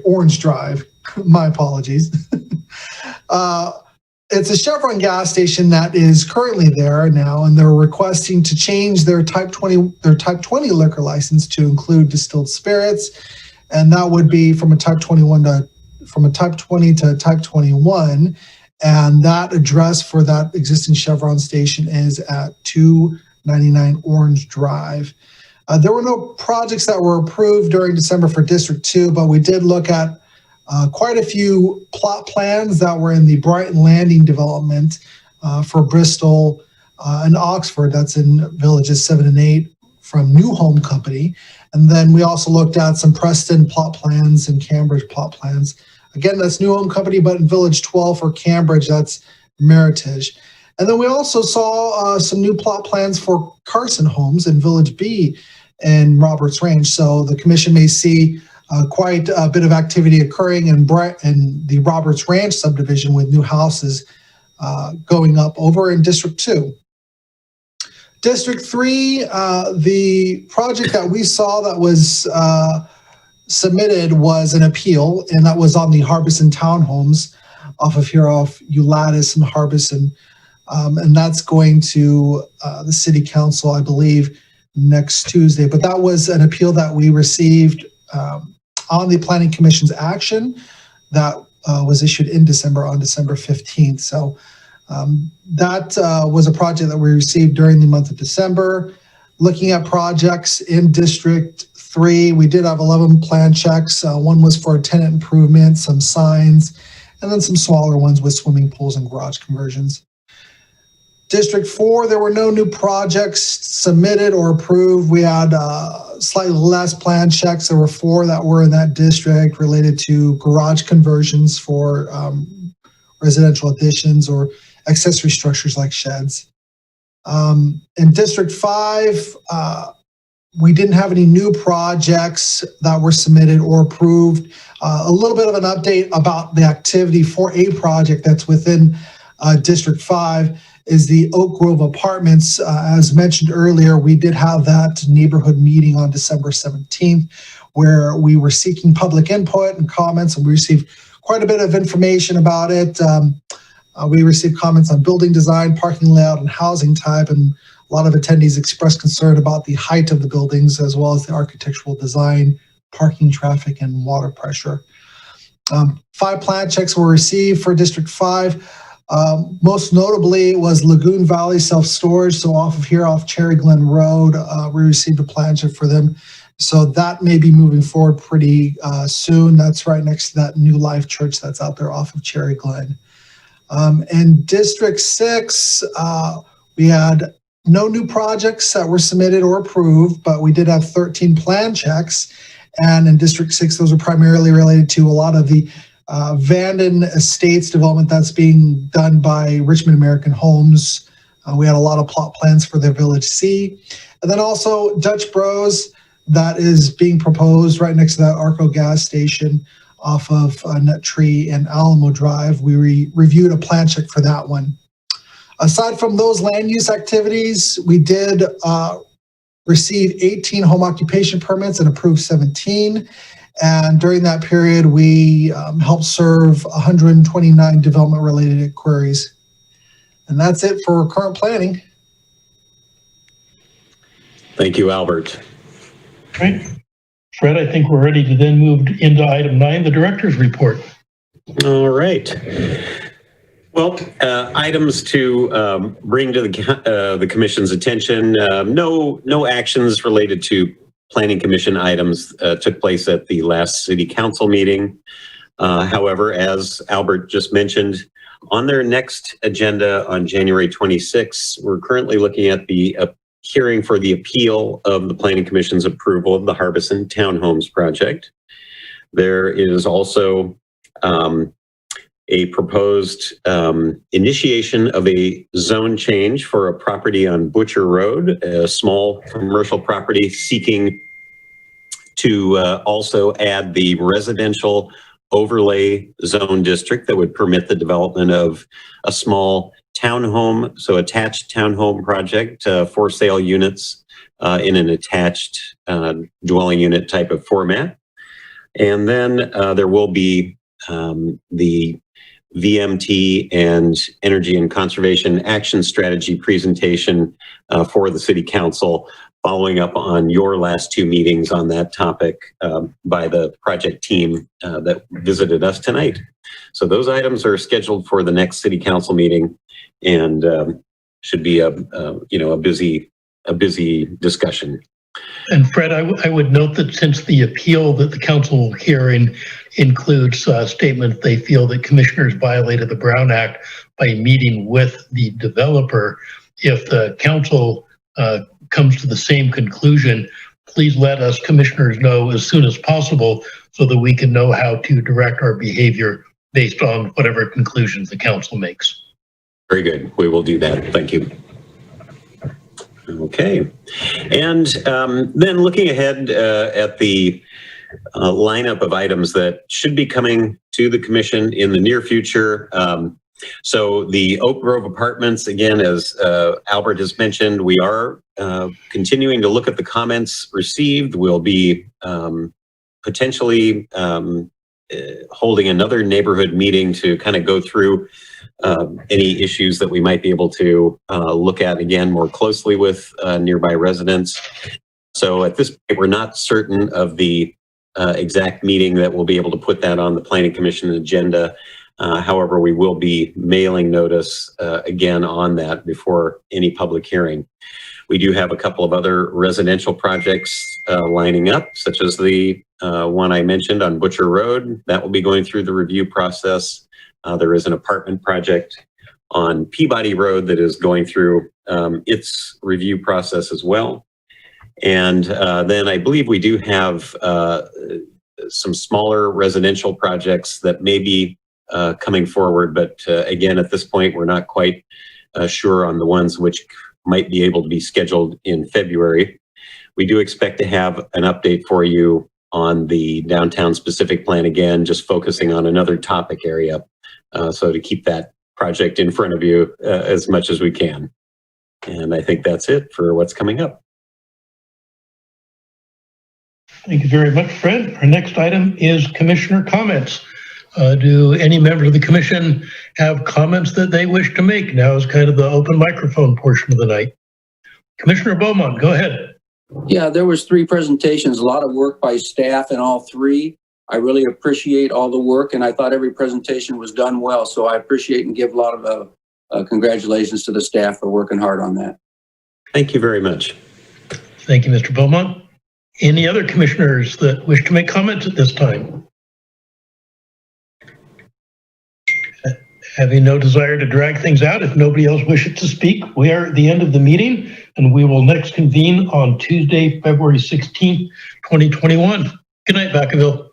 Orange Drive. My apologies. It's a Chevron gas station that is currently there now, and they're requesting to change their Type 20 liquor license to include distilled spirits, and that would be from a Type 20 to Type 21, and that address for that existing Chevron station is at 2 99 Orange Drive. There were no projects that were approved during December for District 2, but we did look at quite a few plot plans that were in the Brighton Landing development for Bristol and Oxford. That's in villages 7 and 8 from New Home Company. And then we also looked at some Preston plot plans and Cambridge plot plans. Again, that's New Home Company, but in Village 12 for Cambridge, that's Meritage. And then we also saw some new plot plans for Carson Homes in Village B and Roberts Range. So the commission may see quite a bit of activity occurring in the Roberts Ranch subdivision with new houses going up over in District 2. District 3, the project that we saw that was submitted was an appeal, and that was on the Harbison Townhomes off Ulatis and Harbison. And that's going to the City Council, I believe, next Tuesday. But that was an appeal that we received on the Planning Commission's action that was issued in December, on December 15th. So that was a project that we received during the month of December. Looking at projects in District 3, we did have 11 plan checks. One was for tenant improvement, some signs, and then some smaller ones with swimming pools and garage conversions. District 4, there were no new projects submitted or approved. We had slightly less plan checks. There were 4 that were in that district related to garage conversions for residential additions or accessory structures like sheds. In District 5, we didn't have any new projects that were submitted or approved. A little bit of an update about the activity for a project that's within District 5 is the Oak Grove Apartments. As mentioned earlier, we did have that neighborhood meeting on December 17th, where we were seeking public input and comments, and we received quite a bit of information about it. We received comments on building design, parking layout, and housing type, and a lot of attendees expressed concern about the height of the buildings, as well as the architectural design, parking, traffic, and water pressure. 5 plan checks were received for District 5. Most notably was Lagoon Valley Self-Storage. So off Cherry Glen Road, we received a plan check for them. So that may be moving forward pretty soon. That's right next to that New Life Church that's out there off of Cherry Glen. In District 6, we had no new projects that were submitted or approved, but we did have 13 plan checks. And in District 6, those are primarily related to a lot of the Vanden Estates development that's being done by Richmond American Homes. We had a lot of plot plans for their Village C. And then also Dutch Bros that is being proposed right next to that Arco gas station off of Nut Tree and Alamo Drive. We reviewed a plan check for that one. Aside from those land use activities, we did receive 18 home occupation permits and approved 17. And during that period, we helped serve 129 development-related inquiries. And that's it for current planning. Thank you, Albert. Great. Fred, I think we're ready to then move into item 9, the director's report. All right. Well, items to bring to the commission's attention. No actions related to Planning Commission items took place at the last City Council meeting. However, as Albert just mentioned, on their next agenda on January 26th, we're currently looking at the hearing for the appeal of the Planning Commission's approval of the Harbison Townhomes project. There is also a proposed initiation of a zone change for a property on Butcher Road, a small commercial property seeking to also add the residential overlay zone district that would permit the development of a small townhome, so attached townhome project, for sale units in an attached dwelling unit type of format. And then there will be the VMT and Energy and Conservation Action Strategy presentation for the City Council, following up on your last 2 meetings on that topic by the project team that visited us tonight. So those items are scheduled for the next City Council meeting, and should be a busy a busy discussion. And Fred, I would note that since the appeal that the council will hear includes a statement they feel that commissioners violated the Brown Act by meeting with the developer, if the council comes to the same conclusion, please let us commissioners know as soon as possible so that we can know how to direct our behavior based on whatever conclusions the council makes. Very good. We will do that. Thank you. Okay. And then looking ahead at the lineup of items that should be coming to the commission in the near future. So the Oak Grove Apartments, again, as Albert has mentioned, we are continuing to look at the comments received. We'll be potentially holding another neighborhood meeting to kind of go through any issues that we might be able to look at again more closely with nearby residents. So at this point, we're not certain of the exact meeting that we'll be able to put that on the Planning Commission agenda. However, we will be mailing notice again on that before any public hearing. We do have a couple of other residential projects lining up, such as the one I mentioned on Butcher Road. That will be going through the review process. There is an apartment project on Peabody Road that is going through its review process as well. And then I believe we do have some smaller residential projects that may be coming forward, but again, at this point, we're not quite sure on the ones which might be able to be scheduled in February. We do expect to have an update for you on the downtown specific plan again, just focusing on another topic area. So to keep that project in front of you as much as we can. And I think that's it for what's coming up. Thank you very much, Fred. Our next item is commissioner comments. Do any members of the commission have comments that they wish to make? Now is kind of the open microphone portion of the night. Commissioner Beaumont, go ahead. Yeah, there was 3 presentations, a lot of work by staff in all 3. I really appreciate all the work, and I thought every presentation was done well. So I appreciate and give a lot of congratulations to the staff for working hard on that. Thank you very much. Thank you, Mr. Beaumont. Any other commissioners that wish to make comments at this time? Having no desire to drag things out, if nobody else wishes to speak, we are at the end of the meeting, and we will next convene on Tuesday, February 16th, 2021. Good night, Vacaville.